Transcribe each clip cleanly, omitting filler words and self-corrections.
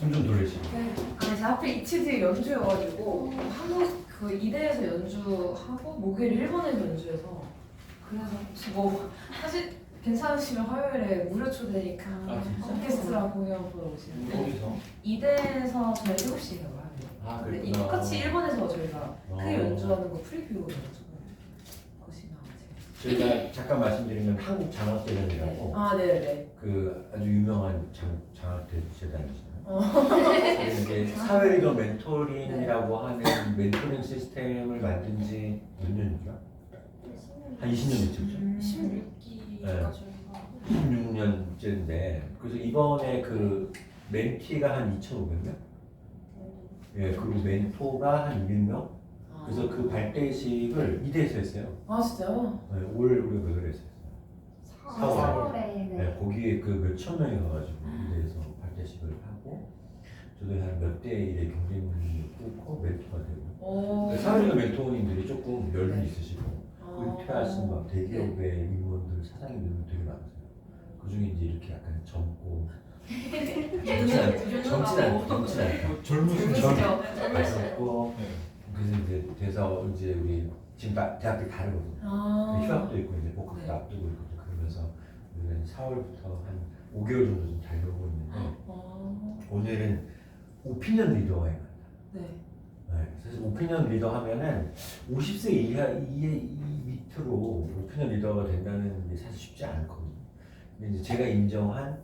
손 좀 돌리시고. 네. 아니 제 하필 이틀 뒤에 연주여가지고 한국 그 이대에서 연주하고 목요일 일본에서 연주해서 그래서 뭐 사실 괜찮으시면 화요일에 무료 초대니까 아, 진짜? 오케스트라 공연 보러 오시는데 거기서? 이대에서 저희 7시에 가요. 아, 근데 그랬구나. 똑같이 일본에서 저희가 어. 크게 연주하는 거 프리뷰거든요. 거시나 저희가 잠깐 말씀드리면 한국 장학재단이라고 아 네네. 그 아주 유명한 장학재 재단이잖아요. 이제 사회 리더 멘토링이라고 하는 멘토링 시스템을 만든 지 몇 년이죠? 한 20년 됐죠. 16기가 네. 저희가 16년째인데 그래서 이번에 그 멘티가 한 2,500명? 예, 그리고 멘토가 한 200명? 그래서 그 발대식을 이대에서 했어요. 아 진짜요? 네, 올 우리가 몇 월에 했어요? 4월. 4월에 네, 거기에 그 몇천 명이 가가지고 이대에서 발대식을 하고 저도 한 몇 대 1의 경쟁률을 뚫고 멘토가 되고 오. 사회리더 멘토님들이 조금 연륜 있으시고 아. 은퇴하신 막 대기업의 임원들 사장님들 되게 많으세요. 그 중에 이제 이렇게 약간 젊고 젊진 않다. 젊으시죠? 젊고 그래서 이제 돼서 이제 우리 지금 대학교 다르거든요. 아. 휴학도 있고 이제 복학도 네. 앞두고 있고 그러면서 우리가 4월부터 한 5개월 정도 좀 달려오고 있는데 오늘은 오피니언 리더가 해요. 네. 네, 사실 오피니언 리더 하면은 50세 이하 이 밑으로 오피니언 리더가 된다는 게 사실 쉽지 않거든요. 근데 이제 제가 인정한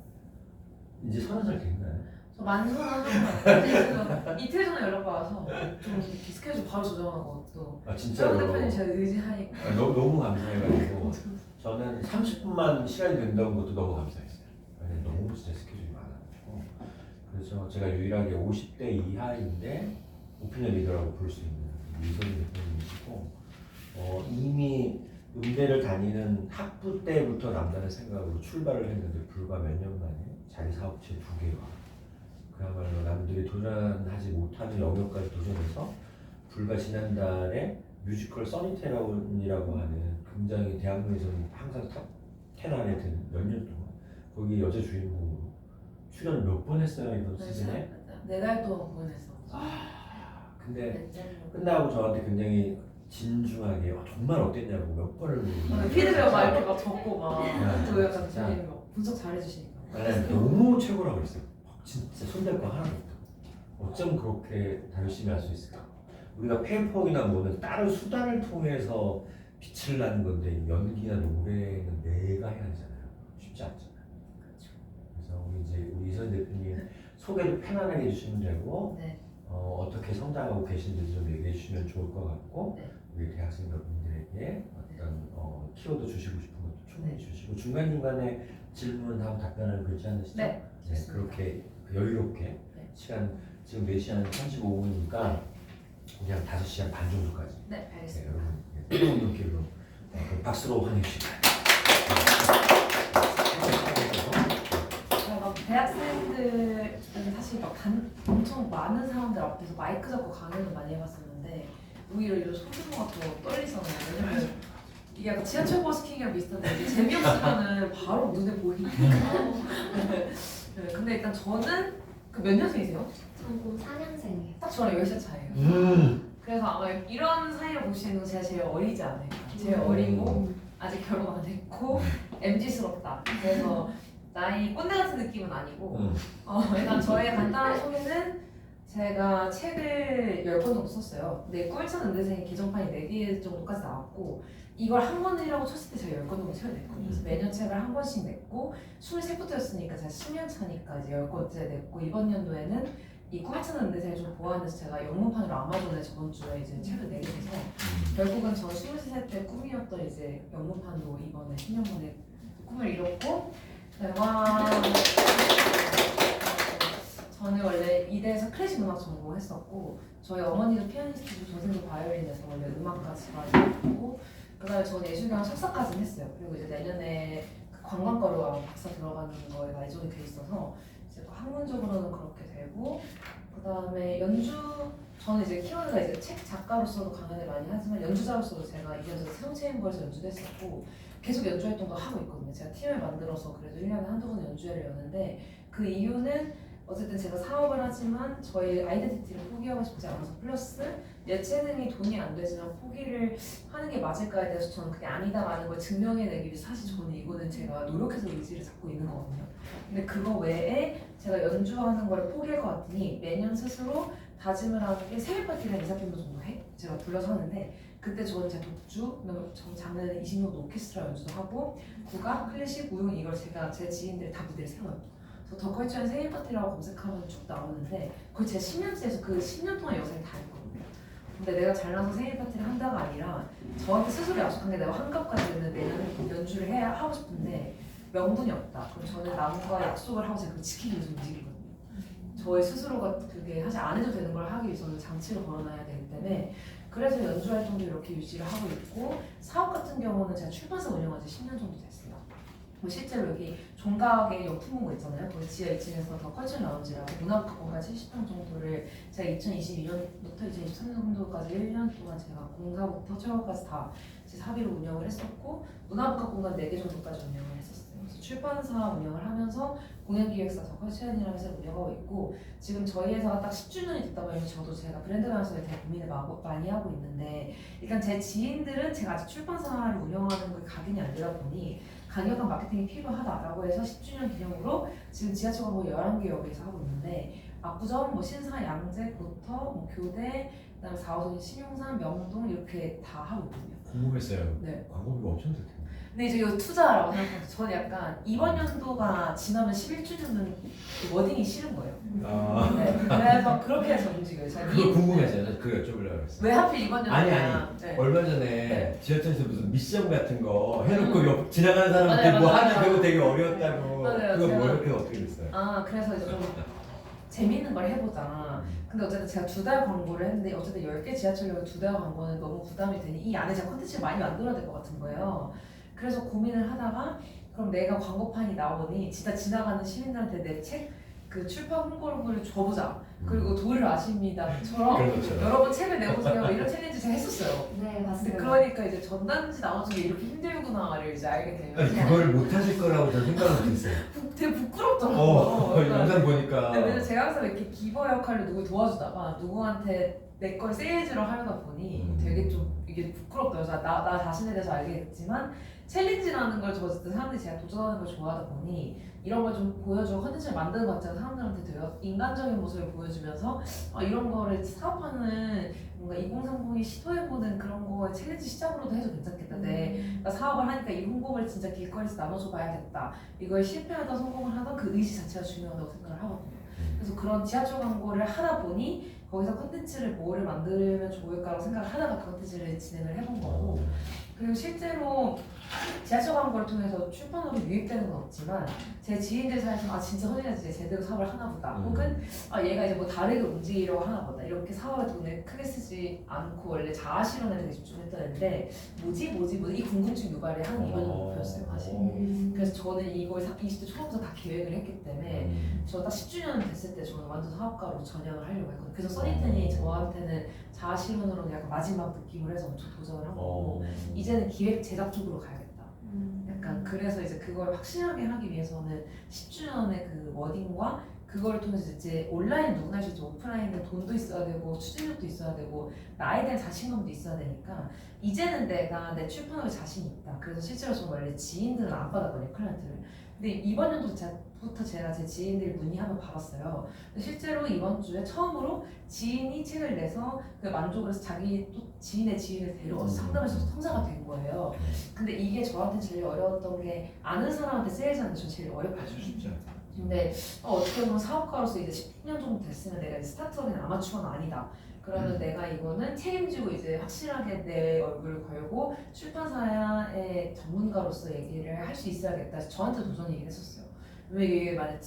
이제 30살 됐나요? 저 만수는 하는 이틀 전에 연락 받아서 좀 이렇게 스케줄 바로 조정하고 또 아 정 진짜로 대표님 제가 의지하니까 너무 감사해가지고 저는 30분만 시간이 된다는 것도 너무 감사했어요. 아니, 너무 진짜 스케줄이 많아가지고 그래서 제가 유일하게 50대 이하인데 오피니언 리더라고 부를 수 있는 이선희 대표님이시고 이미 음대를 다니는 학부 때부터 남다른 생각으로 출발을 했는데 불과 몇 년 만에 자기 사업체 2개와 그야말로 남들이 도전하지 못하는 영역까지 도전해서 불과 지난달에 뮤지컬 써니테라운이라고 하는 굉장히 대학로에서는 항상 탑10 안에 드는 몇 년 동안 거기 여자 주인공으로 출연을 몇 번 했어요 이번 시즌에. 4달 동안 공연했어. 근데 끝나고 저한테 굉장히 진중하게 정말 어땠냐고 몇 번을 물어보고 피드백 막 이렇게 막 적고 네, 막또 약간 진짜. 대표님 막 분석 잘해주시니까. 나는 너무 최고라고 했어요. 진짜 손댈 거 하나도 없다고. 어쩜 그렇게 다 열심히 할 수 있을까? 우리가 페이퍼이나 뭐는 다른 수단을 통해서 빛을 내는 건데 연기나 노래는 내가 해야 되잖아요. 쉽지 않잖아요. 그래서 우리 이선 대표님 소개도 편안하게 해주시면 되고 네. 어떻게 성장하고 계신지 좀 얘기해 주시면 좋을 것 같고 네. 우리 대학생 여러분들에게 어떤 키워드 주시고 싶은 것도 충분히 네. 주시고 중간중간에 질문하고 답변하는 거 있지 않으시죠? 네. 그렇게 여유롭게 네. 시간 지금 4시 한 35분이니까 그냥 5시 한 반 정도까지 네, 알겠습니다. 여러분 뜨거운 눈길로 박수로 환영해 주시기 막 대학생들은 사실 막 엄청 많은 사람들 앞에서 마이크 잡고 강연을 많이 해봤었는데 오히려 이런 소규모가 더 떨리잖아요. 왜냐면 이게 약간 지하철 버스킹이랑 비슷한데 이게 재미없으면은 바로 눈에 보이니까. 네, 근데 일단 저는 그 몇 년생이세요? 전공 4년생이에요. 딱 저랑 10살 차이에요. 그래서 아마 이런 사이를 보시는 건 제가 제일 어리지 않을까. 제일 어리고 아직 결혼 안 했고 MZ스럽다. 그래서 나이 꼰대 같은 느낌은 아니고 일단 저의 간단한 소개는 제가 책을 10권 정도 썼어요. 근데 꿀찬 은대생이 개정판이 4개 정도까지 나왔고 이걸 한 권이라고 쳤을 때 제가 10권 정도 채워냈거든요. 그래서 매년 책을 한 권씩 냈고 23부터였으니까 제가 10년 차니까 이제 10권째 냈고 이번 연도에는 이 꿀찬 은대생을 좀 보완해서 제가 영문판으로 아마존에 저번 주에 이제 책을 내게 돼서 결국은 저 23살 때 꿈이었던 이제 영문판도 이번에 10년 만에 꿈을 이뤘고 저는 원래 이대에서 클래식 음악 전공했었고 저희 어머니도 피아니스트고 동생도 바이올린에서 원래 음악까지 가지고 그다음에 저는 예술경 석사까지 했어요. 그리고 이제 내년에 관광과로 박사 들어가는 거에 예정이 돼 있어서 이제 학문적으로는 그렇게 되고 그다음에 연주 저는 이제 키워드가 이제 책 작가로서도 강연을 많이 하지만 연주자로서도 제가 이어서 새로체인버에서 연주도 했었고 계속 연주 활동도 하고 있거든요. 제가 팀을 만들어서 그래도 1년에 한두 번 연주회를 여는데 그 이유는 어쨌든 제가 사업을 하지만 저희 아이덴티티를 포기하고 싶지 않아서 플러스 예체능이 돈이 안 되지만 포기를 하는 게 맞을까에 대해서 저는 그게 아니다라는 걸 증명해내기 위해 사실 저는 이거는 제가 노력해서 의지를 잡고 있는 거거든요. 근데 그거 외에 제가 연주하는 걸 포기할 것 같으니 매년 스스로 다짐을 하는 게 생일 파티를 2-3번 정도 해. 제가 불러서 하는데 그때 저는 제 독주, 그다음에 작년에 20년 오케스트라 연주도 하고 국악, 클래식, 무용 이걸 제가 제 지인들이 다 무대를 세워요. 그래서 더 컬처의 생일 파티라고 검색하면 쭉 나오는데 거의 제 10년째에서 그 10년 동안 영상이 다 있거든요. 근데 내가 잘나서 생일 파티를 한다가 아니라 저한테 스스로 약속한 게 내가 환갑까지는 내년 연주를 해야 하고 싶은데 명분이 없다. 그럼 저는 남과 약속을 하고 제가 그걸 지키기 위해서 움직이거든요. 저의 스스로가 그게 사실 안 해도 되는 걸 하기 위해서는 장치를 걸어놔야 되기 때문에 그래서 연주 활동도 이렇게 유지를 하고 있고 사업 같은 경우는 제가 출판사 운영한 지 10년 정도 됐어요. 실제로 여기 종각의 용품문고 있잖아요. 거기 지하 2층에서 더 컬처 라운지라고 문화복합공간 70평 정도를 제가 2022년부터 2023년도까지 1년 동안 제가 공사부터 철거까지 다 제 사비로 운영을 했었고 문화복합공간 4개 정도까지 운영을 했었어요. 그래서 출판사 운영을 하면서 공연기획사 더 컬처연이라는 회사를 운영하고 있고 지금 저희 회사가 딱 10주년이 됐다 보니 저도 제가 브랜드 방향성에 대해 고민을 많이 하고 있는데 일단 제 지인들은 제가 아직 출판사를 운영하는 걸 각인이 안 되다 보니 강력한 마케팅이 필요하다라고 해서 10주년 기념으로 지금 지하철 광고 11개 역에서 하고 있는데 압구정, 뭐 신사, 양재, 고터, 뭐 교대, 그다음에 4호선 신용산, 명동 이렇게 다 하고 있거든요. 궁금했어요. 네. 광고비가 엄청 들 텐데. 근데 이제 이거 투자라고 생각하면서 저는 약간 이번 연도가 지나면 11주년은 그 워딩이 싫은 거예요. 아, 네. 그래서 그렇게 해서 움직여요. 제가 그거 궁금했어요. 사실 그거 여쭤보려고 했어요. 왜 하필 이번 연도냐? 아니. 네. 얼마 전에 네. 지하철에서 무슨 미션 같은 거 해놓고 옆 지나가는 사람한테 맞아요, 뭐 맞아요. 하기 그거 되게 어려웠다고. 맞아요, 그거 제가- 뭐 이렇게 어떻게 됐어요? 아 그래서 이제 좀 재밌는 걸 해보자. 근데 어쨌든 제가 2달 광고를 했는데 어쨌든 10개 지하철역에 2달 광고는 너무 부담이 되니 이 안에 제가 컨텐츠를 많이 만들어야 될 것 같은 거예요. 그래서 고민을 하다가 그럼 내가 광고판이 나오니 진짜 지나가는 시민들한테 내 책 그 출판 홍보를 줘보자. 그리고 도를 아십니다처럼 그렇죠. 여러분 책을 내보세요. 이런 챌린지 제가 했었어요. 네, 근데 맞습니다. 그러니까 이제 전단지 나눠주는 게 이렇게 힘들구나를 이제 알게 되면 아니, 그거를 못 하실 거라고 저는 생각을 못했어요. 되게 부끄럽더라고요. 그러니까 영상 보니까. 네, 왜냐면 제가 항상 이렇게 기버 역할로 누굴 도와주다가 누구한테 내 걸 세일즈로 하려다 보니 되게 좀 이게 부끄럽더라고요. 나 자신에 대해서 알겠지만 챌린지라는 걸 어쨌든 사람들이 제가 도전하는 걸 좋아하다 보니 이런 걸 좀 보여주고 컨텐츠를 만드는 것 같잖아요. 사람들한테 되게 인간적인 모습을 보여주면서 이런 거를 사업하는 뭔가 2030이 시도해보는 그런 거에 챌린지 시작으로도 해도 괜찮겠다. 그러니까 사업을 하니까 이 홍보를 진짜 길거리에서 나눠줘 봐야겠다. 이걸 실패하다 성공을 하던 그 의지 자체가 중요하다고 생각을 하거든요. 그래서 그런 지하철 광고를 하다 보니 거기서 컨텐츠를 뭐를 만들면 좋을까라고 생각을 하다가 그 컨텐츠를 진행을 해본 거고 그리고 실제로 지하철 광고를 통해서 출판으로 유입되는 건 없지만 제 지인들 사이에서 아 진짜 선이가 진짜 제대로 사업을 하나 보다 혹은 아 얘가 이제 뭐 다르게 움직이려고 하나 보다 이렇게 사업에 돈을 크게 쓰지 않고 원래 자아실현에 되게 집중했던 애인데 뭐지 이 궁금증 유발이 한 이번 목표였어요 사실. 그래서 저는 이걸 20대 초반부터 다 계획을 했기 때문에 저 딱 10주년 됐을 때 저는 완전 사업가로 전향을 하려고 했거든요. 그래서 써니텐이 저한테는 자아실현으로는 약간 마지막 느낌을 해서 엄청 도전을 한 거고 이제는 기획 제작 쪽으로 가야겠다. 약간 그래서 이제 그걸 확실하게 하기 위해서는 10주년의 그 워딩과 그거를 통해서 이제 온라인 누구나 할 수 있지 오프라인은 돈도 있어야 되고 추진력도 있어야 되고 나에 대한 자신감도 있어야 되니까 이제는 내가 내 출판업에 자신이 있다. 그래서 실제로 저는 원래 지인들은 안 받았거든요 클라이언트를. 근데 이번 연도부터 제가 제 지인들 문의하면 받았어요. 근데 실제로 이번 주에 처음으로 지인이 책을 내서 그 만족을 해서 자기 또 지인의 지인을 데려와서 상담해서 성사가 된 거예요. 근데 이게 저한테 제일 어려웠던 게 아는 사람한테 세일즈하는 게 전 제일 어렵거든요. 쉽지 않다. 근데 어떻게 보면 사업가로서 이제 10년 정도 됐으면 내가 이제 스타트업이나 아마추어는 아니다. 그러면 내가 이거는 책임지고 이제 확실하게 내 얼굴을 걸고 출판사의 전문가로서 얘기를 할 수 있어야겠다. 저한테 도전 얘기를 했었어요. 왜 이게 만약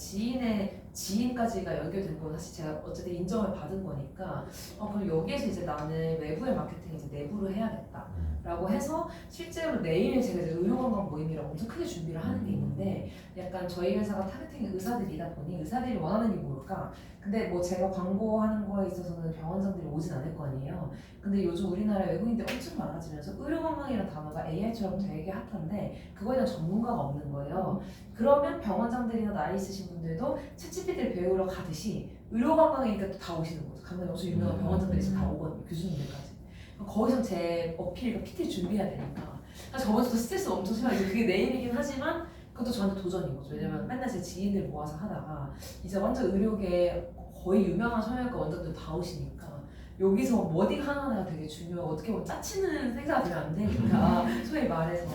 지인까지가 연결된 건 사실 제가 어쨌든 인정을 받은 거니까 그럼 여기에서 이제 나는 외부의 마케팅 이제 내부로 해야겠다. 라고 해서 실제로 내일 제가 이제 의료건강 모임이라고 엄청 크게 준비를 하는 게 있는데 약간 저희 회사가 타겟팅이 의사들이다 보니 의사들이 원하는 게 뭘까? 근데 뭐 제가 광고하는 거에 있어서는 병원장들이 오진 않을 거 아니에요. 근데 요즘 우리나라 외국인들이 엄청 많아지면서 의료건강이라는 단어가 AI처럼 되게 핫한데 그거에 대한 전문가가 없는 거예요. 그러면 병원장들이나 나이 있으신 분들도 챗GPT를 배우러 가듯이 의료관광이니까 또 다 오시는 거죠. 강남에 엄청 유명한 병원장들이 지금 다 오거든요. 교수님들까지. 거기서 제 어필과 PT 준비해야 되니까. 사실 저번주도 스트레스 엄청 심하게 그게 내 일이긴 하지만 그것도 저한테 도전인 거죠. 왜냐면 맨날 제 지인들 모아서 하다가 이제 완전 의료계 거의 유명한 성형외과 원장들 다 오시니까 여기서 워딩 하나하나가 되게 중요하고 어떻게 보면 짜치는 생각이 들면 안 되니까 소위 말해서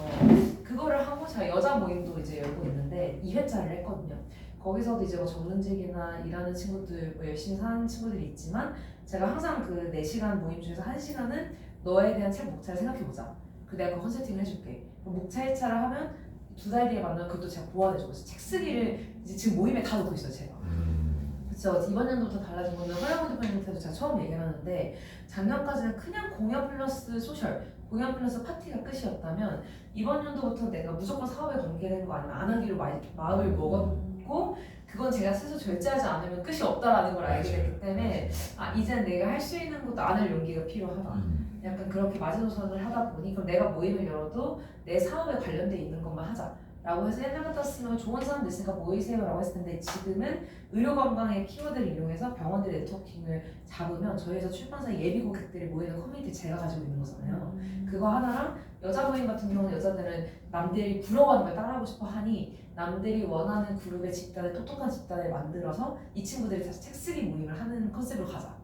그거를 하고 제가 여자 모임도 이제 열고 있는데 2회차를 했거든요. 거기서도 이제 뭐 전문직이나 일하는 친구들 뭐 열심히 사는 친구들이 있지만 제가 항상 그 4시간 모임 중에서 1시간은 너에 대한 책 목차를 생각해보자. 그 내가 그 컨설팅을 해줄게. 목차 1차를 하면 2달 뒤에 만나면 그것도 제가 보완해주고 있어요. 책 쓰기를 이제 지금 모임에 다 넣고 있어요 제가. 그렇죠. 이번 연도부터 달라진 거는 허영원 대표님한테도 제가 처음 얘기를 하는데 작년까지는 그냥 공연 플러스 소셜, 공연 플러스 파티가 끝이었다면 이번 연도부터 내가 무조건 사업에 관계되는 거 아니면 안 하기로 마음을 먹었고 그건 제가 스스로 절제하지 않으면 끝이 없다라는 걸 알게 됐기 때문에 아 이젠 내가 할 수 있는 것도 안 할 용기가 필요하다. 약간 그렇게 마지노선을 하다 보니 그럼 내가 모임을 열어도 내 사업에 관련돼 있는 것만 하자. 라고 해서 옛날 같았으면 좋은 사람들 있으니까 모이세요 라고 했을 텐데 지금은 의료관광의 키워드를 이용해서 병원들 네트워킹을 잡으면 저희에서 출판사 예비 고객들이 모이는 커뮤니티 제가 가지고 있는 거잖아요. 그거 하나랑 여자 모임 같은 경우는 여자들은 남들이 부러워하는 걸 따라하고 싶어 하니 남들이 원하는 그룹의 집단을 똑똑한 집단을 만들어서 이 친구들이 다시 책 쓰기 모임을 하는 컨셉으로 가자.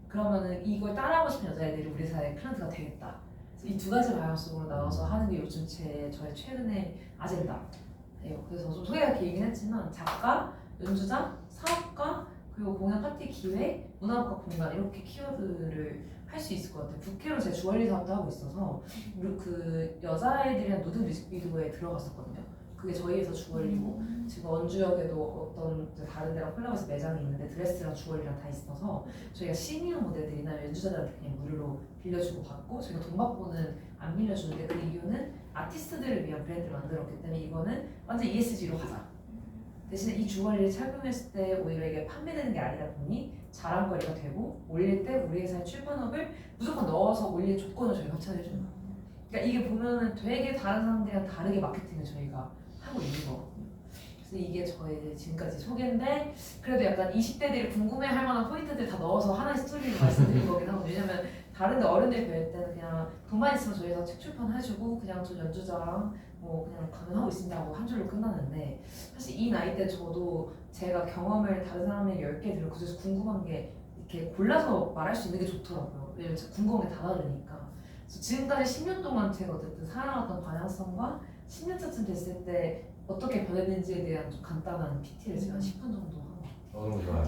그러면은 이걸 따라하고 싶은 여자애들이 우리 사회의 클라이언트가 되겠다. 이 2가지 방향성으로 나눠서 하는 게 요즘 저의 최근의 아젠다예요. 그래서 좀 소개가 길긴 했지만 작가, 연주자, 사업가, 그리고 공연 파티 기획, 문화국가 공간 이렇게 키워드를 할 수 있을 것 같아요. 국회로 제 주얼리 사업도 하고 있어서 그 여자아이들이랑 누드 뮤직비디오에 들어갔었거든요. 그게 저희 회사 주얼리고 지금 원주역에도 어떤 다른 데랑 콜라보해서 매장이 있는데 드레스랑 주얼리랑 다 있어서 저희가 시니어 모델들이나 연주자들한테 그냥 무료로 빌려주고 받고 저희가 돈 받고는 안 빌려주는데 그 이유는 아티스트들을 위한 브랜드를 만들었기 때문에 이거는 완전 ESG로 가자. 대신에 이 주얼리를 착용했을 때 오히려 이게 판매되는 게 아니다 보니 자랑거리가 되고 올릴 때 우리 회사의 출판업을 무조건 넣어서 올릴 조건을 저희가 협찬해주는 거예요. 그러니까 이게 보면은 되게 다른 사람들이랑 다르게 마케팅을 저희가 하고 있는 거거든요. 그래서 이게 저의 지금까지 소개인데 그래도 약간 20대들이 궁금해할 만한 포인트들 다 넣어서 하나의 스토리를 말씀드린 거긴 하고 왜냐면 다른 데 어른들 배울 때는 그냥 돈만 있으면 저희가 책 출판해주고 그냥 저 연주자랑 뭐 그냥 강연하고 있습니다 하고 한 줄로 끝나는데 사실 이 나이 때 저도 제가 경험을 다른 사람에게 10개 들고 그중에서 궁금한 게 이렇게 골라서 말할 수 있는 게 좋더라고요. 왜냐면 제가 궁금한 게 다 다르니까. 그래서 지금까지 10년 동안 제가 어쨌든 살아왔던 방향성과 10년 차쯤 됐을 때 어떻게 변했는지에 대한 좀 간단한 PT를 제가 10분 정도 한 거. 너무 좋아요.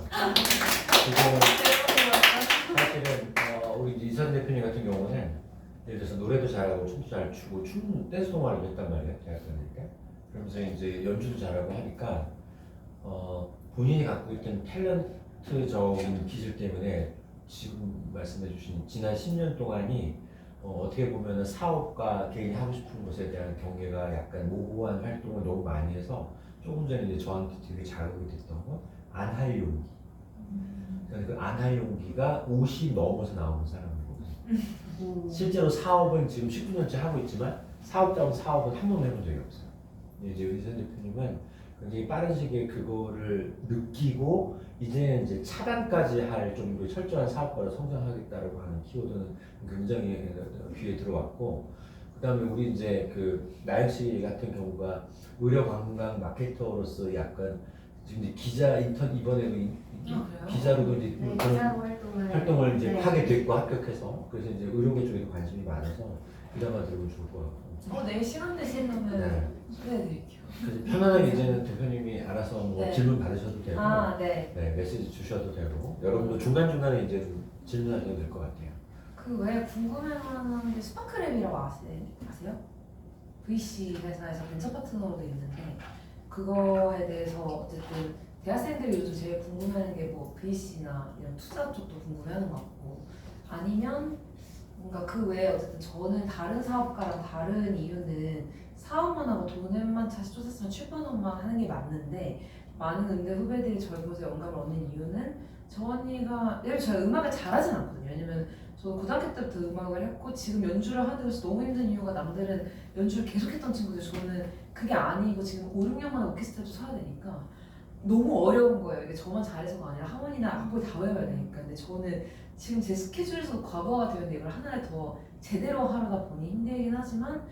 사실은 우리 이선 대표님 같은 경우는 예를 들어서 노래도 잘하고 춤도 잘 추고 춤 댄스 동아리도 했단 말이에요. 대학교 다닐 때. 그러면서 이제 연주도 잘하고 하니까 본인이 갖고 있던 탤런트적인 기질 때문에 지금 말씀해주신 지난 10년 동안이 어떻게 보면 사업과 개인이 하고 싶은 것에 대한 경계가 약간 모호한 활동을 너무 많이 해서 조금 전에 이제 저한테 되게 자극이 됐던 건 안 할 용기. 그러니까 그 안 할 용기가 50 넘어서 나오는 사람이거든요. 실제로 사업은 지금 19년째 하고 있지만 사업자ውን 사업은 한 번도 해본 적이 없어요. 이제 이선 대표님은 굉장히 빠른 시기에 그거를 느끼고 이제 차단까지 할 정도의 철저한 사업가로 성장하겠다라고 하는 키워드는 굉장히 귀에 들어왔고 그다음에 우리 이제 그 나연 씨 같은 경우가 의료관광 마케터로서 약간 지금 이제 기자 인턴 이번에는 기자로도 이제 네, 그런 기자 활동을 이제 네. 하게 됐고 합격해서 그래서 이제 의료계 쪽에도 관심이 많아서 기자가 들으면 좋을 것 같고. 내일 시간 되시면 네. 소개해드릴게요. 그래서 편안하게 이제는 대표님이 알아서 뭐 네. 질문 받으셔도 되고 네. 네, 메시지 주셔도 되고 여러분도 중간중간에 이제 좀 질문하셔도 될 것 같아요. 그 외에 궁금해하는 게 스파크랩이라고 아세요? VC 회사에서 벤처 파트너로 있는데 그거에 대해서 어쨌든 대학생들이 요즘 제일 궁금해하는 게 뭐 VC나 이런 투자 쪽도 궁금해하는 것 같고 아니면 뭔가 그 외에 어쨌든 저는 다른 사업가랑 다른 이유는 사업만 하고 돈을만 다시 쫓았으면 출판업만 하는 게 맞는데 많은 음대 후배들이 저를 보면서 영감을 얻는 이유는 저 언니가 예를 제가 음악을 잘하진 않거든요. 왜냐면 저도 고등학교 때부터 음악을 했고 지금 연주를 하게 돼서 너무 힘든 이유가 남들은 연주를 계속했던 친구들 저는 그게 아니고 지금 5, 6년만에 오케스트라도 서야 되니까 너무 어려운 거예요. 이게 저만 잘해서가 아니라 하모니나 악보를 다 외워야 되니까. 근데 저는 지금 제 스케줄에서도 과부하가 되는데 이걸 하나를 더 제대로 하려다 보니 힘들긴 하지만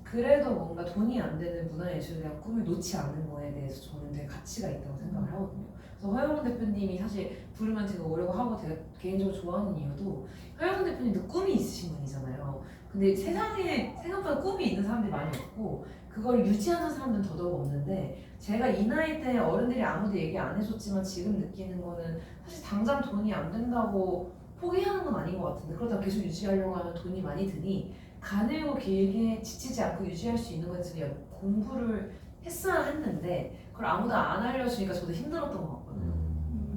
그래도 뭔가 돈이 안 되는 문화예술에 대한 꿈을 놓지 않는 거에 대해서 저는 되게 가치가 있다고 생각을 하거든요. 그래서 허영훈 대표님이 사실 부르면 제가 오려고 하고 제가 개인적으로 좋아하는 이유도 허영훈 대표님도 꿈이 있으신 분이잖아요. 근데 세상에 생각보다 꿈이 있는 사람들이 많이 없고 그걸 유지하는 사람들은 더더욱 없는데 제가 이 나이 때 어른들이 아무도 얘기 안 해줬지만 지금 느끼는 거는 사실 당장 돈이 안 된다고 포기하는 건 아닌 것 같은데 그러다 계속 유지하려고 하면 돈이 많이 드니 가늘고 길게 지치지 않고 유지할 수 있는 것에 공부를 했어야 했는데 그걸 아무도 안 알려주니까 저도 힘들었던 것 같거든요.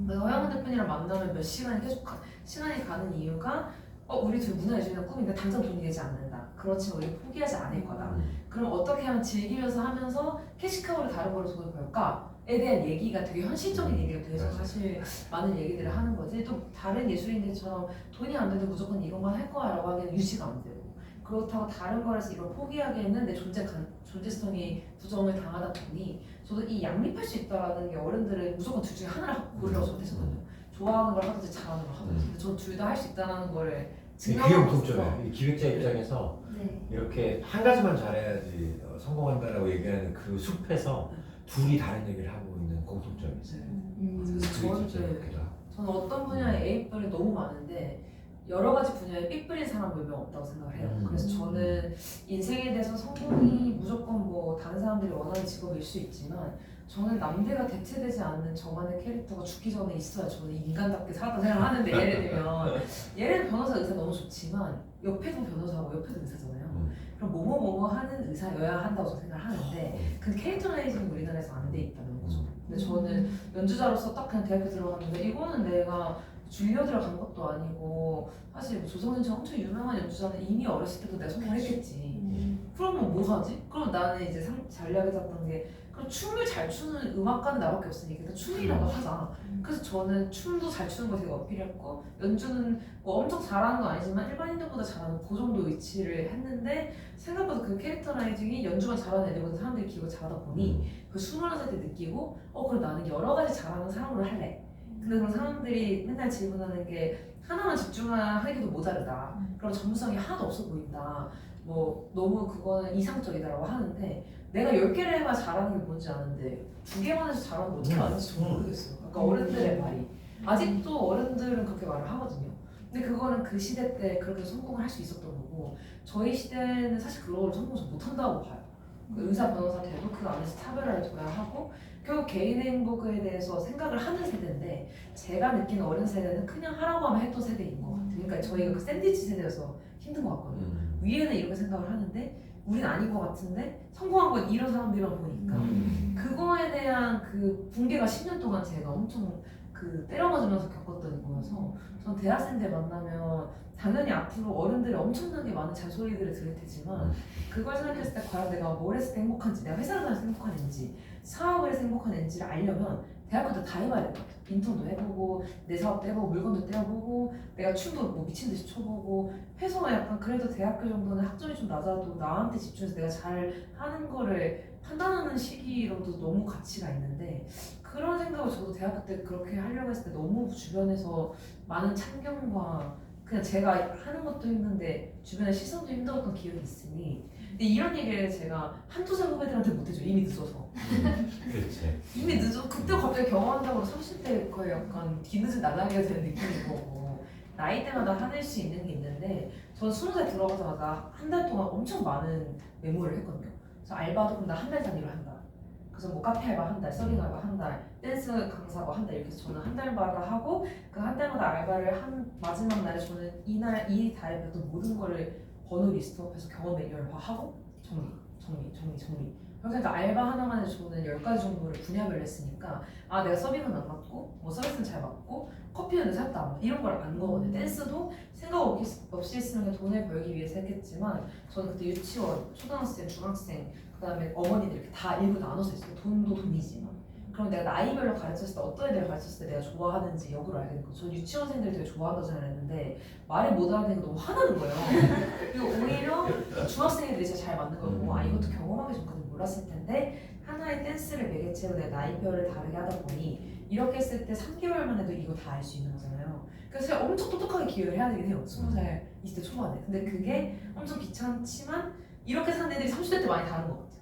그래서 허영훈 대표님이랑 만나면 몇 시간이 계속 시간이 가는 이유가 우리 둘 문화예술이나 꿈인데 당장 돈이 되지 않는다. 그렇지만 우리 포기하지 않을 거다. 그럼 어떻게 하면 즐기면서 하면서 캐시카우를 다른 걸로 돈을 벌까에 대한 얘기가 되게 현실적인 얘기가 돼서 사실 많은 얘기들을 하는 거지. 또 다른 예술인들처럼 돈이 안 돼도 무조건 이것만 할 거야 라고 하기에는 유지가 안 되고 그렇다고 다른 거에서 이걸 포기하기에는 내 존재성이 부정을 당하다 보니 저도 이 양립할 수 있다는 게 어른들은 무조건 둘 중에 하나를 고르라고 저한테 했었거든요. 좋아하는 걸 하든지 잘하는 걸 하든지 근데 전 둘 다 할 수 있다는 거를 그게 증명하고 공통점이에요. 이 기획자 입장에서 네. 이렇게 한 가지만 잘해야지 성공한다라고 얘기하는 그 숲에서 둘이 다른 얘기를 하고 있는 공통점이 있어요. 그래서 저는 어떤 분야에 A뿔이 너무 많은데 여러 가지 분야에 B뿔인 사람 몇 명 없다고 생각을 해요. 그래서 저는 인생에 대해서 성공이 무조건 뭐 다른 사람들이 원하는 직업일 수 있지만 저는 남들과 대체되지 않는 저만의 캐릭터가 죽기 전에 있어야 저는 인간답게 살았다 생각하는데 예를 들면 변호사 의사 너무 좋지만 옆에도 변호사고 옆에도 의사잖아요. 그럼 뭐뭐 하는 의사여야 한다고 저는 생각을 하는데 그 캐릭터라이징이 우리나라에서 안 돼 있다는 거죠. 근데 저는 연주자로서 딱 그냥 대학교 들어갔는데 이거는 내가 줄려 들어간 것도 아니고 사실 뭐 조성은처럼 엄청 유명한 연주자는 이미 어렸을 때도 내가 성공했겠지. 그러면 뭐 하지? 그럼 나는 이제 전략에 잡던 게 그럼 춤을 잘 추는 음악가는 나밖에 없으니까 일단 춤이라도 하자. 그래서 저는 춤도 잘 추는 거 되게 어필했고 연주는 뭐 엄청 잘하는 건 아니지만 일반인들보다 잘하는 그 정도 위치를 했는데 생각보다 그 캐릭터라이징이 연주만 잘하는 애들보다 사람들이 기억을 잘하다 보니 그 21살 때 느끼고 그럼 나는 여러 가지 잘하는 사람으로 할래. 근데 그런 사람들이 맨날 질문하는 게 하나만 집중하기도 모자르다. 그럼 전문성이 하나도 없어 보인다. 뭐 너무 그거는 이상적이다라고 하는데 내가 10개를 해봐야 잘하는 게 뭔지 아는데 2개만 해서 잘하는 거 어떻게 아는지 전 모르겠어요. 그러니까 어른들의 말이 아직도 어른들은 그렇게 말을 하거든요. 근데 그거는 그 시대 때 그렇게 성공을 할 수 있었던 거고 저희 시대는 사실 그걸 성공을 못한다고 봐요. 그 의사 변호사 돼도 그 안에서 차별화를 둬야 하고 결국 개인의 행복에 대해서 생각을 하는 세대인데 제가 느끼는 어른 세대는 그냥 하라고 하면 했던 세대인 것 같아요. 그러니까 저희가 그 샌드위치 세대여서 힘든 것 같거든요. 위에는 이렇게 생각을 하는데 우린 아닌 것 같은데 성공한 건 이런 사람들만 보니까 그거에 대한 그 붕괴가 10년 동안 제가 엄청 그 때려맞으면서 겪었던 거여서 전 대학생들 만나면 당연히 앞으로 어른들이 엄청나게 많은 잔소리들을 들을 테지만 그걸 생각했을 때 과연 내가 뭘 했을 때 행복한지 내가 회사를 다녀서 행복한지 사업을 해서 행복한지를 알려면 대학교 때 다 해봐야 될 것 같아요. 인턴도 해보고 내 사업도 해보고 물건도 떼어보고 내가 춤도 뭐 미친듯이 춰보고 해서 약간 그래도 대학교 정도는 학점이 좀 낮아도 나한테 집중해서 내가 잘 하는 거를 판단하는 시기로도 너무 가치가 있는데 그런 생각을 저도 대학교 때 그렇게 하려고 했을 때 너무 주변에서 많은 참견과 그냥 제가 하는 것도 힘든데 주변의 시선도 힘들었던 기억이 있으니 근데 이런 얘기를 제가 한두 살 후배들한테 못해줘. 이미 늦어서. 그렇지. 이미 늦어. 그때 갑자기 경험한다고 30대 거의 약간 뒤늦은 나날이가 되는 느낌인 거고 나이대마다 하낼 수 있는 게 있는데 저는 20살 들어가자마자 한 달 동안 엄청 많은 메모를 했거든요. 그래서 알바도 그럼 나 한 달 단위로 한다. 그래서 뭐 카페 알바 한 달, 서빙 알바 한 달, 댄스 강사 뭐 한 달 이렇게 해서 저는 한 달마다 하고 그 한 달마다 알바를 한 마지막 날에 저는 이 달에 배웠던 모든 거를 번호 리스트업해서 경험 매뉴얼화하고 정리. 그러니까 알바 하나만 해도 저는 10가지 정도를 분야별로 했으니까 내가 서빙은 안 맞고 뭐 서비스는 잘 맞고 커피는 내 살도 안 맞고 이런 걸 안 거거든요. 댄스도 생각 없이 했으면 돈을 벌기 위해서 했겠지만 저는 그때 유치원, 초등학생, 중학생 그 다음에 어머니들 이렇게 다 일부 나눠서 했어요. 돈도 돈이지만 그럼 내가 나이별로 가르쳤을 때 어떤 애들 가르쳤을 때 내가 좋아하는지 역으로 알게 된 거죠. 저는 유치원생들 되게 좋아한다고 생각했는데 말을 못 알아듣는 거 너무 화나는 거예요. 그리고 오히려 중학생들이 진짜 잘 맞는 걸 보고 아 이것도 경험하기 전까지 몰랐을 텐데 하나의 댄스를 매개체로 내 나이별을 다르게 하다 보니 이렇게 했을 때 3개월만 해도 이거 다 알 수 있는 거잖아요. 그래서 제가 엄청 똑똑하게 기억을 해야 되긴 해요. 20살, 20대 초반에. 근데 그게 엄청 귀찮지만 이렇게 사는 애들이 30대 때 많이 다른 것 같아요.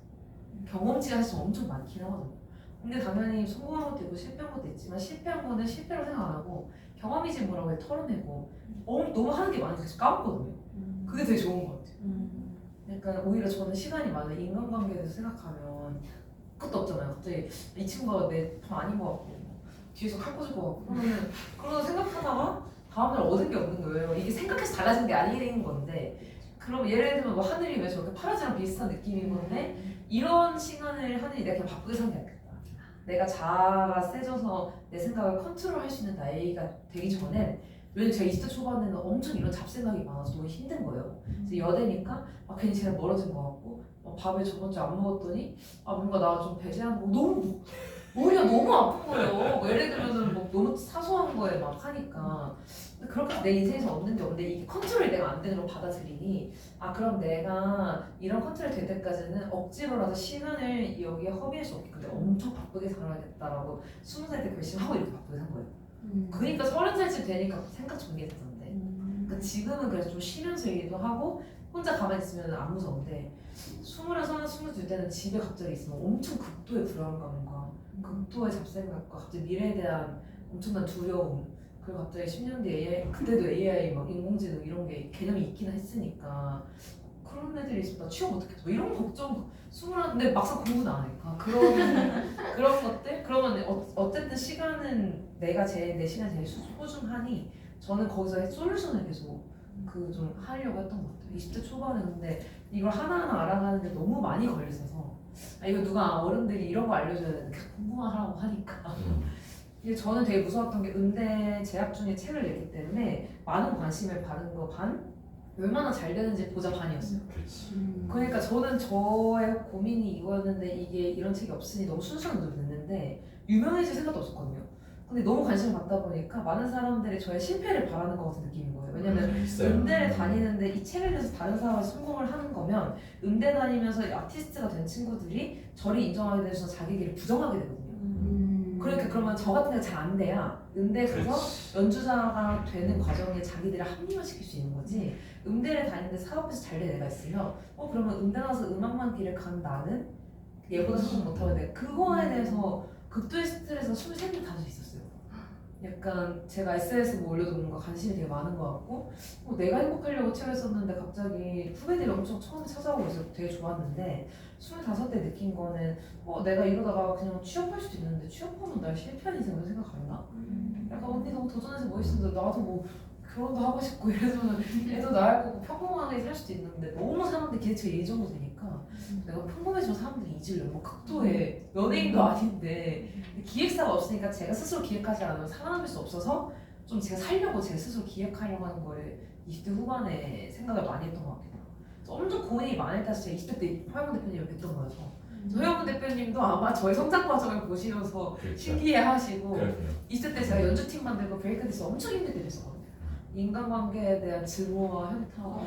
경험치가 사실 엄청 많긴 하거든요. 근데 당연히 성공한 것도 있고 실패한 것도 있지만 실패한 거는 실패로 생각 안 하고 경험이지 뭐라고 해 털어내고 너무 하는 게 많아서 까먹거든요. 그게 되게 좋은 것 같아요. 그러니까 오히려 저는 시간이 많아요. 인간관계에 대해서 생각하면 끝도 없잖아요. 갑자기 이 친구가 내 편 아닌 것 같고 뒤에서 칼 꽂을 것 같고 그러다 생각하다가 다음날 얻은 게 없는 거예요. 이게 생각해서 달라진 게 아닌 건데 그럼 예를 들면 뭐 하늘이 왜 저렇게 파란색이랑 비슷한 느낌인 건데 이런 시간을 하늘이 내가 그냥 바쁘게 산 게 아니겠다. 내가 자아가 세져서 내 생각을 컨트롤할 수 있는 나이가 되기 전엔 왜냐면 제가 20대 초반에는 엄청 이런 잡생각이 많아서 너무 힘든 거예요. 그래서 여대니까 괜히 제가 멀어진 것 같고 밥을 저번 주에 안 먹었더니 뭔가 나 좀 배제한 거 너무 머리가 너무 아픈 거예요. 뭐 예를 들면 뭐 너무 사소한 거에 막 하니까 근데 그렇게 내 인생에서 얻는 게 없는데 이게 컨트롤이 내가 안 되는 걸 받아들이니 그럼 내가 이런 컨트롤이 될 때까지는 억지로라도 시간을 여기에 허비할 수 없기 때문에 엄청 바쁘게 살아야겠다라고 20살 때 결심하고 이렇게 바쁘게 산 거예요. 그러니까 30살쯤 되니까 생각 정리했었는데 그러니까 지금은 그래서 좀 쉬면서 얘기도 하고 혼자 가만히 있으면 안 무서운데 21, 22 때는 집에 갑자기 있으면 엄청 극도의 불안감과 극도의 잡생각과 갑자기 미래에 대한 엄청난 두려움 그리고 갑자기 10년 뒤에 AI, 그때도 AI 막 인공지능 이런 게 개념이 있긴 했으니까 그런 애들이 있으면 나 취업 어떻게 해? 뭐 이런 걱정 21, 근데 막상 공부는 안 하니까 그런 것들? 그러면 어쨌든 시간은 내 시간이 제일 소중하니 저는 거기서 솔루션을 계속 좀 하려고 했던 것 같아요. 20대 초반에 근데 이걸 하나하나 알아가는데 너무 많이 걸렸어서 이거 누가 어른들이 이런 거 알려줘야 되는데 공부만 하라고 하니까 이게 저는 되게 무서웠던 게 음대 재학 중에 책을 냈기 때문에 많은 관심을 받은 거 반? 얼마나 잘 되는지 보자 반이었어요. 그러니까 저는 저의 고민이 이거였는데 이게 이런 책이 없으니 너무 순수한 눈으로 됐는데 유명해질 생각도 없었거든요. 근데 너무 관심을 받다 보니까 많은 사람들이 저의 실패를 바라는 것 같은 느낌인 거예요. 왜냐면 음대를 다니는데 이 책을 내서 다른 사람이 성공을 하는 거면 음대 다니면서 아티스트가 된 친구들이 저를 인정하게 돼서 자기 길을 부정하게 되거든요. 그러니까 그러면 저 같은 게 잘 안 돼야 음대 가서 연주자가 되는 과정에 자기들을 합리화시킬 수 있는 거지. 음대를 다니는데 사업에서 잘 된 애가 있으면 그러면 음대 가서 음악만 길을 간 나는 얘보다 성공 못하면 돼. 그거에 대해서 극도의 스트레스가 23년 다시 있었어요. 약간 제가 SNS 뭐 올려도 뭔가 관심이 되게 많은 것 같고 내가 행복하려고 책을 썼는데 갑자기 후배들이 엄청 처음에 찾아오고 있어서 되게 좋았는데 25대 느낀 거는 내가 이러다가 그냥 취업할 수도 있는데 취업하면 날 실패한 인생으로 생각하나? 약간 언니 너무 도전해서 멋있는데 나도 뭐 결혼도 하고 싶고 이래서는 애도 낳을 거고 평범하게 살 수도 있는데 너무 사람들이 기대치가 이 정도 되니까 내가 평범해지면 사람들이 잊으려고 뭐 극도의 연예인도 아닌데 기획사가 없으니까 제가 스스로 기획하지 않으면 살아남을 수 없어서 좀 제가 살려고 제가 스스로 기획하려고 하는 거를 20대 후반에 생각을 많이 했던 것 같아요. 엄청 고민이 많을 때 제가 20대 때 허영문 대표님을 뵀던 거여서 허영문 대표님도 아마 저의 성장 과정을 보시면서 신기해하시고 20대 때 제가 연주팀 만들고 브레이크댄스 엄청 힘들게 됐었거든요. 인간관계에 대한 증오와 현타와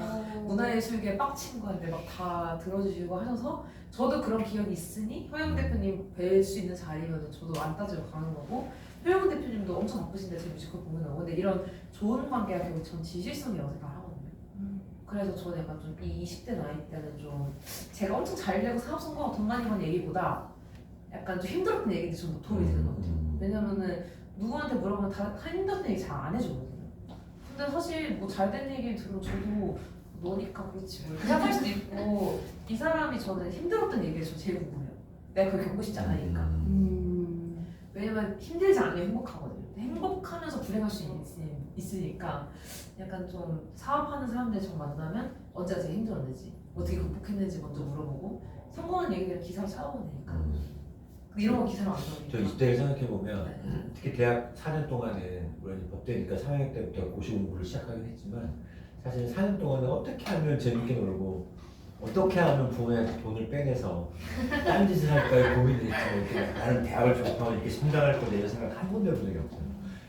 문화예술계에 빡친 거인데 막 다 들어주시고 하셔서 저도 그런 기억이 있으니 허영 대표님 뵐 수 있는 자리면 저도 안 따지고 가는 거고 허영 대표님도 엄청 바쁘신데 제 뮤지컬 보는 거고 근데 이런 좋은 관계가 결국 전 지실성이라고 생각하거든요. 그래서 저는 약간 좀 이 20대 나이 때는 좀 제가 엄청 잘 되고 사업 성공하고 돈 많이 번 얘기보다 약간 좀 힘들었던 얘기들이 좀 도움이 되는 것 같아요. 왜냐면은 누구한테 물어보면 다 힘들었던 얘기 잘 안 해주거든요. 근데 사실 뭐 잘 된 얘기 들으면 저도 너니까 그렇지 뭐 생각할 수도 있고 이 사람이 저는 힘들었던 얘기가 저 제일 궁금해요. 내가 그걸 겪고 싶지 않으니까. 왜냐면 힘들지 않으면 행복하거든요. 행복하면서 불행할 수 있으니까 약간 좀 사업하는 사람들 좀 만나면 언제가 제일 힘들었는지 어떻게 극복했는지 먼저 물어보고 성공한 얘기들은 기사로 찾아보면 되니까 이런 거 기사로 안 나오니까 저 20대를 생각해보면 특히 대학 4년 동안은 물론 법대니까 3학년 때부터 고시 공부를 시작하긴 했지만 사실 4년 동안은 어떻게 하면 재밌게 놀고 어떻게 하면 부모한테 돈을 빼내서 딴 짓을 할까요 고민을 했지. 이렇게 나는 대학을 졸업하면 이렇게 성장할 거다 이런 생각 한 번도 해본 적이 없어요.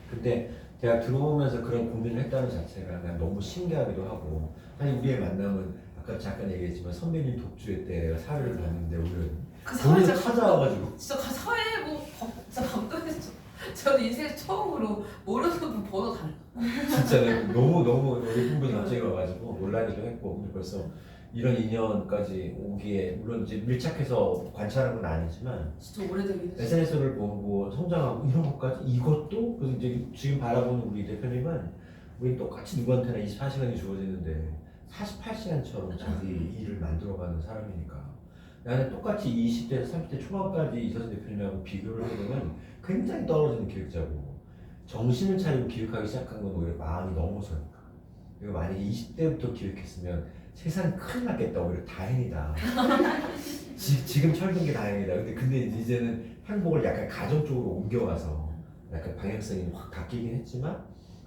근데 대학 들어오면서 그런 고민을 했다는 자체가 난 너무 신기하기도 하고 사실 우리의 만남은 아까 잠깐 얘기했지만 선배님 독주회 때 사회를 봤는데 우리는 그 본인 사회 찾아와가지고 진짜 사회 뭐 진짜 감동했어. 저는 인생 처음으로 모르는 분 번호 달라. 진짜 너무 예쁜 분이 갑자기 와가지고 놀라기도 했고 근데 벌써 이런 인연까지 오기에 물론 이제 밀착해서 관찰한 건 아니지만 진짜 오래되긴 했어. SNS를 보고 성장하고 이런 것까지 이것도 그래서 이제 지금 바라보는 우리 대표님은 우리 똑같이 누구한테나 24시간이 주어지는데 48시간처럼 자기 일을 만들어가는 사람이니까 나는 똑같이 20대에서 30대 초반까지 이서진 대표님하고 비교를 해보면 굉장히 떨어지는 기획자고 정신을 차리고 기획하기 시작한 건 오히려 마음이 넘어서니까 그리고 만약에 20대부터 기획했으면 세상 큰일 났겠다 오히려 다행이다 지금 철든 게 다행이다 근데 이제는 행복을 약간 가정 쪽으로 옮겨가서 약간 방향성이 확 바뀌긴 했지만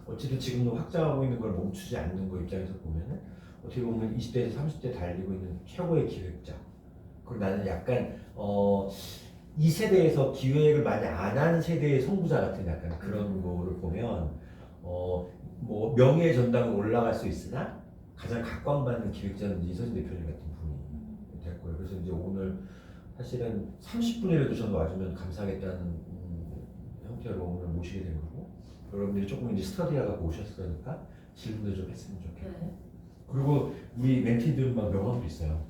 어쨌든 지금도 확장하고 있는 걸 멈추지 않는 거 입장에서 보면은 어떻게 보면 20대에서 30대 달리고 있는 최고의 기획자 그리고 나는 약간 이 세대에서 기획을 많이 안 하는 세대의 선구자 같은 약간 그런 거를 보면 뭐 명예의 전당에 올라갈 수 있으나 가장 각광받는 기획자는 이서진 대표님 같은 분이 될 거예요. 그래서 이제 오늘 사실은 30분이라도 저는 와주면 감사하겠다는 형태로 오늘 모시게 된 거고 여러분들이 조금 이제 스터디하고 오셨으니까 질문도 좀 했으면 좋겠고 네. 그리고 우리 멘티들은 막 명함도 있어요.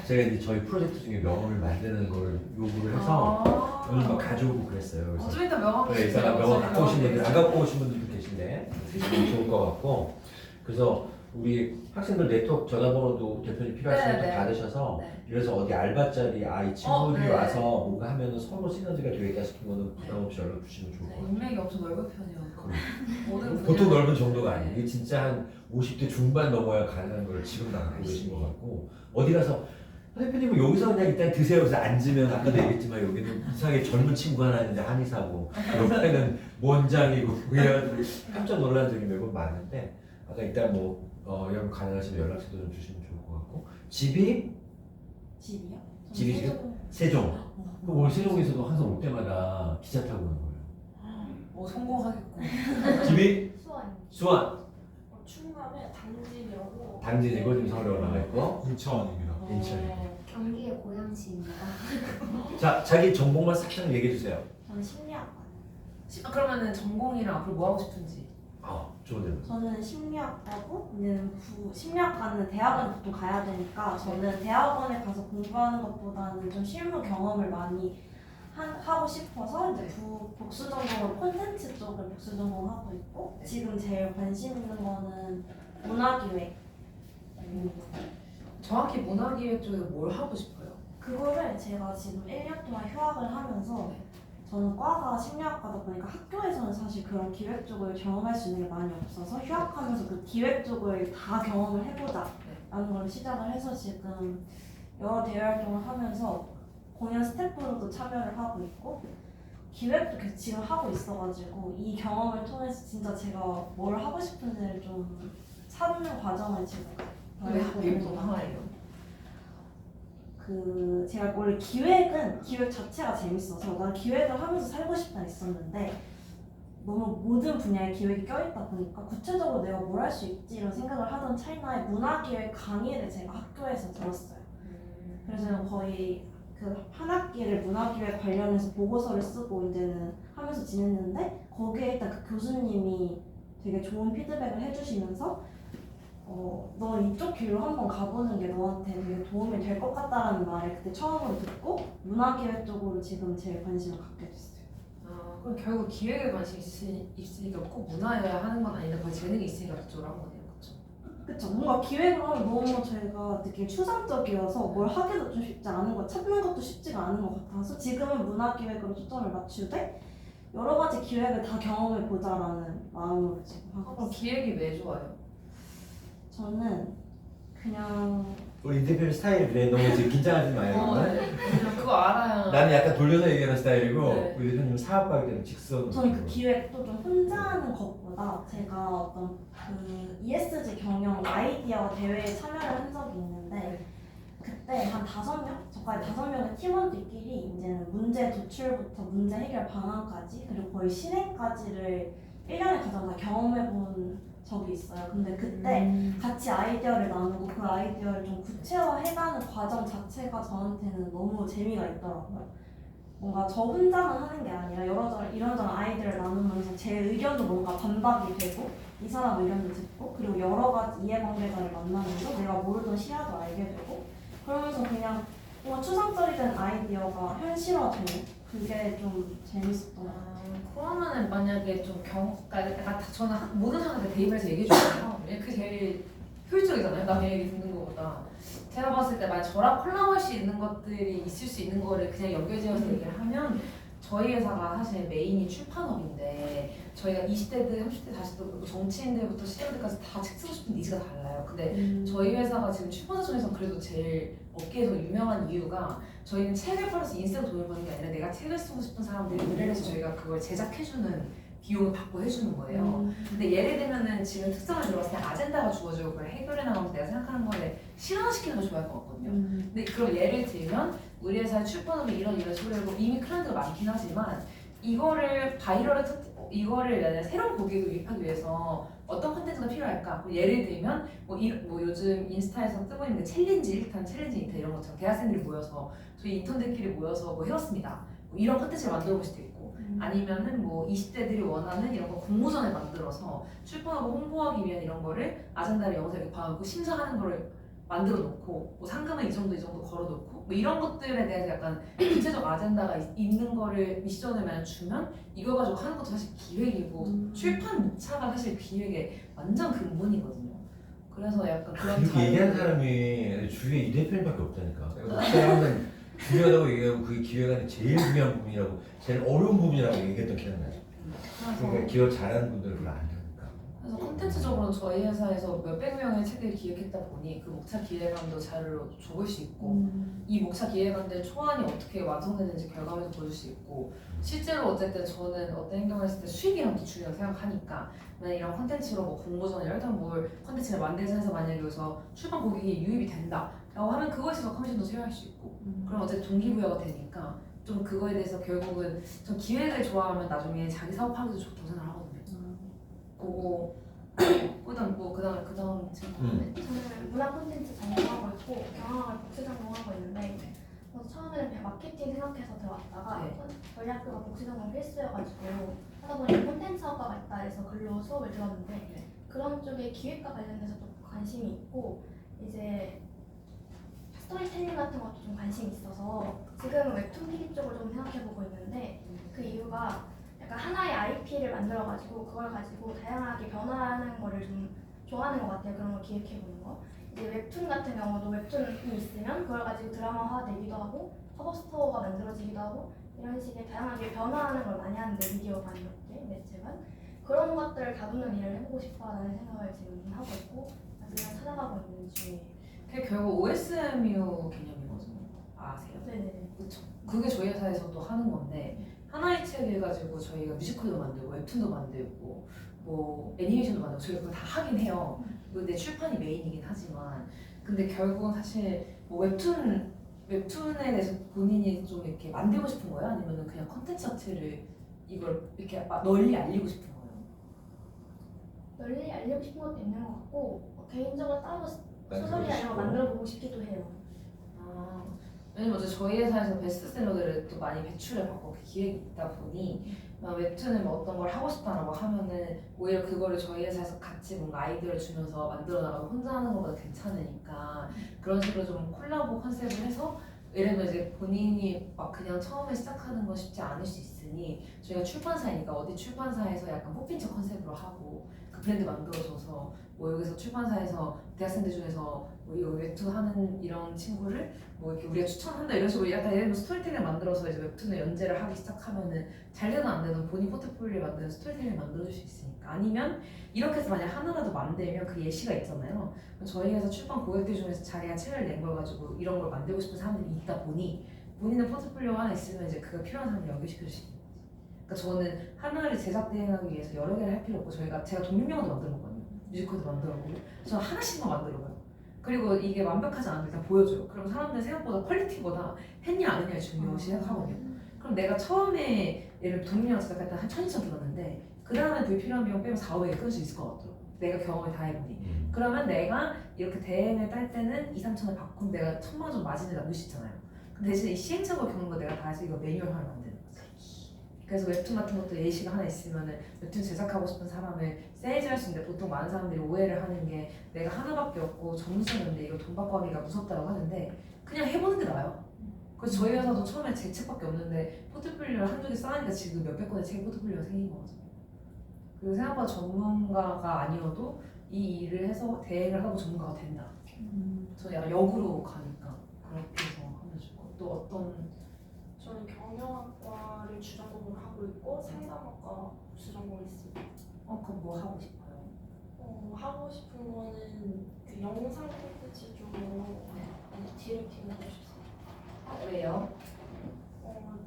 제가 이제 저희 프로젝트 중에 명함을 만드는 걸 요구를 해서 오늘 막 가져오고 그랬어요. 그래서 좀 이따 명함 네, 이따가 명함 갖고 오신 분들 안 갖고 오신 분들도 계신데 되게 좋을 것 같고 그래서 우리 학생들 네트워크 전화번호도 대표님 필요하시면 또 네, 네. 받으셔서 네. 그래서 어디 알바자리 이 친구들이 네. 와서 뭔가 하면은 서로 시너지가 되겠다 싶은 거는 부담 없이 연락 주시면 좋을 것 같아요. 인맥이 엄청 넓은 편이에요. 모든 보통 분야. 넓은 정도가 아니에요. 이게 진짜 한 50대 중반 넘어야 가능한 걸 지금 다 갖고 계신 것 같고 어디 가서 대표님은 여기서 그냥 일단 드세요. 그래서 앉으면 아까도 얘기했지만 여기는 이상하게 젊은 친구 하나 있는데 한의사고 옆에는 원장이고 그래가지고 깜짝 놀란 적이 몇 번 많은데 아까 일단 뭐 여러분 가능하시면 연락처도 좀 주시면 좋을 것 같고 집이 집이요? 집이 지금 세종. 그럼 올 세종에서도 항상 올 때마다 기차 타고 오는 거예요. 뭐 성공하겠고. 집이 수원. 수원. 충남에 당진이라고. 당진이고 지금 서울에 올라가 있고 인천입니다. 인천. 경기의 고양시입니다. 자 자기 전공만 싹 얘기해 주세요. 저는 심리학과. 그러면은 전공이랑 앞으로 뭐 하고 싶은지. 좋은 질문. 저는 심리학과고 심리학과는 대학원 보통 가야 되니까 저는 대학원에 가서 공부하는 것보다는 좀 실무 경험을 많이 하고 싶어서 이제 복수 전공으로 콘텐츠 쪽을 복수 전공하고 있고 지금 제일 관심 있는 거는 문화기획. 정확히 문화기획 쪽에 뭘 하고 싶어요? 그거를 제가 지금 1년 동안 휴학을 하면서 저는 과가 심리학과다 보니까 학교에서는 사실 그런 기획 쪽을 경험할 수 있는 게 많이 없어서 휴학하면서 그 기획 쪽을 다 경험을 해보자 라는 걸 시작을 해서 지금 여러 대외 활동을 하면서 공연 스태프로도 참여를 하고 있고 기획도 계속 지금 하고 있어가지고 이 경험을 통해서 진짜 제가 뭘 하고 싶은지를 좀 찾는 과정을 지금 왜 하필 문화예요? 제가 원래 기획 자체가 재밌어서 난 기획을 하면서 살고 싶다 했었는데 너무 모든 분야에 기획이 껴있다 보니까 구체적으로 내가 뭘 할 수 있지 이런 생각을 하던 찰나에 문화기획 강의를 제가 학교에서 들었어요. 그래서 거의 그 한 학기를 문화기획 관련해서 보고서를 쓰고 이제는 하면서 지냈는데 거기에 일단 그 교수님이 되게 좋은 피드백을 해주시면서 너 이쪽 길로 한번 가보는 게 너한테 되게 도움이 될 것 같다라는 말을 그때 처음으로 듣고 문화기획 쪽으로 지금 제일 관심을 갖게 됐어요. 그럼 결국 기획에 관심 있으니까 꼭 문화여야 하는 건 아닌데 거의 재능이 있으니까 그쪽으로 한 거네요, 그렇죠? 그쵸. 뭔가 기획을 하면 너무 저희가 되게 추상적이어서 뭘 하기도 좀 쉽지 않은 거 찾는 것도 쉽지가 않은 것 같아서 지금은 문화기획으로 초점을 맞추되 여러 가지 기획을 다 경험해보자라는 마음으로 지금 하고 그럼 있어요. 기획이 왜 좋아요? 저는 그냥 우리 임 대표님 스타일이 그래. 너무 지금 긴장하지 마요. 그거 알아야. 나는 약간 돌려서 얘기하는 스타일이고 네. 우리 대표님은 사업가기 때문에 직선. 저는 그 기획도 좀 혼자 하는 것보다 제가 어떤 그 ESG 경영 아이디어 대회에 참여를 한 적이 있는데 그때 한 5명? 저까지 5명의 팀원들끼리 이제는 문제 도출부터 문제 해결 방안까지 그리고 거의 실행까지를 1년에 가장 다 경험해본 적이 있어요. 근데 그때 같이 아이디어를 나누고 그 아이디어를 좀 구체화해가는 과정 자체가 저한테는 너무 재미가 있더라고요. 뭔가 저 혼자만 하는 게 아니라 이런저런 아이디어를 나누면서 제 의견도 뭔가 반박이 되고 이 사람 의견도 듣고 그리고 여러 가지 이해관계자를 만나면서 내가 모르던 시야도 알게 되고 그러면서 그냥 뭔가 추상적인 아이디어가 현실화되는 그게 좀 재밌었던 것 같아요. 그러면은 만약에 좀 그러니까 약간 저는 모든 사람한테 대입해서 얘기해 주잖아요. 그게 제일 효율적이잖아요. 남의 얘기 듣는 것보다. 제가 봤을 때 만약 저랑 콜라보할 수 있는 것들이 있을 수 있는 거를 그냥 연결지어서 얘기를 하면 저희 회사가 사실 메인이 출판업인데 저희가 20대들, 30대, 40대, 정치인들부터 시장들까지 다 책 쓰고 싶은 니즈가 달라요. 근데 저희 회사가 지금 출판사 중에서 그래도 제일 업계에서 유명한 이유가 저희는 책을 팔아서 인스타로 돈을 버는 게 아니라 내가 책을 쓰고 싶은 사람들이 의뢰를 해서 저희가 그걸 제작해주는 비용을 받고 해주는 거예요. 근데 예를 들면은 지금 특성을 들어봤을 때 아젠다가 주어지고 그걸 해결해 나가면서 내가 생각하는 거를 실현시키는 걸 좋아할 것 같거든요. 근데 그럼 예를 들면 우리 회사의 출판업이 이런 소리를 이미 클라이언트가 많긴 하지만 이거를 이거를 새로운 고객을 유입하기 위해서 어떤 콘텐츠가 필요할까? 예를 들면 뭐 요즘 인스타에서 뜨고 있는 챌린지 1탄, 챌린지 2탄 이런 것처럼 대학생들이 모여서 저희 인턴들끼리 모여서 뭐 해왔습니다. 뭐 이런 콘텐츠를 만들어 볼 수도 있고 아니면은 뭐 20대들이 원하는 이런 거 공모전을 만들어서 출판하고 홍보하기 위한 이런 거를 아젠다를 영상에 봐놓고 심사하는 거를 만들어 놓고 뭐 상금은 이 정도 걸어 놓고 뭐 이런 것들에 대해서 약간 구체적 아젠다가 있는 거를 미션을 만약 주면 이거 가지고 하는 것도 사실 기획이고 출판 목차가 사실 기획의 완전 근본이거든요. 그래서 약간 그런 그렇게 얘기하는 사람이 주위에 이 대표님밖에 없다니까. 내가 항상 중요하다고 얘기하고 그게 기획안의 제일 중요한 부분이라고 제일 어려운 부분이라고 얘기했던 기억이 나요. 그러니까 기획 잘하는 분들은 그걸 안 하니까. 그래서 콘텐츠적으로 저희 회사에서 몇백 명의 책을 기획했다 보니 그 목차 기획안도 자료로 줘볼 수 있고 이 목차 기획안들 초안이 어떻게 완성되는지 결과물도 보여줄 수 있고 실제로 어쨌든 저는 어떤 행동을 했을 때 수익이랑도 중요하다고 생각하니까 만약 이런 콘텐츠로 뭐 공모전이나 일단 뭘 콘텐츠를 만들자 해서 만약에 여기서 출판 고객이 유입이 된다 라고 하면 그거에 있어서 커미션도 수여할 수 있고 그럼 어쨌든 동기부여가 되니까 좀 그거에 대해서 결국은 전 기획을 좋아하면 나중에 자기 사업하기도 좋다고 생각하거든요. 그거 그다음 질문. 저는 문화 콘텐츠 전공하고 있고 경영학을 복수 전공하고 있는데 처음에는 그냥 마케팅 생각해서 들어왔다가 전략교가 복수 전공 필수여가지고 하다 보니 콘텐츠학과가 있다 해서 글로 수업을 들었는데 그런 쪽에 기획과 관련돼서 좀 관심이 있고 이제 스토리텔링 같은 것도 좀 관심이 있어서 지금은 웹툰 PD 쪽을 좀 생각해보고 있는데 그 이유가 약간 하나의 IP를 만들어가지고 그걸 가지고 다양하게 변화하는 거를 좀 좋아하는 것 같아요. 그런 걸 기획해보는 거. 이제 웹툰 같은 경우도 웹툰이 있으면 그걸 가지고 드라마화 되기도 하고 팝업 스토어가 만들어지기도 하고 이런 식의 다양하게 변화하는 걸 많이 하는데 미디어관 이렇게 매체관 그런 것들을 다루는 일을 해보고 싶다라는 생각을 지금 하고 있고 아직은 찾아가고 있는 중이에요. 그게 결국 OSMU 개념이거든요. 아세요? 네네. 그렇죠. 그게 저희 회사에서도 하는 건데 하나의 책을 가지고 저희가 뮤지컬도 만들고 웹툰도 만들고 뭐 애니메이션도 만들고 저희가 그거 다 하긴 해요. 근데 출판이 메인이긴 하지만 근데 결국은 사실 뭐 웹툰에 대해서 본인이 좀 이렇게 만들고 싶은 거야? 아니면은 그냥 컨텐츠 자체를 이걸 이렇게 널리 알리고 싶은 거예요? 널리 알리고 싶은 것도 있는 것 같고 개인적으로 따로 소설이나 이런 거 만들어보고 싶기도 해요. 왜냐면 어제 저희 회사에서 베스트셀러들을 또 많이 배출해 봤고 그 기획이 있다 보니 막 웹툰을 뭐 어떤 걸 하고 싶다라고 하면은 오히려 그거를 저희 회사에서 같이 뭔가 아이디어를 주면서 만들어 나가고 혼자 하는 것보다 괜찮으니까 그런 식으로 좀 콜라보 컨셉을 해서 예를 들면 이제 본인이 막 그냥 처음에 시작하는 건 쉽지 않을 수 있으니 저희가 출판사이니까 어디 출판사에서 약간 뽑힌 척 컨셉으로 하고 그 브랜드 만들어줘서 뭐 여기서 출판사에서 대학생들 중에서 뭐 이거 웹툰 하는 이런 친구를 뭐 이렇게 우리가 추천한다 이런 식으로 약간 예를 들면 스토리텔링을 만들어서 이제 웹툰을 연재를 하기 시작하면은 잘 되든 안 되든 본인 포트폴리오를 만드는 스토리텔링을 만들어줄 수 있으니까 아니면 이렇게 해서 만약 하나라도 만들면 그 예시가 있잖아요. 저희 회사 출판 고객들 중에서 자기가 책을 낸 걸 가지고 이런 걸 만들고 싶은 사람들이 있다 보니 본인의 포트폴리오가 하나 있으면 이제 그가 필요한 사람을 연결시킬 수 있는 거지. 그러니까 저는 하나를 제작 대행하기 위해서 여러 개를 할 필요 없고 제가 독립영화도 만들어 보거든요. 뮤지컬도 만들어 보고 저는 하나씩만 만들어 봐요. 그리고 이게 완벽하지 않은데 일단 보여줘요. 그럼 사람들은 생각보다 퀄리티보다 했냐 안 했냐를 중요시 생각하거든요. 그럼 내가 처음에 예를 들어 동료랑 제작할 때 한 1,200 들었는데 그 다음에 불필요한 비용 빼면 4, 500에 끊을 수 있을 것 같더라고. 내가 경험을 다 해보니. 그러면 내가 이렇게 대행을 딸 때는 2, 3천을 받고 내가 1,000만 원 정도 마진을 남길 수 있잖아요. 그 대신 이 시행착오를 겪는 거 내가 다 해서 이거 매뉴얼화를 만드는 거죠. 그래서 웹툰 같은 것도 예시가 하나 있으면은 웹툰 제작하고 싶은 사람을 세일즈할 수 있는데 보통 많은 사람들이 오해를 하는 게 내가 하나밖에 없고 전문성인데 이거 돈 받고 하기가 무섭다고 하는데 그냥 해보는 게 나아요. 그래서 저희 회사도 처음에 제 책밖에 없는데 포트폴리오를 한두 개 쌓으니까 지금 몇백 건의 책 포트폴리오가 생긴 거거든요. 그리고 생각보다 전문가가 아니어도 이 일을 해서 대행을 하고 전문가가 된다. 저는 약간 역으로 가니까 그렇게 해서 하면 좋을 것 같아요. 또 어떤 저는 경영학과를 주전공으로 하고 있고 상담학과 부전공을 있습니다. 그럼 뭐 하고 싶어요? 하고 싶은 거는 그 영상 콘텐츠 쪽으로 디렉팅을 하고 싶습니다. 왜요?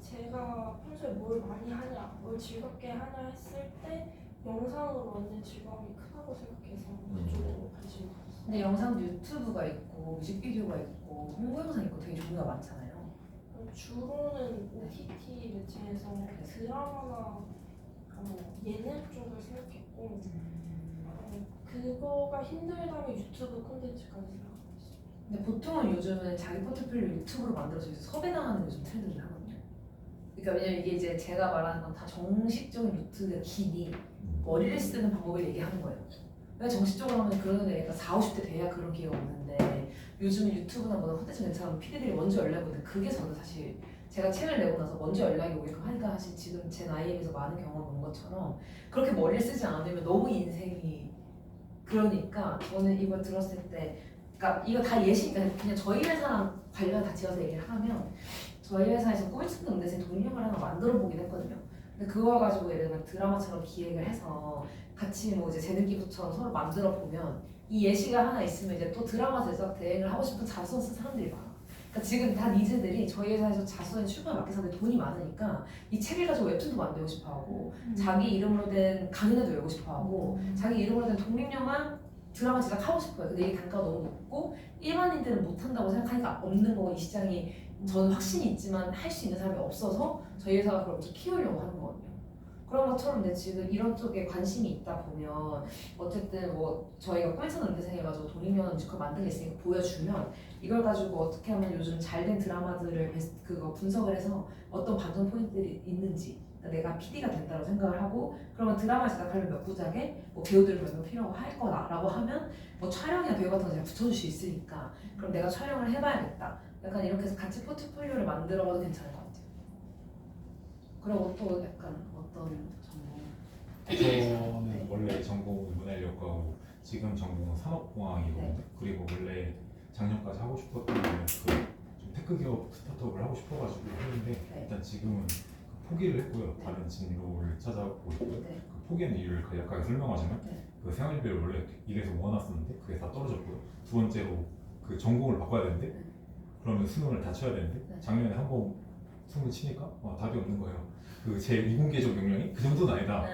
제가 평소에 뭘 많이 하냐, 뭘 즐겁게 하냐 했을 때 영상으로 얻는 즐거움이 크다고 생각해서 그쪽으로 관심이 가졌어요. 근데 영상도 유튜브가 있고 뮤직비디오가 있고 홍보 영상 있고 되게 종류가 많잖아요. 주로는 OTT 매체에서 드라마나 예능 쪽을 생각했고 그거가 힘들다면 유튜브 콘텐츠까지 생각하고 있어요. 근데 보통은 요즘은 자기 포트폴리오 유튜브로 만들어서 이제 섭외 나가는 게 요즘 트렌드긴 하거든요. 그러니까 왜냐면 이게 이제 제가 말하는 건 다 정식적인 유튜브의 기니 머리를 쓰는 방법을 얘기하는 거예요. 왜 정식적으로 하면 그러는 애가 40, 50대 돼야 그런 기회가 없는데 요즘 유튜브나 뭐나 콘텐츠 괜찮으면 PD들이 먼저 연락이 오는데 그게 저는 사실 제가 책을 내고 나서 먼저 연락이 오게끔 하니까 사실 지금 제 나이에 비해서 많은 경험을 온 것처럼 그렇게 머리를 쓰지 않으면 너무 인생이 그러니까 저는 이걸 들었을 때 그러니까 이거 다 예시니까 그냥 저희 회사랑 관련 다 지어서 얘기를 하면 저희 회사에서 꿀팁 응대생 동력을 하나 만들어 보긴 했거든요. 근데 그거 가지고 예를 들면 드라마처럼 기획을 해서 같이 뭐 이제 재능기부처럼 서로 만들어 보면 이 예시가 하나 있으면 이제 또 드라마 제작 대행을 하고 싶은 자수서 쓴 사람들이 많아. 그러니까 지금 다 니즈들이 저희 회사에서 자수는 출판 마케팅사들 돈이 많으니까 이 책을 가지고 웹툰도 만들고 싶어하고 자기 이름으로 된 강연회도 열고 싶어하고 자기 이름으로 된 독립영화 드라마 제작하고 싶어요. 근데 이게 단가가 너무 높고 일반인들은 못한다고 생각하니까 없는 거고 이 시장이 저는 확신이 있지만 할 수 있는 사람이 없어서 저희 회사가 그걸 좀 키우려고 하는 거거든요. 그런 것처럼 근데 지금 이런 쪽에 관심이 있다 보면 어쨌든 뭐 저희가 꿀찬 응대생 해가지고 독립영화 뮤지컬 만든 게 있으니까 보여주면 이걸 가지고 어떻게 하면 요즘 잘된 드라마들을 그거 분석을 해서 어떤 반전 포인트들이 있는지 내가 PD가 된다고 생각을 하고 그러면 드라마 제작하려면 몇 부작에 뭐 배우들 몇 명 필요하고 할 거다라고 하면 뭐 촬영이나 배우 같은 거 제가 붙여줄 수 있으니까 그럼 내가 촬영을 해봐야겠다. 약간 이렇게 해서 같이 포트폴리오를 만들어봐도 괜찮을 것 같아요. 그리고 또 약간 어떤 전공? 저는 원래 전공은 문화인력과고 지금 전공은 산업공학이거든요. 네. 그리고 원래 작년까지 하고 싶었던 거는 좀 테크 기업 스타트업을 하고 싶어가지고 했는데 일단 지금은 포기를 했고요. 다른 진로를 찾아보고 있고요. 네. 그 포기하는 이유를 간략하게 설명하자면 네. 그 생활비를 원래 일해서 모아놨었는데 그게 다 떨어졌고요. 두 번째로 그 전공을 바꿔야 되는데 그러면 수능을 다 쳐야 되는데 네. 작년에 한 번 수능을 치니까 답이 없는 거예요. 그 제 이공계적 역량이 그 정도는 아니다.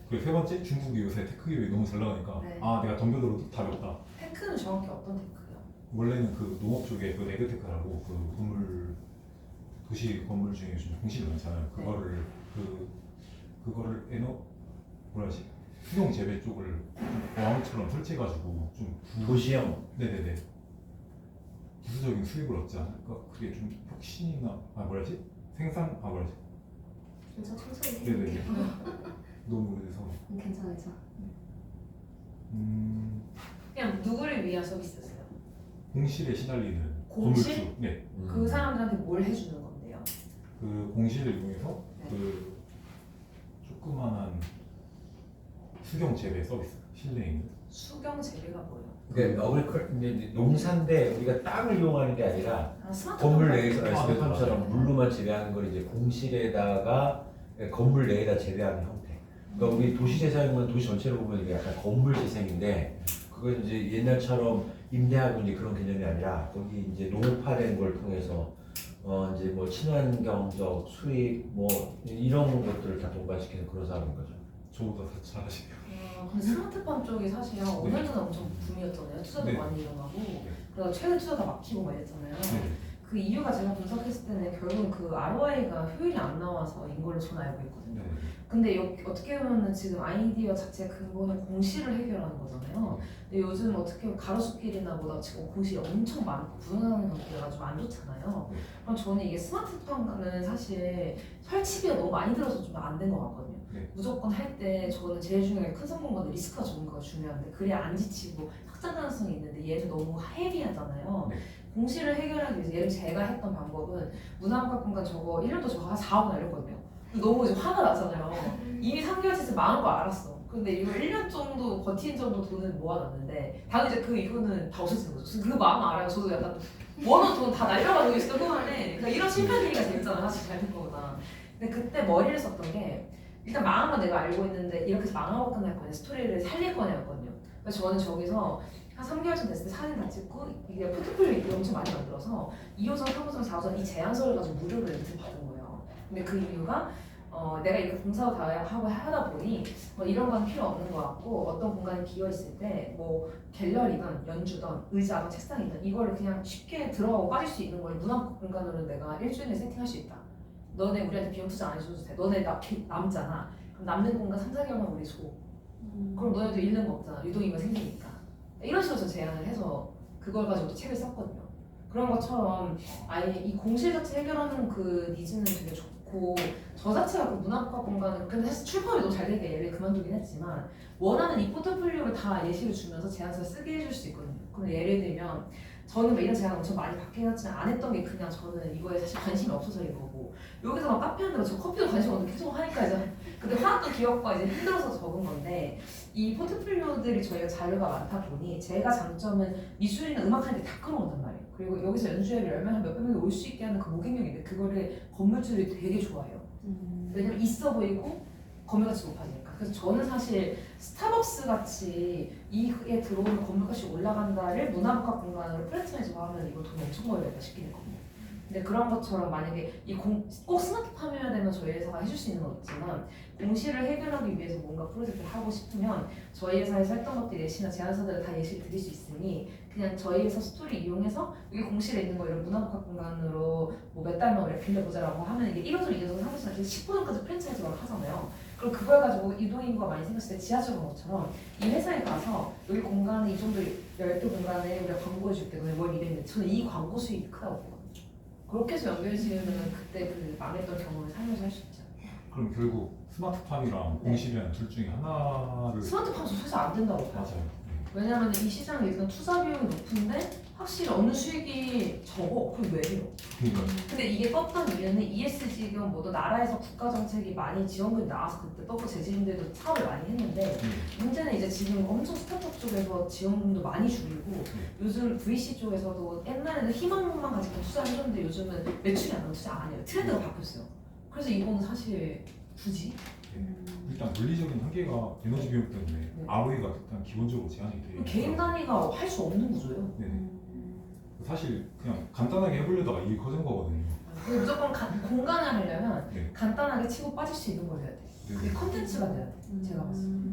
그리고 세 번째 중국이 요새 테크 기업이 너무 잘 나가니까 네. 내가 덤벼들어도 답이 없다. 테크는 정확히 어떤 테크요? 원래는 그 농업 쪽에 그 에그테크라고 그 건물 도시 건물 중에 요즘 공실이 많잖아요. 그거를 그거를 뭐라지 수경 재배 쪽을 어항처럼 설치해가지고 좀 도시형. 네네네 기술적인 수익을 얻지 않을까? 그게 좀 혁신이나 뭐라지 생산 뭐라지 천천히 네네네 너무 오래돼서 괜찮아. 그냥 누구를 위한 서비스였어요? 공실에 시달리는 공실? 건물주 네. 그 사람들한테 뭘 해주는 건데요? 그 공실을 이용해서 네. 그 조그만한 수경 재배 서비스 실내에 있는 수경 재배가 뭐예요? 그러니까 이제 농사인데 우리가 땅을 이용하는 게 아니라 스마트 건물 홈 내에서 네, 말씀처럼 맞아요. 물로만 재배하는 걸 이제 공실에다가 건물 내에다 재배하는 형태. 그러니까 우리 도시 재생은 도시 전체로 보면 이게 약간 건물 재생인데 그건 이제 옛날처럼 임대하고 이제 그런 개념이 아니라 거기 이제 농업화된 걸 통해서 이제 뭐 친환경적 수익 뭐 이런 것들을 다 동반시키는 그런 사업인 거죠. 저보다 더 잘하시네요. 근데 스마트팜 쪽이 사실 한 5년 전에 엄청 붐이었잖아요. 투자도 네. 많이 일어나고 그래서 최근 투자 다 막히고 막 이랬잖아요. 네. 그 이유가 제가 분석했을 때는 결국은 그 ROI가 효율이 안 나와서인 걸로 저는 알고 있거든요. 네. 근데 어떻게 보면 지금 아이디어 자체 근본은 공시를 해결하는 거잖아요. 근데 요즘 어떻게 보면 가로수길이나 뭐다 지금 공시 엄청 많고 부동산 경기가 좀 안 좋잖아요. 네. 그럼 저는 이게 스마트팜은 사실 설치비가 너무 많이 들어서 좀 안 된 것 같거든요. 네. 무조건 할 때 저는 제일 중요한 게 큰 성공보다 리스크가 적은 거가 중요한데 그래야 안 지치고 확장 가능성이 있는데 얘는 너무 헤비하잖아요. 네. 공시를 해결하기 위해서 예를 들어 제가 했던 방법은 문화학과 공간 저거 1년도 저거 한 4억 날렸거든요. 너무 이제 화가 나잖아요. 이미 3개월 채 망한 거 알았어. 근데 이거 1년 정도 버틴 정도 돈을 모아놨는데 당연히 이제 그 이후는 다 없어지는 거죠. 그래서 그 마음 알아요. 저도 약간 모아놓은 돈 다 날려가지고 있을 동안에 그러니까 이런 실패 얘기가 재밌잖아요. 사실 잘 된 거보다. 근데 그때 머리를 썼던 게 일단 망한 건 내가 알고 있는데 이렇게 해서 망하고 끝날 거냐 스토리를 살릴 거냐였거든요. 그래서 저는 저기서 한 3개월쯤 됐을 때 사진 다 찍고 이게 포트폴리오 엄청 많이 만들어서 2호선, 3호선, 4호선 이 제안서를 가지고 무료로 렌트 받은 거예요. 근데 그 이유가 내가 이렇게 공사도 다 하고 하다 보니 뭐 이런 건 필요 없는 것 같고 어떤 공간이 비어 있을 때 뭐 갤러리든 연주든 의자든 책상이든 이거를 그냥 쉽게 들어가고 빠질 수 있는 걸 문화 공간으로 내가 일주일에 세팅할 수 있다. 너네 우리한테 비용 투자 안 해줘도 돼. 너네 남잖아. 그럼 남는 공간 3, 4개월만 우리 줘. 그럼 너네도 잃는 거 없잖아. 유동인구가 생기니까. 이런 식으로 저 제안을 해서 그걸 가지고 또 책을 썼거든요. 그런 것처럼 아예 이 공실 자체 해결하는 그 니즈는 되게 좋고 저 자체가 그 문학과 공간은 근데 사실 출판이 너무 잘 되게 얘를 그만두긴 했지만 원하는 이 포트폴리오를 다 예시를 주면서 제안서를 쓰게 해줄 수 있거든요. 그럼 예를 들면 저는 뭐 이런 제안 엄청 많이 받긴 했지만 안 했던 게 그냥 저는 이거에 사실 관심이 없어서인 거고 여기서 막 카페 하는 거 저 커피도 관심 없는데 계속 하니까 이제 그때 화났던 기억과 이제 힘들어서 적은 건데 이 포트폴리오들이 저희가 자료가 많다 보니 제가 장점은 미술이나 음악하는 게 다 끌어온단 말이에요. 그리고 여기서 연주회를 열면 한 몇백 명이 올 수 있게 하는 그 모객력인데 그거를 건물주들이 되게 좋아해요. 왜냐면 있어 보이고 건물가치 높아지니까. 그래서 저는 사실 스타벅스 같이 이에 들어오는 건물값이 올라간다를 문화문화 공간으로 프랜차이즈화 하면 이거 돈 엄청 벌겠다 싶긴 했거든요. 근데 그런 것처럼 만약에 꼭 스마트팜이어야 되면 저희 회사가 해줄 수 있는 건 없지만 공시를 해결하기 위해서 뭔가 프로젝트를 하고 싶으면 저희 회사에서 했던 것들 예시나 제안서들을 다 예시를 드릴 수 있으니 그냥 저희 회사 스토리 이용해서 여기 공실에 있는 거 이런 문화문화 공간으로 뭐 몇 달만 우리가 빌려보자라고 하면 이게 1호선, 2호선, 3호선 이렇게 10호선까지 프랜차이즈가 하잖아요. 그럼 그걸 가지고 유동인구가 많이 생겼을 때 지하철 간 것처럼 이 회사에 가서 여기 공간에 이 정도 열두 공간에 우리가 광고해 줄게 너네 뭘 이랬는데 저는 이 광고 수익이 크다고 보거든요. 그렇게 해서 연결 지으면 그때 그 망했던 경험을 살면서 할 수 있죠. 그럼 결국 스마트팜이랑 공실이랑 둘 중에 하나를 스마트팜 사실 안 된다고 봐요. 맞아요. 네. 왜냐하면 이 시장이 일단 투자 비용이 높은데 확실히 어느 수익이 적어. 그럼 왜 해요? 그러니까 근데 이게 떴던 이유는 ESG금 모두 나라에서 국가 정책이 많이 지원금이 나와서 그때 떴고 재질인들도 사업을 많이 했는데 문제는 이제 지금 엄청 스타트업 쪽에서 지원금도 많이 줄이고 요즘 VC 쪽에서도 옛날에는 희망만 가지고 투자를 해줬는데 요즘은 매출이 안 나면 투자 안 해요. 트렌드가 바뀌었어요. 그래서 이거는 사실 굳이 일단 물리적인 한계가 에너지 비용 때문에 ROE가 일단 기본적으로 제한이 돼 개인 단위가 할 수 없는 구조예요. 네. 사실 그냥 간단하게 해보려다가 일이 커진 거거든요. 근데 무조건 공간을 하려면 네. 간단하게 치고 빠질 수 있는 걸 해야 돼. 그게 컨텐츠가 돼야 돼. 제가 봤을 때.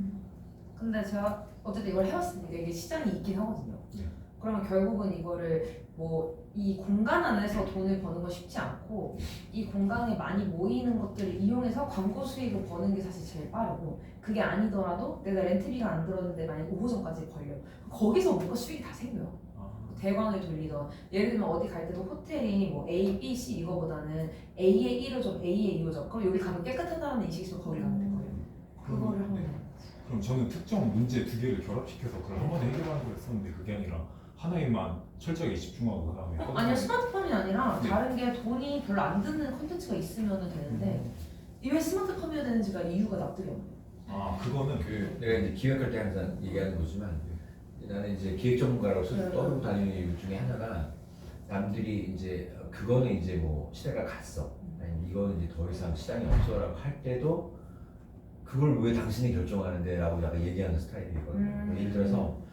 근데 제가 어쨌든 이걸 해왔으니까 이게 시장이 있긴 하거든요. 네. 그러면 결국은 이거를 뭐 이 공간 안에서 돈을 버는 건 쉽지 않고 이 공간에 많이 모이는 것들을 이용해서 광고 수익을 버는 게 사실 제일 빠르고 그게 아니더라도 내가 렌트비가 안 들었는데 만약 5호선까지 벌려 거기서 뭔가 수익이 다 생겨요. 대광을 돌리던 예를 들면 어디 갈 때도 호텔이 뭐 A, B, C 이거보다는 A의 1호점, A의 2호점 그럼 여기 가면 깨끗하다는 인식이 있으면 거기 가면 될 거예요. 그거를 하면 돼요. 그럼 저는 특정 문제 두 개를 결합시켜서 그걸 한 번에 해결하는 걸 했었는데 그게 아니라 하나에만 철저하게 집중하고 그다음에 아니요 스마트팜이 아니라 네. 다른 게 돈이 별로 안 드는 콘텐츠가 있으면 되는데 이 왜 스마트팜이어야 되는지가 이유가 납득이 안 돼요. 아 그거는 내가 이제 기획할 때 항상 얘기하는 거지만 나는 이제 기획 전문가로서 떠오르고 다니는 이유 중에 하나가 남들이 이제 그거는 이제 뭐 시대가 갔어 아니 이거는 이제 더 이상 시장이 없어라고 할 때도 그걸 왜 당신이 결정하는데 라고 약간 얘기하는 스타일이거든요. 예를 들어서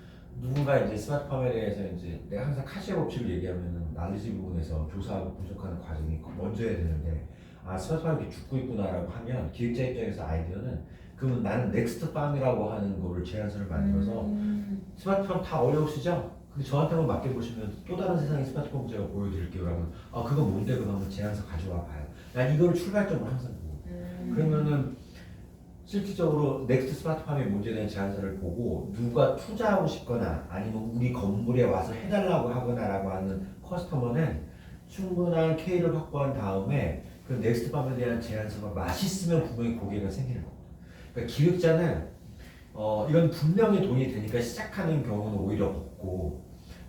누군가 이제 스마트팜에 대해서 이제 내가 항상 카시오 법칙을 얘기하면은 나머지 부분에서 조사하고 분석하는 과정이 먼저 해야 되는데 아 스마트팜이 이렇게 죽고 있구나라고 하면 기획자 입장에서 아이디어는 그러면 나는 넥스트팜이라고 하는 거를 제안서를 만들어서 스마트팜 다 어려우시죠? 근데 저한테 한번 맡겨보시면 또 다른 세상의 스마트팜 제가 보여드릴게요. 그러면 아 그거 뭔데? 그럼 한번 제안서 가져와 봐요. 난 이거를 출발점으로 항상 보고 그러면은 실질적으로 넥스트 스마트팜의 문제에 대한 제안서를 보고 누가 투자하고 싶거나 아니면 우리 건물에 와서 해달라고 하거나라고 하는 커스터머는 충분한 K를 확보한 다음에 그 넥스트팜에 대한 제안서가 맛있으면 분명히 고객은 생기는 겁니다. 그러니까 기획자는 이건 분명히 돈이 되니까 시작하는 경우는 오히려 없고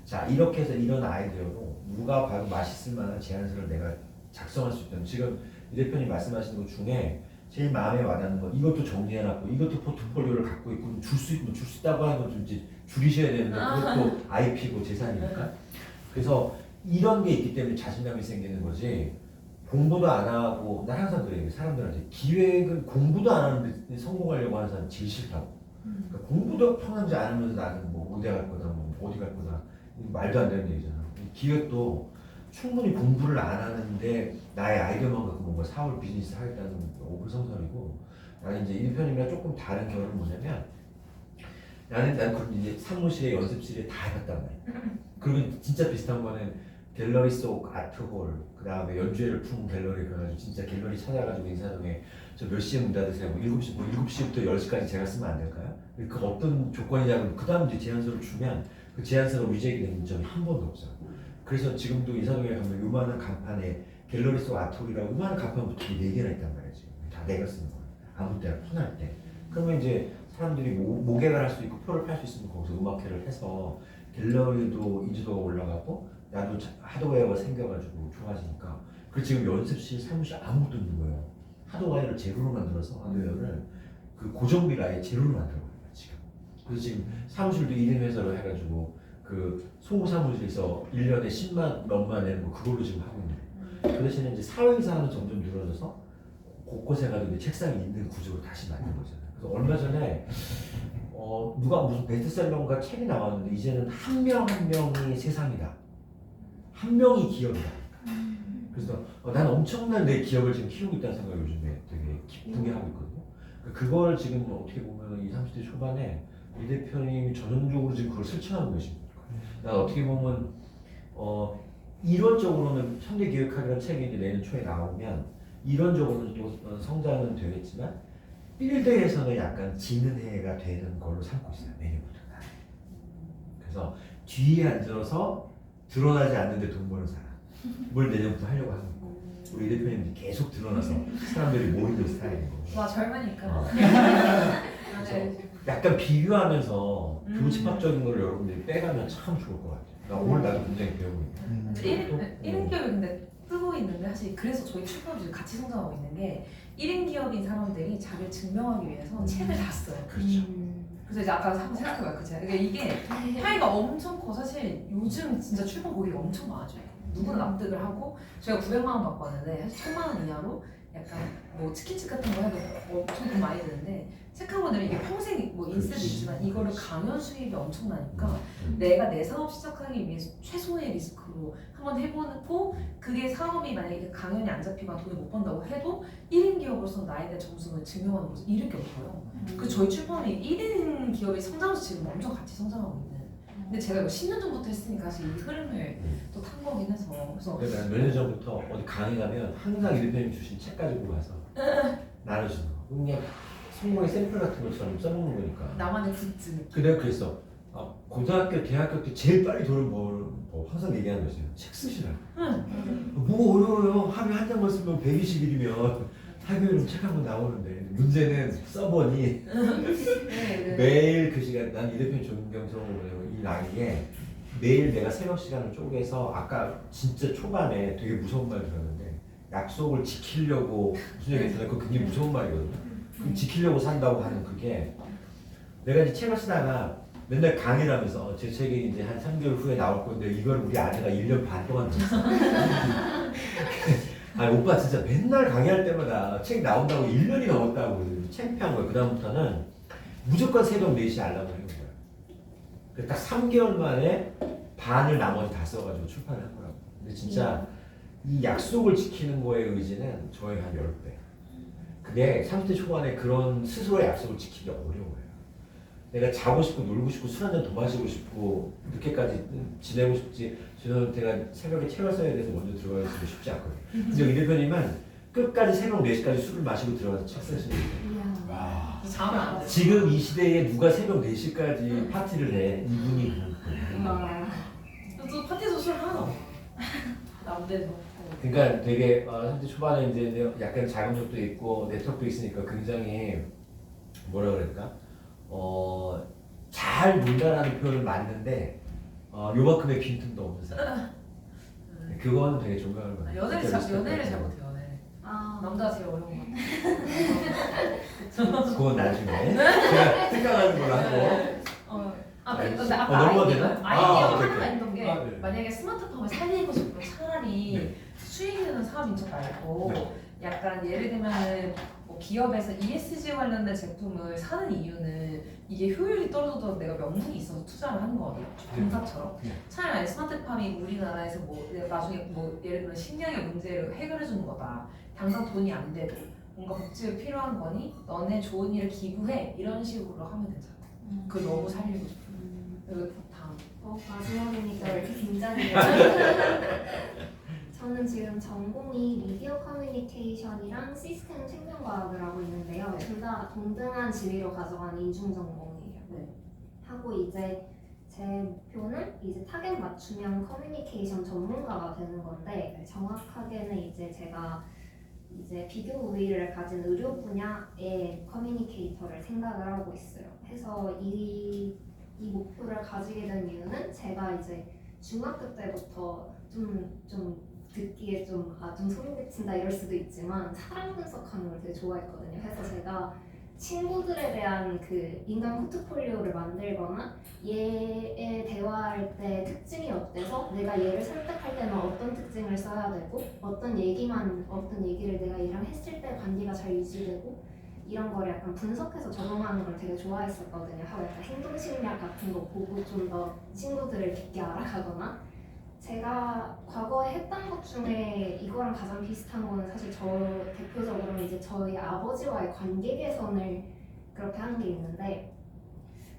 자 이렇게 해서 이런 아이디어로 누가 봐도 맛있을 만한 제안서를 내가 작성할 수 있다면 지금 이 대표님 말씀하시는 것 중에 제일 마음에 와닿는 건 이것도 정리해놨고 이것도 포트폴리오를 갖고 있고 줄 수 있다고 하는 건 좀 이제 줄이셔야 되는데 그것도 IP고 재산이니까 그래서 이런 게 있기 때문에 자신감이 생기는 거지 공부도 안 하고 난 항상 그래요 사람들한테 기획은 공부도 안 하는데 성공하려고 하는 사람 제일 싫다고 그러니까 공부도 평상시 안 하면서 나는 뭐 어디 갈 거다 뭐 어디 갈 거다 말도 안 되는 얘기잖아 기획도 충분히 공부를 안 하는데 나의 아이디어만 갖고 뭔가 사올 비즈니스 하겠다는 오불성설이고 나는 이제 이 대표님이랑 조금 다른 결은 뭐냐면 나는 그럼 이제 사무실에 연습실에 다 해봤단 말이야 그리고 진짜 비슷한 거는 갤러리 속 아트홀 그 다음에 연주회를 푼 갤러리 그래가지고 진짜 갤러리 찾아가지고 인사동에 저 몇 시에 문 닫으세요? 뭐 7시부터 10시까지 제가 쓰면 안 될까요? 그 어떤 조건이냐고 그 다음 이제 제안서를 주면 그 제안서가 리젝이 되는 적이 한 번도 없어요. 그래서 지금도 인사동에 가면 요만한 간판에 갤러리 속 아트홀이라고 요만한 간판부터 4개나 있단 말이에요. 지금 다 내가 쓰는 거예요. 아무 때나 편할 때. 그러면 이제 사람들이 모객을 할 수 있고 표를 팔 수 있으면 거기서 음악회를 해서 갤러리도 인지도가 올라가고 나도 하드웨어가 생겨가지고 좋아지니까 그 지금 연습실 사무실 아무것도 없는 거예요. 하드웨어를 제로로 만들어서 하드웨어를 그 고정비를 아예 제로로 만들어버려요 지금. 그래서 지금 사무실도 1인 회사로 해가지고 그 소사무실에서 1년에 10만 몇만 내는 거 그걸로 지금 하고 있는 거예요. 그 대신에 이제 사회이사는 점점 늘어져서 곳곳에 가도 책상이 있는 구조로 다시 만든 거잖아요. 그래서 얼마 전에 누가 무슨 베스트셀러인가 책이 나왔는데 이제는 한 명 한 명이 세상이다. 한 명이 기업이다. 그래서 난 엄청난 내 기업을 지금 키우고 있다는 생각을 요즘에 되게 기쁘게 하고 있거든요. 그걸 지금 어떻게 보면 20, 30대 초반에 이 대표님이 전형적으로 지금 그걸 실천하고 계십니다. 난 어떻게 보면 이론적으로는 현대기획학이라는 책이 이제 내년 초에 나오면 이론적으로는 또 성장은 되겠지만 필드에서는 약간 지는 해가 되는 걸로 삼고 있어요. 내년부터. 그래서 뒤에 앉아서 드러나지 않는데 돈 버는 사람을 내년부터 하려고 하는 거고 우리 대표님이 계속 드러나서 사람들이 모이는 스타일인 거고. 와 젊으니까. 그래서 약간 비교하면서 교집합적인 걸 여러분들이 빼가면 참 좋을 것 같아요. 나 오늘 나도 굉장히 배우고 있네. 1인 기업이 근데 뜨고 있는데 사실 그래서 저희 출판도 같이 성장하고 있는 게 1인 기업인 사람들이 자기를 증명하기 위해서 책을 다 써요. 그렇죠. 그래서 이제 아까 한번 생각해봐요. 그치? 그러니까 이게 파이가 엄청 커. 사실 요즘 진짜 출판 고객이 엄청 많아져요. 누구나 납득을 하고 저희가 900만 원 받고 왔는데 사실 1000만 원 이하로 약간 뭐 치킨집 같은 거 해도 엄청 돈 많이 드는데 책 한 권을 이게 평생 뭐 인쇄도 있지만 이거를 강연 수입이 엄청나니까 내가 내 사업 시작하기 위해서 최소의 리스크로 한번 해보고 그게 사업이 만약에 강연이 안 잡히거나 돈을 못 번다고 해도 1인 기업으로서 나에 대한 정성을 증명하는 것을 잃을 게 없어요. 그 저희 출판이 1인 기업이 성장해서 지금 엄청 같이 성장하고 있는. 근데 제가 이거 10년 전부터 했으니까 사실 이 흐름을 또 탄 거긴 해서 그래서 내가 몇 년 전부터 어디 강의 가면 항상 이 대표님 주신 책 가지고 가서 나눠주는 거. 그냥 성공의 샘플 같은 것처럼 써먹는 거니까. 나만의 굿즈 느낌. 그래 그랬어. 고등학교, 대학교 때 제일 빨리 돈을 뭐 항상 얘기하는 거였어요. 책 쓰시라. 뭐 어려워요. 하루에 한 장만 쓰면 120일이면 하루에는 책 한 권 나오는데 문제는 써보니 매일 그 시간 난 이 대표님 존경스러운 이 나이에 매일 내가 새벽 시간을 쪼개서 아까 진짜 초반에 되게 무서운 말 들었는데 약속을 지키려고 무슨 얘기 했잖아요. 그거 굉장히 무서운 말이거든요. 지키려고 산다고 하는 그게 내가 이제 책을 쓰다가 맨날 강의를 하면서 제 책이 이제 한 3개월 후에 나올 건데 이걸 우리 아내가 1년 반 동안 들었어. 아니 오빠 진짜 맨날 강의할 때마다 책 나온다고 1년이 넘었다고 창피한 거예요. 그다음부터는 무조건 새벽 4시 알람을 해놓은 거예요. 그래서 딱 3개월 만에 반을 나머지 다 써가지고 출판을 한 거라고. 근데 진짜 이 약속을 지키는 거에 의지는 저의 한 10배. 근데 30대 초반에 그런 스스로의 약속을 지키기 어려워요. 내가 자고 싶고 놀고 싶고 술 한잔 더 마시고 싶고 늦게까지 지내고 싶지 저한테가 새벽에 책을 써야 돼서 먼저 들어가서 쉽지 않거든요. 근데 이 대표님은 끝까지 새벽 4시까지 술을 마시고 들어가서 책 쓰시는 거예요. 와. 자면 안 돼. 지금 이 시대에 누가 새벽 4시까지 파티를 해? 이분이 또 파티에서 술 하나 먹어. 남대서. 그러니까 되게 30대 초반에 이제 약간 자금력도 있고 네트워크도 있으니까 굉장히 뭐라 그럴까? 잘 논다라는 표현을 맞는데 요만큼의 빈틈도 없는 사람. 그거는 되게 존경할 만해요. 연애를 잘 못해요. 연애를. 남자가 제일 어려운 것 같아. 그건 나중에 제가 생각하는 걸로 하고. 근데 아까 넘어가도 되나? 아이디어가 오케이, 하나가 있던 게 네. 만약에 스마트팜을 살리고 싶으면 차라리 네. 수익 내는 사업인 척 말고 네. 약간 예를 들면은 뭐 기업에서 ESG 관련된 제품을 사는 이유는 이게 효율이 떨어져도 내가 명분이 있어서 투자를 하는 거거든요. 공사처럼. 네. 차라리 아니 스마트팜이 우리나라에서 뭐 나중에 뭐 예를 들면 식량의 문제를 해결해 주는 거다. 당장 돈이 안 돼도 뭔가 복지가 필요한 거니 너네 좋은 일을 기부해 이런 식으로 하면 괜찮아. 그걸 너무 살리고 싶어. 여기 다음. 마지막이니까 왜 이렇게 긴장해요? 저는 지금 전공이 미디어 커뮤니케이션이랑 시스템 생명과학을 하고 있는데요. 둘 다 동등한 지위로 가져간 인중 전공이에요. 네. 하고 이제 제 목표는 이제 타겟 맞춤형 커뮤니케이션 전문가가 되는 건데 정확하게는 이제 제가 이제 비교 우위를 가진 의료 분야의 커뮤니케이터를 생각을 하고 있어요. 해서 이 목표를 가지게 된 이유는 제가 이제 중학교 때부터 좀 듣기에 좀 소름 끼친다 이럴 수도 있지만 사람 분석하는 걸 되게 좋아했거든요. 그래서 제가 친구들에 대한 그 인간 포트폴리오를 만들거나 얘에 대화할 때 특징이 어때서 내가 얘를 설득할 때는 어떤 특징을 써야 되고 어떤 얘기를 내가 얘랑 했을 때 관계가 잘 유지되고 이런 걸 약간 분석해서 적용하는 걸 되게 좋아했었거든요. 하고 약간 행동심리학 같은 거 보고 좀 더 친구들을 깊게 알아가거나 제가 과거에 했던 것 중에 이거랑 가장 비슷한 거는 사실 저 대표적으로는 이제 저희 아버지와의 관계 개선을 그렇게 한 게 있는데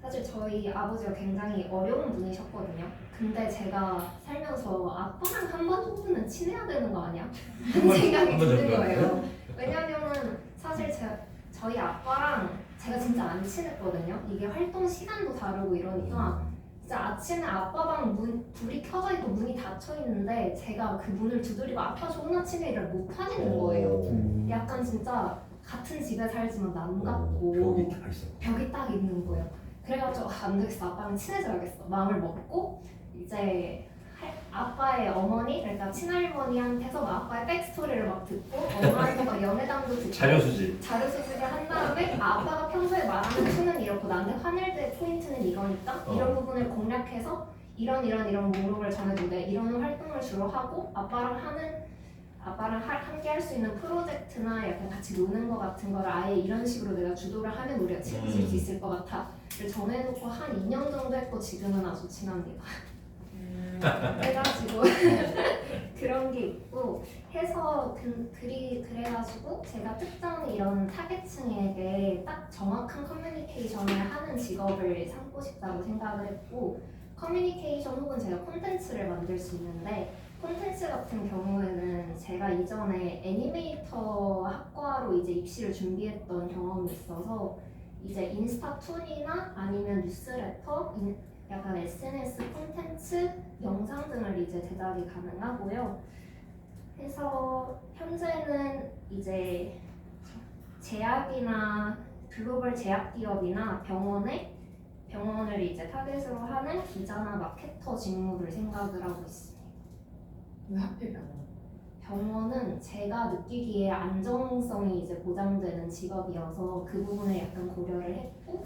사실 저희 아버지가 굉장히 어려운 분이셨거든요. 근데 제가 살면서 아빠랑 한 번 정도는 친해야 되는 거 아니야? 그런 생각이 드는 거예요. 왜냐면은 사실 저희 아빠랑 제가 진짜 안 친했거든요. 이게 활동 시간도 다르고 이러니까 진짜 아침에 아빠 방 불이 켜져 있고 문이 닫혀 있는데 제가 그 문을 두드리고 아빠 좋은 아침에를 못 하겠는 거예요. 약간 진짜 같은 집에 살지만 남같고 벽이 딱 있는 거예요. 그래가지고 안 되겠어, 아빠랑 친해져야겠어 마음을 먹고 이제 아빠의 어머니, 그러니까 친할머니한테서 막 아빠의 백스토리를 막 듣고 엄마한테 막 연애담도 듣고 자료수집. 자료수집을 한 다음에 아빠가 평소에 말하는 톤은 이렇고 나한테 화낼 때 포인트는 이거니까 이런 부분을 공략해서 이런 목록을 전해도 돼 이런 활동을 주로 하고 아빠랑 함께 할 수 있는 프로젝트나 약간 같이 노는 거 같은 걸 아예 이런 식으로 내가 주도를 하면 우리가 친해질 수 있을 것 같아 를 정해놓고 한 2년 정도 했고 지금은 아주 친합니다. 해가지고 그런 게 있고 해서 그래가지고 제가 특정 이런 타겟층에게 딱 정확한 커뮤니케이션을 하는 직업을 삼고 싶다고 생각을 했고 커뮤니케이션 혹은 제가 콘텐츠를 만들 수 있는데 콘텐츠 같은 경우에는 제가 이전에 애니메이터 학과로 이제 입시를 준비했던 경험이 있어서 이제 인스타툰이나 아니면 뉴스레터 약간 SNS 콘텐츠, 영상 등을 이제 제작이 가능하고요. 해서 현재는 이제 제약이나 글로벌 제약 기업이나 병원을 이제 타겟으로 하는 기자나 마케터 직무를 생각을 하고 있습니다. 왜 하필 병원? 병원은 제가 느끼기에 안정성이 이제 보장되는 직업이어서 그 부분을 약간 고려를 했고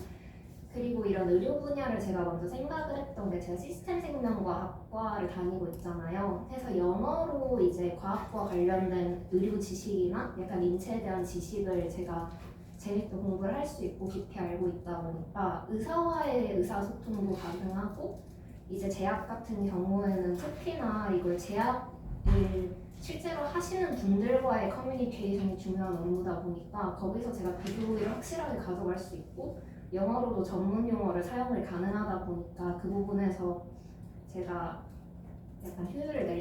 그리고 이런 의료 분야를 제가 먼저 생각을 했던 게 제가 시스템 생명과학과를 다니고 있잖아요. 해서 영어로 이제 과학과 관련된 의료 지식이나 약간 인체에 대한 지식을 제가 재밌게 공부를 할 수 있고 깊이 알고 있다 보니까 의사와의 의사소통도 가능하고 이제 제약 같은 경우에는 특히나 이걸 제약을 실제로 하시는 분들과의 커뮤니케이션이 중요한 업무다 보니까 거기서 제가 비교를 확실하게 가져갈 수 있고 영어로도 전문 용어를 사용을 가능하다 보니까 그 부분에서 제가 약간 능률을 낼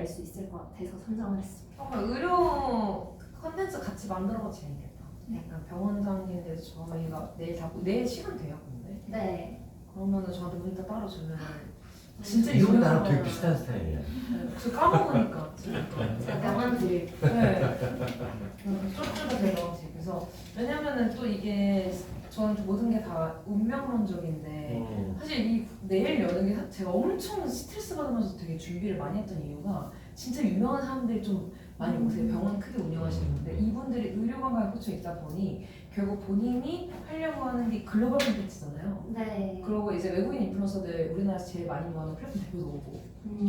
수 있을 것 같아서 선정을 했습니다. 의료 컨텐츠 같이 만들어봐도 재밌겠다. 약간 병원장님들 저희가 내일 시간 돼요, 근데? 네. 그러면은 저한테 문자 따로 주면 진짜 이런 나랑 유명한- 되게 비슷한 스타일이야. 저 까먹으니까. 제가 명함 드릴 네. 쫄쫄도 되더라고요. 그래서 왜냐면은 또 이게 저는 모든 게 다 운명론적인데 사실 이 내일 여는 게 제가 엄청 스트레스 받으면서 되게 준비를 많이 했던 이유가 진짜 유명한 사람들이 좀 많이 오세요. 병원 크게 운영하시는 분들 이분들이 의료관과에 꽂혀 있다 보니 결국 본인이 하려고 하는 게 글로벌 콘텐츠잖아요. 네. 그리고 이제 외국인 인플루언서들 우리나라에서 제일 많이 모아놓은 플랫폼 대표도 오고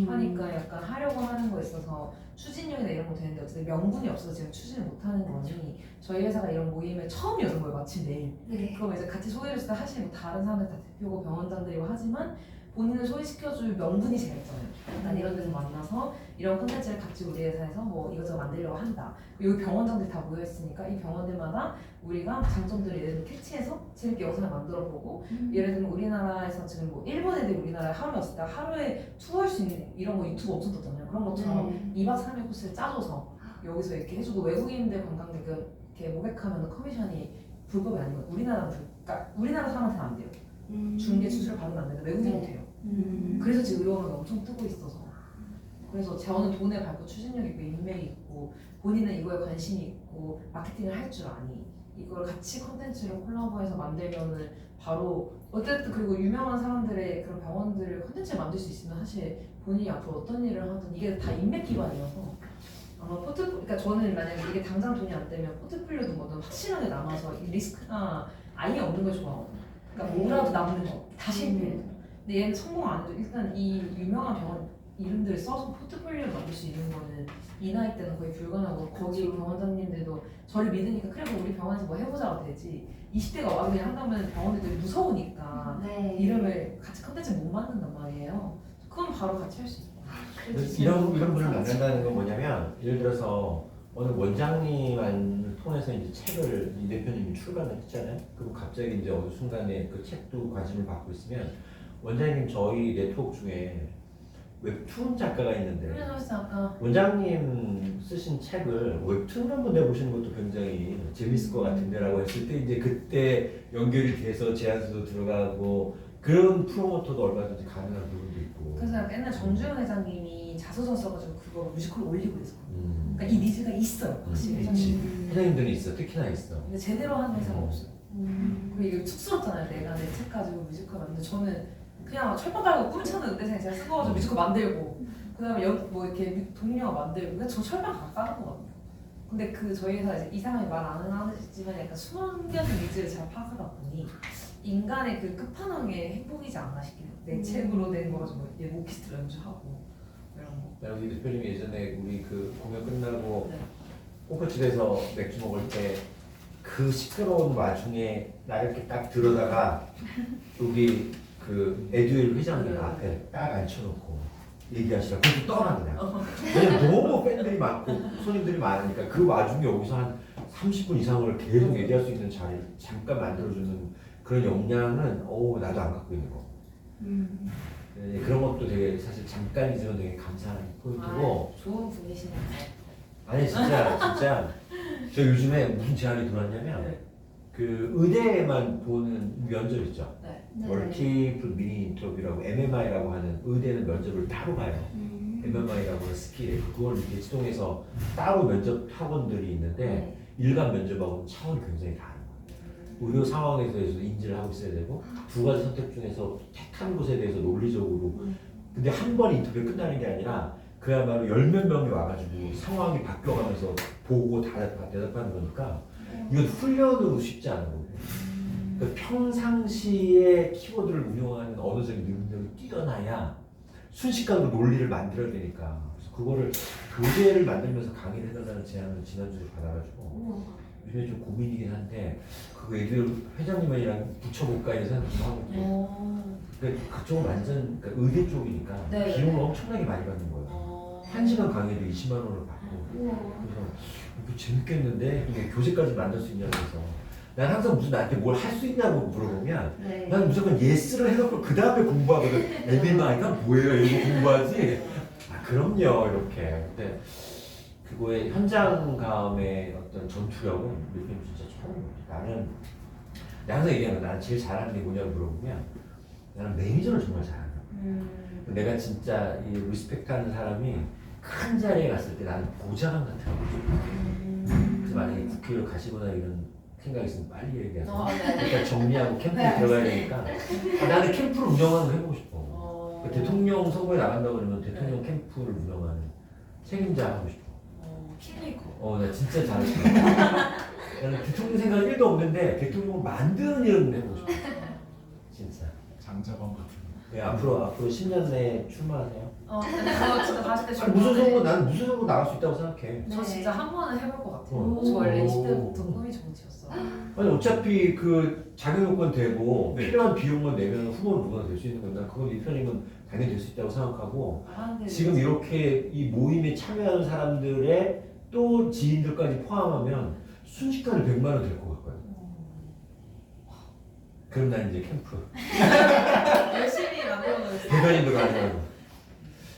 하니까 약간 하려고 하는 거에 있어서 추진력이나 이런 거 되는데 어쨌든 명분이 없어서 제가 추진을 못하는 거니 저희 회사가 이런 모임을 처음 여는 거예요. 마침 내일. 네. 그럼 이제 같이 소개를 다 하시는 뭐 다른 사람들 다 대표고 병원장들이고 하지만 본인을 소개시켜줄 명분이 제가 있잖아요. 난 이런 데서 만나서 이런 콘텐츠를 같이 우리 회사에서 뭐 이것저것 만들려고 한다. 여기 병원장들이 다 모여있으니까 이 병원들마다 우리가 장점들을 예를 들면 캐치해서 재밌게 영상을 만들어보고 예를 들면 우리나라에서 지금 뭐 일본 애들이 우리나라에 하루에 왔을 때 하루에 투어할 수 있는 이런 거 유튜브 엄청 떴잖아요. 그런 것처럼 2박 3일 코스를 짜줘서 여기서 이렇게 해주고 외국인들 관광객은 이렇게 모백하면 커미션이 불법이 아니고 그러니까 우리나라 사람한테는 안 돼요. 중개 수수료 받으면 안 되는데 외국인은 돼요. 그래서 지금 의료원이 엄청 뜨고 있어서 그래서 저는 돈을 받고 추진력 있고 인맥이 있고 본인은 이거에 관심이 있고 마케팅을 할 줄 아니 이걸 같이 컨텐츠를 콜라보해서 만들면은 바로 어쨌든 그리고 유명한 사람들의 그런 병원들을 컨텐츠를 만들 수 있으면 사실 본인이 앞으로 어떤 일을 하든 이게 다 인맥 기반이어서 아마 그러니까 저는 만약에 이게 당장 돈이 안 되면 포트폴리오도 뭐든 확실하게 남아서 이 리스크가 아예 없는 걸 좋아하거든요. 그러니까 뭐라도 남는 거 다 실패해요. 근데 얘는 성공 안 해도 일단 이 유명한 병원 이름들을 써서 포트폴리오를 만들 수 있는 거는 이 나이 때는 거의 불가능하고 거기 병원장님들도 저를 믿으니까 그래도 우리 병원에서 뭐 해보자가 되지 20대가 와서 그냥 한다면 병원들이 무서우니까 네. 이름을 같이 컨텐츠 못 만든단 말이에요. 그건 바로 같이 할 수 있고 이런 분을 만난다는 건 뭐냐면 예를 들어서 어느 원장님을 통해서 이제 책을 이 대표님이 출간을 했잖아요. 그리고 갑자기 이제 어느 순간에 그 책도 관심을 받고 있으면 원장님 저희 네트워크 중에 웹툰 작가가 있는데 그래서 아까 원장님 쓰신 책을 웹툰으로 한번 내보시는 것도 굉장히 재밌을 것 같은데라고 했을 때 이제 그때 연결이 돼서 제안서도 들어가고 그런 프로모터도 얼마든지 가능한 부분도 있고. 그래서 옛날 정주영 회장님이 자소서 써가지고 그거 뮤지컬 올리고 있어. 그러니까 이 니즈가 있어요, 확실히. 그렇지. 회장님들이 있어, 특히나 있어. 근데 제대로 하는 회사가 없어요. 그리고 이게 쑥스럽잖아요. 내가 내 책 가지고 뮤지컬 만드는데 저는 그냥 철판 깔고 꿈차는 의대생이 제가 쓰고가지고 뮤지컬 만들고 그다음에 뭐 이렇게 독립영화 만들고 그냥 저 철판 다 까는 거거든요. 근데 그 저희 회사 이제 이 사람이 말 안 하지만 약간 숨겨진 니즈를 잘 파악하다 보니 인간의 그 끝판왕의 행복이지 않나 싶긴 해요. 내 책으로 된 거 가지고 얘 오케스트라 연주하고 이런 거. 우리 대표님이 예전에 우리 그 공연 끝나고 네. 호프집에서 맥주 먹을 때 그 시끄러운 와중에 나 이렇게 딱 들어다가 여기 그 에듀엘 회장님 앞에 딱 앉혀놓고 얘기하시라. 그것도 떠나 그냥. 왜냐면 너무 팬들이 많고 손님들이 많으니까 그 와중에 여기서 한 30분 이상을 계속 얘기할 수 있는 자리를 잠깐 만들어주는 그런 역량은 나도 안 갖고 있는 거. 네, 그런 것도 되게 사실 잠깐이지만 되게 감사한 포인트고. 좋은 분이시네요. 아니 진짜 저 요즘에 무슨 제안이 들어왔냐면 네. 그 의대에만 보는 면접 있죠. 네. 멀티플 미니 인터뷰라고 MMI라고 하는 의대는 면접을 따로 봐요. MMI라고 하는 스킬에 그걸 이렇게 지동해서 따로 면접 학원들이 있는데 일반 면접하고는 차원이 굉장히 다른 거예요. 의료 상황에 대해서 인지를 하고 있어야 되고 두 가지 선택 중에서 택한 곳에 대해서 논리적으로 근데 한 번 인터뷰 끝나는 게 아니라 그야말로 10몇 명이 와가지고 상황이 바뀌어가면서 보고 다 대답하는 거니까 이건 훈련으로 쉽지 않은 거고 그러니까 평상시에 키워드를 운용하는 언어적인 능력이 뛰어나야 순식간으로 논리를 만들어야 되니까 그래서 그거를 교재를 만들면서 강의를 해달라는 제안을 지난주에 받아가지고 요즘에 좀 고민이긴 한데 그거 애들 회장님이랑 붙여볼까 이런 생각도 하고 있고 그러니까 그쪽은 완전 그러니까 의대 쪽이니까 네. 비용을 엄청나게 많이 받는 거예요. 1시간 강의도 20만 원을 받고 그래서 이거 재밌겠는데 이게 교재까지 만들 수 있냐고 해서 난 항상 무슨 나한테 뭘 할 수 있냐고 물어보면 네. 난 무조건 예스를 해놓고 그 다음에 공부하거든. MMI가 뭐예요? 이거 공부하지? 아 그럼요 이렇게. 근데 그거의 현장감의 어떤 전투력은 느낌 진짜 처음인 것 같아. 나는 내가 항상 얘기하는 거 나는 제일 잘하는 게 뭐냐고 물어보면 나는 매니저를 정말 잘한다. 내가 진짜 이 리스펙트하는 사람이 큰 자리에 갔을 때 나는 보좌관 같은 거. 그래서 만약에 국회를 가시거나 이런 생각이 있으면 빨리 얘기하세요. 네. 일단 정리하고 캠프에 들어가야 되니까 나는 캠프를 운영하는 거 해보고 싶어. 대통령 선거에 나간다고 그러면 대통령 캠프를 운영하는 책임자 하고 싶어. 킹메이커. 나 진짜 잘할 것 같아. 나는 대통령 생각 1도 없는데 대통령을 만드는 일은 해보고 싶어. 진짜. 장자방 같은 네, 앞으로 10년 내에 출마하세요. 근데 저 진짜 다시 때 아니, 무슨 선거 나는 무슨 선거 나갈 수 있다고 생각해. 저 진짜 한 번은 해볼 것 같아요. 오. 저 원래 20대부터 꿈이 정치였어요. 아니 어차피 그 자격 요건 되고 네. 필요한 비용만 내면 후보는 누구나 될 수 있는 건데 그건 네 편이면 당연히 될 수 있다고 생각하고 아, 지금 이렇게 이 모임에 참여하는 사람들의 또 지인들까지 포함하면 순식간에 100만 원 될 것 같거든. 그럼 난 이제 캠프 열심히 만들어놓은 대변인도 가능하고.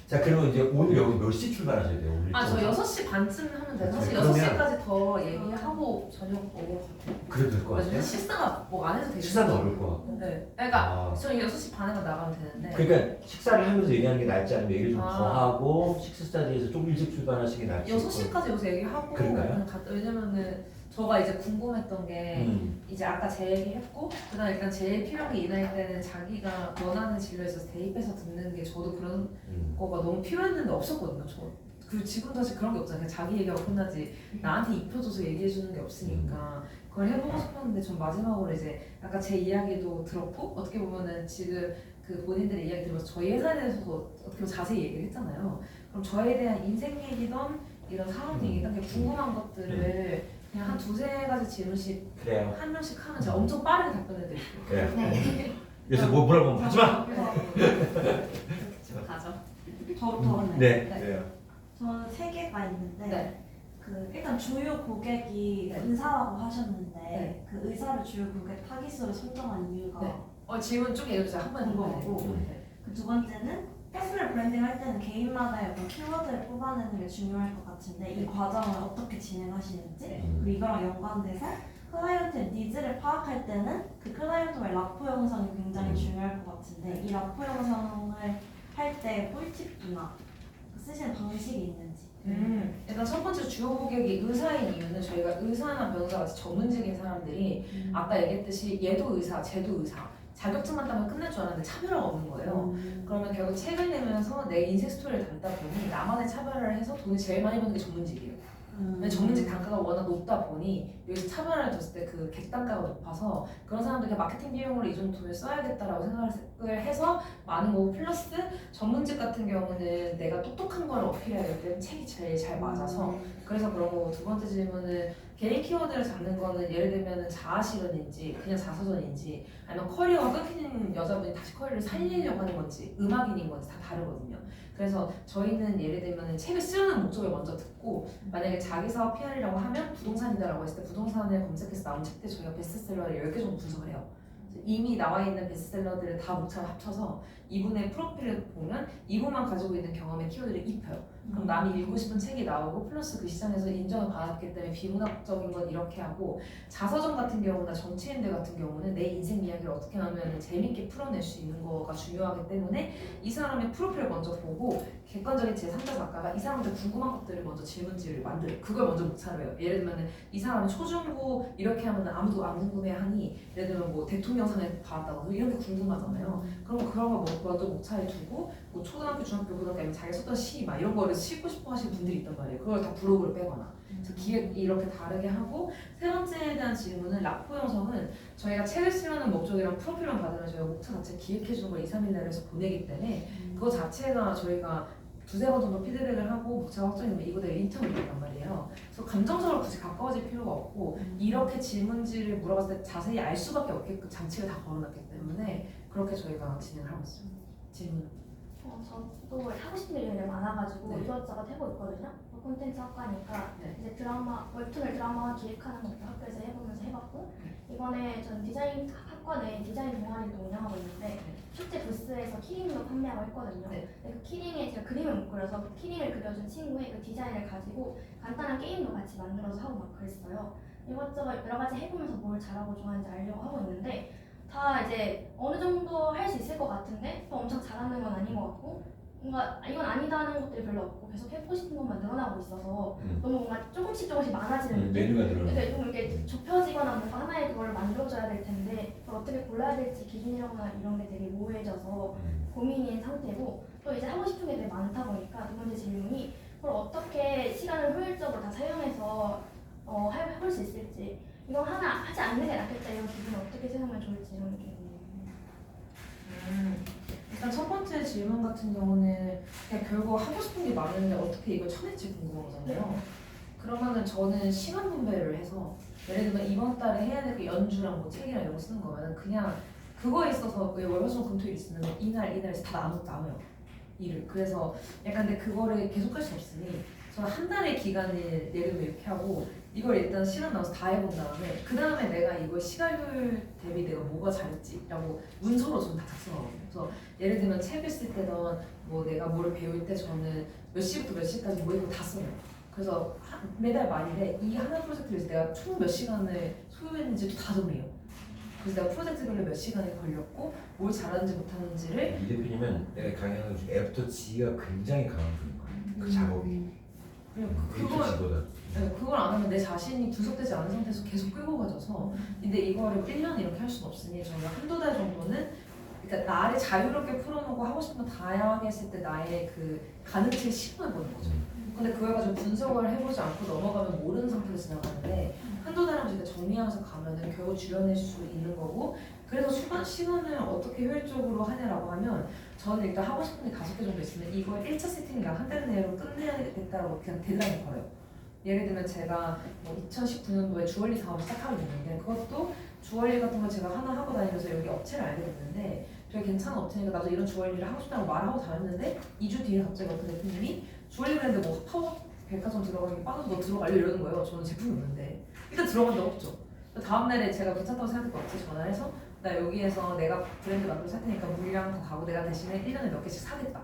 자 그러면 이제 오늘 여기 몇 시 출발하셔야 돼요? 오늘 저 일정? 6시 반쯤 하면 돼요. 사실 그러면- 6시까지 더 얘기하고 저녁 먹으러 그래도 될 것 같아요? 식사가 뭐 안 해도 되겠어요. 식사는 어려울 것 같고. 네. 그러니까 아. 저희 6시 반에만 나가면 되는데 그러니까 식사를 하면서 얘기하는 게 낫지 않으면 얘기를 좀 더 아. 하고 식사 자리에서 좀 일찍 출발하시는 게 낫지. 6시까지 여기서 얘기하고 그럴까요? 그냥 왜냐면은 저가 이제 궁금했던 게 이제 아까 제 얘기했고 그다음 일단 제일 필요한 게 이 나이 때는 자기가 원하는 진로에서 대입해서 듣는 게 저도 그런 거가 너무 필요했는데 없었거든요. 그리고 지금 사실 그런 게 없잖아요. 그냥 자기 얘기하고 끝나지 나한테 입혀줘서 얘기해주는 게 없으니까 그걸 해보고 싶었는데 전 마지막으로 이제 아까 제 이야기도 들었고 어떻게 보면은 지금 그 본인들의 이야기 들으면서 저희 회사에 대해서도 어떻게 보면 자세히 얘기를 했잖아요. 그럼 저에 대한 인생 얘기든 이런 사업 얘기든 궁금한 것들을 그냥 한 2-3가지 질문씩 그래요. 한 명씩 하면 제가 엄청 빠르게 답변해 드릴게요. 그래요. 네. 그래서 뭐라고 하면 하지 마. 가죠. 저는 네. 네. 저는 3개가 있는데 네. 그 일단 주요 고객이 네. 의사라고 하셨는데 네. 그 의사를 주요 고객 타깃으로 선정한 이유가 네. 질문 좀 얘기해주세요. 한 번에 궁금하고 네. 그 두 번째는 퍼스널 브랜딩 할 때는 개인마다의 어떤 키워드를 뽑아내는 게 중요할 것 같은데 이 과정을 어떻게 진행하시는지 그리고 이거랑 연관돼서 클라이언트의 니즈를 파악할 때는 그 클라이언트와의 라포 형성이 굉장히 중요할 것 같은데 이 라포 형성을 할 때 꿀팁이나 쓰시는 방식이 있는지. 일단 첫 번째 주요 고객이 의사인 이유는 저희가 의사나 변호사 같이 전문직인 사람들이 아까 얘기했듯이 얘도 의사, 쟤도 의사 자격증만 따면 끝날 줄 알았는데 차별화가 없는 거예요. 그러면 결국 책을 내면서 내 인생 스토리를 담다 보니 나만의 차별화를 해서 돈을 제일 많이 버는 게 전문직이에요. 근데 전문직 단가가 워낙 높다 보니 여기서 차별화를 줬을 때 그 객단가가 높아서 그런 사람들이 마케팅 비용으로 이 정도 돈을 써야겠다라고 생각을 해서 많은 거고 플러스 전문직 같은 경우는 내가 똑똑한 걸 어필해야 될 때는 책이 제일 잘 맞아서 그래서 그런 거고 두 번째 질문은 개인 키워드를 잡는 거는 예를 들면 자아실현인지 그냥 자서전인지 아니면 커리어가 끊기는 여자분이 다시 커리어를 살리려고 하는 건지 음악인인 건지 다 다르거든요. 그래서 저희는 예를 들면 책을 쓰려는 목적을 먼저 듣고 만약에 자기 사업 PR이라고 하면 부동산이다라고 했을 때 부동산을 검색해서 나온 책들 저희가 베스트셀러를 10개 정도 분석을 해요. 이미 나와 있는 베스트셀러들을 다 목차를 합쳐서 이분의 프로필을 보면 이분만 가지고 있는 경험의 키워드를 입혀요. 그럼 남이 읽고 싶은 책이 나오고 플러스 그 시장에서 인정을 받았기 때문에 비문학적인 건 이렇게 하고 자서전 같은 경우나 정치인들 같은 경우는 내 인생 이야기를 어떻게 하면 재밌게 풀어낼 수 있는 거가 중요하기 때문에 이 사람의 프로필을 먼저 보고 객관적인 제3자 작가가 이 사람한테 궁금한 것들을 먼저 질문지를 만들어요. 그걸 먼저 목차로 해요. 예를 들면 이 사람은 초중고 이렇게 하면 아무도 안 궁금해하니 예를 들면 뭐 대통령상을 받았다고 이런 게 궁금하잖아요. 그럼 그런 거 먼저 목차에 두고 뭐 초등학교, 중학교, 고등학교 아니면 자기가 썼던 시 막 이런 거를 싣고 싶어 하시는 분들이 있단 말이에요. 그걸 다 블로그를 빼거나 그래서 기획 이렇게 다르게 하고 세 번째에 대한 질문은 라포 형성은 저희가 책을 쓰려는 목적이랑 프로필만 받으면 저희가 목차 자체 기획해주는 걸 2-3일 내로 해서 보내기 때문에 그거 자체가 저희가 2-3번 정도 피드백을 하고 목차가 확정이면 이거대로 인터뷰를 했단 말이에요. 그래서 감정적으로 굳이 가까워질 필요가 없고 이렇게 질문지를 물어봤을 때 자세히 알 수밖에 없게끔 장치를 다 걸어놨기 때문에 그렇게 저희가 진행을 하고 있습니다. 질문. 저도 하고 싶은 일이 되게 많아가지고 네. 이것저것 해보고 있거든요. 콘텐츠 학과니까 네. 이제 드라마, 웹툰을 드라마 기획하는 것도 학교에서 해보면서 해봤고 이번에 전 디자인 학과 내 디자인 동아리도 운영하고 있는데 축제 부스에서 키링도 판매하고 했거든요. 네. 근데 그 키링에 제가 그림을 못 그려서 그 키링을 그려준 친구의 그 디자인을 가지고 간단한 게임도 같이 만들어서 하고 막 그랬어요. 이것저것 여러 가지 해보면서 뭘 잘하고 좋아하는지 알려고 하고 있는데 다 이제 어느 정도 할 수 있을 것 같은데 또 엄청 잘하는 건 아닌 것 같고 뭔가 이건 아니다는 것들이 별로 없고 계속 해보고 싶은 것만 늘어나고 있어서 너무 뭔가 조금씩 많아지는 느낌? 메뉴가 늘어나는 그러니까 좀 이렇게 좁혀지거나 뭔가 하나의 그걸 만들어줘야 될 텐데 그걸 어떻게 골라야 될지 기준이라거나 이런 게 되게 모호해져서 고민인 상태고 또 이제 하고 싶은 게 되게 많다 보니까 두 번째 질문이 그걸 어떻게 시간을 효율적으로 다 사용해서 해볼 수 있을지 이거 하나 하지 않는 게 낫겠다 이런 기준을 어떻게 세우면 좋을지 이런 게 일단 첫 번째 질문 같은 경우는 그냥 결국 하고 싶은 게 많은데 어떻게 이걸 쳐낼지 궁금한 거잖아요. 그러면은 저는 시간 분배를 해서 예를 들면 이번 달에 해야 될 그 연주랑 뭐 책이랑 이런 거 쓰는 거면은 그냥 그거에 있어서 월화수목금토일 쓰는 이날 다 남아요 일을. 그래서 약간 근데 그거를 계속할 수 없으니 저는 한 달의 기간을 예를 들면 이렇게 하고 이걸 일단 시간 나와서 다 해본 다음에 그 다음에 내가 이걸 시간 효율 대비 내가 뭐가 잘했지라고 문서로 저는 다 작성하거든요. 그래서 예를 들면 책을 쓸 때든 뭐 내가 뭐를 배울 때 저는 몇 시부터 몇 시까지 뭐 이거 다 써요. 그래서 매달 말일에 이 하나 프로젝트를 위해서 내가 총 몇 시간을 소요했는지도 다 정리해요. 그래서 내가 프로젝트별로 몇 시간이 걸렸고 뭘 잘하는지 못하는지를 이 대표님은 내가 강의하는 중 A부터 G가 굉장히 강한 분인 거예요. 그 작업이. 그걸 안 하면 내 자신이 분석되지 않은 상태에서 계속 끌고 가져서 근데 이거를 1년 이렇게 할 수는 없으니 저는 한두 달 정도는 그러니까 나를 자유롭게 풀어놓고 하고 싶은 거 다양하게 했을 때 나의 그 가능치를 시험해보는 거죠. 근데 그걸 가지고 분석을 해보지 않고 넘어가면 모르는 상태로 지나가는데 한두 달 하면서 정리하면서 가면은 결국 줄여낼 수 있는 거고 그래서 추가 시간을 어떻게 효율적으로 하냐라고 하면 저는 일단 하고 싶은 게 5개 정도 있으면 이걸 1차 세팅을 한 달 내로 끝내야겠다라고 그냥 데드라인을 걸어요. 예를 들면 제가 뭐 2019년도에 주얼리 사업을 시작하게 됐는데 그것도 주얼리 같은 걸 제가 하나 하고 다니면서 여기 업체를 알게 됐는데 되게 괜찮은 업체니까 나도 이런 주얼리를 하고 싶다고 말하고 다녔는데 2주 뒤에 갑자기 어떤 대표님이 주얼리 브랜드 뭐 파워 백화점 들어가는 빠져서 너 들어갈래 이러는 거예요. 저는 제품이 없는데 일단 들어간 적 없죠. 다음날에 제가 괜찮다고 생각했고 업체 전화해서 나 여기에서 내가 브랜드 만들어 살 테니까 물량 더 가고 내가 대신에 1년에 몇 개씩 사겠다.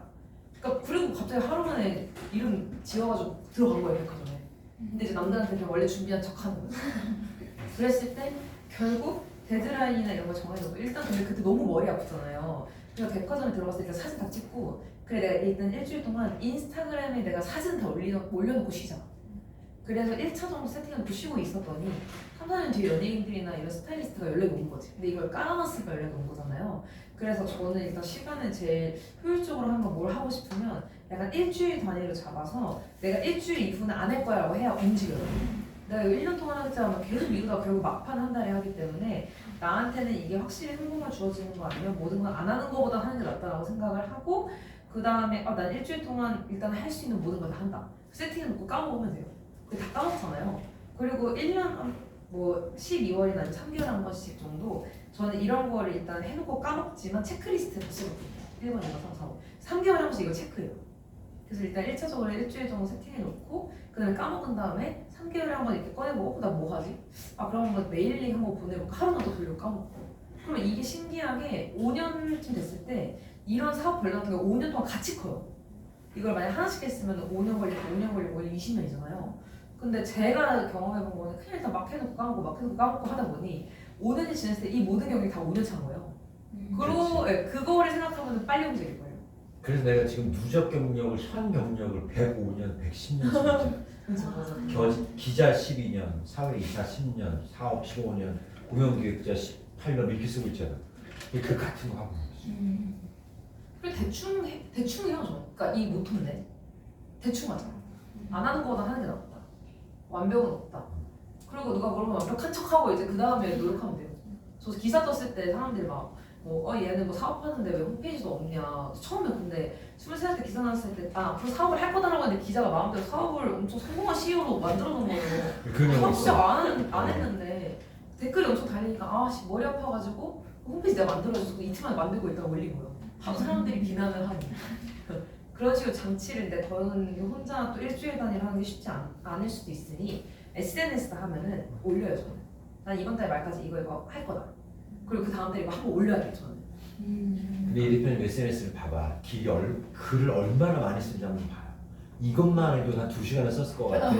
그러니까 그리고 갑자기 하루 만에 이름 지어가지고 들어간 거예요 백화점에. 근데 이제 남들한테 그냥 원래 준비한 척하는 거죠. 그랬을 때 결국 데드라인이나 이런 거 정해놓고 일단 근데 그때 너무 머리 아프잖아요. 그래서 백화점에 들어갔을 때 사진 다 찍고 그래 내가 일단 일주일 동안 인스타그램에 내가 사진 다 올려놓고 쉬자. 그래서 1차 정도 세팅해놓고 쉬고 있었더니 3, 4년 뒤에 연예인들이나 이런 스타일리스트가 연락이 온 거지. 근데 이걸 깔아놨으니까 연락이 온 거잖아요. 그래서 저는 일단 시간을 제일 효율적으로 한번 뭘 하고 싶으면 약간 일주일 단위로 잡아서 내가 일주일 이후는 안 할 거야 라고 해야 움직여요. 내가 이거 1년 동안 하겠지만 계속 미루다가 결국 막판 한 달에 하기 때문에 나한테는 이게 확실히 성공을 주어지는 거 아니면 모든 걸 안 하는 거보다 하는 게 낫다라고 생각을 하고 그 다음에 난 일주일 동안 일단 할 수 있는 모든 걸 다 한다. 세팅해놓고 까먹으면 돼요. 그게 다 까먹잖아요. 그리고 1년 뭐 12월이나 3개월에 한 번씩 정도 저는 이런 거를 일단 해놓고 까먹지만 체크리스트를 쓰거든요. 1번, 2번, 3, 4, 5 3개월에 한 번씩 이거 체크해요. 그래서 일단 1차적으로 일주일 정도 세팅해놓고 그 다음에 까먹은 다음에 3개월에 한 번 이렇게 꺼내보고 나 뭐 하지? 그럼 한번 메일링 한번 보내볼까? 하루만 더 돌리고 까먹고 그러면 이게 신기하게 5년쯤 됐을 때 이런 사업 벌레 같은 거 5년 동안 같이 커요. 이걸 만약 하나씩 했으면 5년 걸리고 5년 걸리고 20년이잖아요. 근데 제가 경험해본 거는 그냥 일단 막 해놓고 까먹고 하다 보니 5년이 지났을 때 이 모든 경력이 다 5년 차인 거예요. 그거를 생각하면 빨리 움직일 거예요. 그래서 내가 지금 누적 경력을 현 경력을 105년, 110년 기자 12년, 사회이사 10년, 사업 15년, 공연기획자 18년 이렇게 쓰고 있잖아. 그 같은 거 하고 있는 거지. 그래 대충 해야죠. 그러니까 이 모토인데 대충 하자. 안 하는 거보다 하는 게 낫다. 완벽은 없다. 그리고 누가 그러면 완벽한 척하고 이제 그 다음에 노력하면 돼요. 저 기사 떴을 때 사람들이 막 얘는 뭐 사업하는데 왜 홈페이지도 없냐. 처음에 근데 23살 때 기사 나왔을 때 그 사업을 할 거다라고 했는데 기자가 마음대로 사업을 엄청 성공한 CEO로 만들어 놓은 거예요. 사업 시작 안 했는데 댓글이 엄청 달리니까 머리 아파가지고 홈페이지 내가 만들어줘서 이틀 만에 만들고 있다가 올린 거예요. 바로 사람들이 비난을 하니 그런 식으로 장치를 내 저는 혼자 또 일주일 단위로 하는 게 쉽지 않을 수도 있으니 SNS다 하면은 올려요 저는. 난 이번 달 말까지 이거 할 거다. 그리고 그 다음 달에 이거 한번 올려야 돼 저는. 근데 이 대표님 SNS를 봐봐. 글을 얼마나 많이 쓰는지 한번 봐요. 이것만 해도 한 2시간을 썼을 것 같아.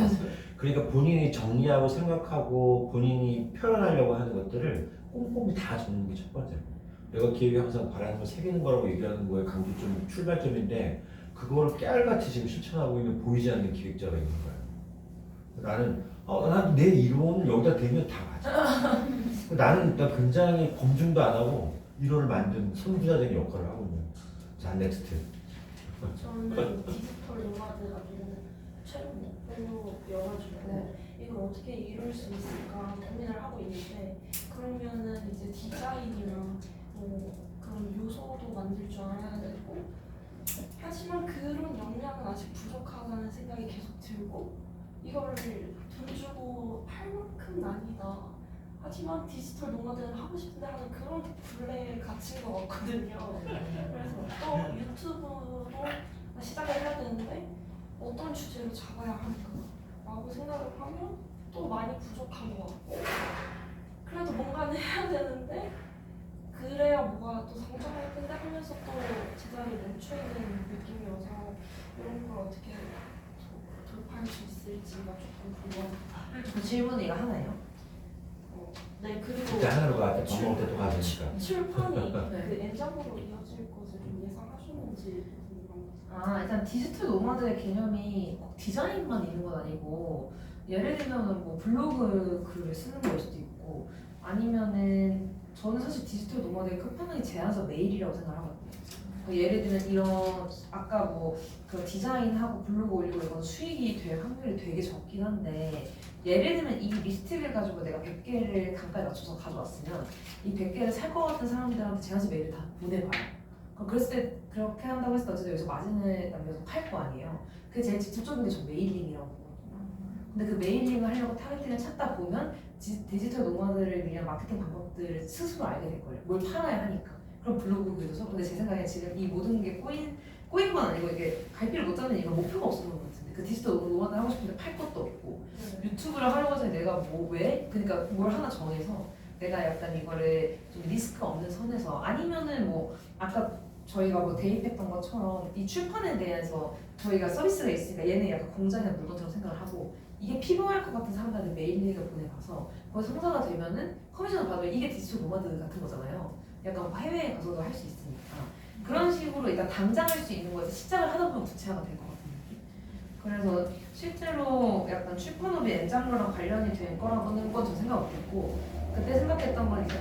그러니까 본인이 정리하고 생각하고 본인이 표현하려고 하는 것들을 꼼꼼히 다 적는 게 첫 번째고, 내가 기획이 항상 바라는 걸 새기는 거라고 얘기하는 거에 강조점, 출발점인데 그거를 깨알같이 지금 실천하고 있는 보이지 않는 기획자가 있는 거예요. 나는 내 이론을 여기다 대면 다 맞아. 나는 일단 굉장히 검증도 안 하고 이론을 만든 선구자적인 역할을 하고 있는. 자, 넥스트. 저는 디지털 노마드가 좀 최근 목표여가지고 이걸 어떻게 이룰 수 있을까 고민을 하고 있는데, 그러면은 이제 디자인이나 뭐 그런 요소도 만들 줄 알아야 되고, 하지만 그런 역량은 아직 부족하다는 생각이 계속 들고, 이거를 돈 주고 팔 만큼은 아니다. 하지만 디지털 노마드는 하고 싶은데 하는 그런 굴레에 갇힌 것 같거든요. 그래서 또 유튜브로 시작을 해야 되는데 어떤 주제로 잡아야 할까 라고 생각을 하면 또 많이 부족한 것 같고, 그래도 뭔가는 해야 되는데 그래야 뭐가 또 성장할 텐데 하면서 또 제자리에 멈춰있는 느낌이어서 이런 걸 어떻게 돌파할 수 있을지가 조금 궁금합니다. 저 질문이 이거 하나예요? 네, 그리고 진짜 하나로 가. 밥 먹을 때또 가니까. 출판이 네. 그 N장으로 이어질 것을 좀 예상하셨는지 궁금합니다. 일단 디지털 노마드의 개념이 꼭 디자인만 있는 건 아니고, 예를 들면 뭐 블로그 글을 쓰는 거일 수도 있고, 아니면은 저는 사실 디지털 노마드의 끝판왕이 제안서 메일이라고 생각하거든요. 예를 들면 이런 아까 뭐 그 디자인하고 블로그 올리고 이건 수익이 될 확률이 되게 적긴 한데, 예를 들면 이 리스트를 가지고 내가 100개를 단가에 맞춰서 가져왔으면 이 100개를 살 것 같은 사람들한테 제안서 메일을 다 보내봐요. 그랬을 때 그렇게 한다고 했을 때 어쨌든 여기서 마진을 남겨서 팔 거 아니에요. 그게 제일 직접적인 게 전 메일링이라고 보거든요. 근데 그 메일링을 하려고 타겟팅을 찾다 보면 디지털 노마드를 위한 마케팅 방법들을 스스로 알게 될 거예요. 뭘 팔아야 하니까. 그럼 블로그 글도 써. 근데 제 생각에 지금 이 모든 게 꼬인 건 아니고 이게 갈피를 못 잡는 이유가 목표가 없었던 것 같은데, 그 디지털 노마드 하고 싶은데 팔 것도 없고, 유튜브를 하려고 해서 내가 그러니까 뭘 하나 정해서 내가 약간 이거를 좀 리스크 없는 선에서, 아니면은 뭐 아까 저희가 뭐 대입했던 것처럼 이 출판에 대해서 저희가 서비스가 있으니까 얘는 약간 공장이나 물건처럼 생각을 하고, 이게 필요할 것 같은 사람들한테 메일링을 보내봐서 거기서 성사가 되면은 커미션을 받으면 이게 디지털 노마드 같은 거잖아요. 약간 해외에 가서도 할 수 있으니까 그런 식으로 일단 당장 할 수 있는 거에서 시작을 하다 보면 구체화가 될 것 같은 느낌. 그래서 실제로 약간 출판업이 엔장로랑 관련이 될 거라고는 건 저 생각 못했고, 그때 생각했던 건 이제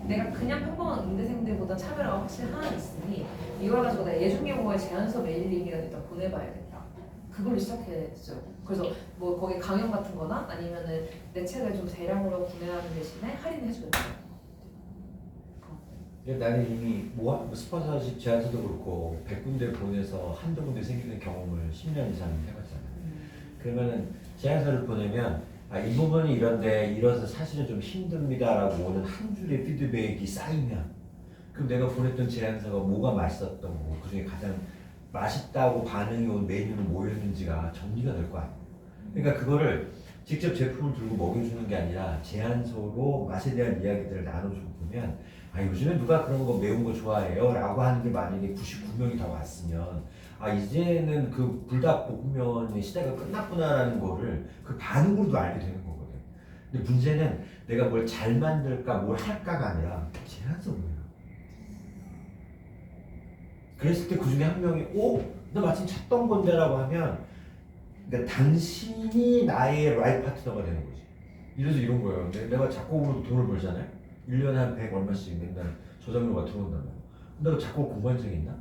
내가 그냥 평범한 응대생들보다 차별화가 확실히 하나 있으니 이걸 가지고 내가 예중예고의 제안서 메일링이라도 일단 보내봐야겠다. 그걸로 시작했어요. 그래서 뭐 거기 강연 같은 거나 아니면은 내 책을 좀 대량으로 구매하는 대신에 할인을 해주겠다. 나는 이미 스폰서십 제안서도 그렇고 100군데 보내서 한두 군데 생기는 경험을 10년 이상 해봤잖아요. 그러면은 제안서를 보내면 이 부분이 이런데 이래서 사실은 좀 힘듭니다라고 오는 한 줄의 피드백이 쌓이면, 그럼 내가 보냈던 제안서가 뭐가 맛있었던 거고 그중에 가장 맛있다고 반응이 온 메뉴는 뭐였는지가 정리가 될 거 아니에요. 그러니까 그거를 직접 제품을 들고 먹여주는 게 아니라 제안서로 맛에 대한 이야기들을 나눠주고 보면, 요즘에 누가 그런 거 매운 거 좋아해요? 라고 하는 게 만약에 99명이 다 왔으면 이제는 그 불닭볶음면의 시대가 끝났구나라는 거를 그 반응으로도 알게 되는 거거든. 근데 문제는 내가 뭘 잘 만들까 뭘 할까가 아니라 제안서 뭐예요. 그랬을 때 그 중에 한 명이 나 마침 찾던 건데 라고 하면, 그러니까 당신이 나의 라이프 파트너가 되는 거지. 이래서 이런 거예요. 내가 작곡으로 돈을 벌잖아요. 1년에 한 100 얼마씩 맨날 저작료가 들어온다면, 내가 작곡 공부한 적이 있나?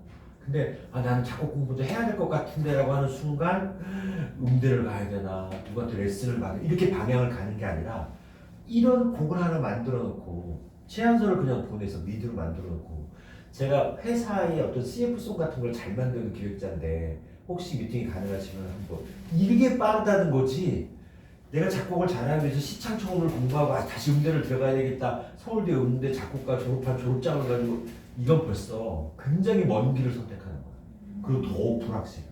근데 나는 작곡 공부도 해야 될 것 같은데 라고 하는 순간 음대를 가야 되나 누구한테 레슨을 받나 이렇게 방향을 가는 게 아니라, 이런 곡을 하나 만들어 놓고 제안서를 그냥 보내서 미드로 만들어 놓고, 제가 회사의 어떤 CF송 같은 걸 잘 만드는 기획자인데 혹시 미팅이 가능하시면 한번, 이게 빠르다는 거지. 내가 작곡을 잘하기 위해서 시창청을 공부하고 다시 음대를 들어가야 되겠다, 서울대 음대 작곡가 졸업한 졸업장을 가지고 이건 벌써 굉장히 먼 길을 선택하는 거야. 그리고 더 불확실.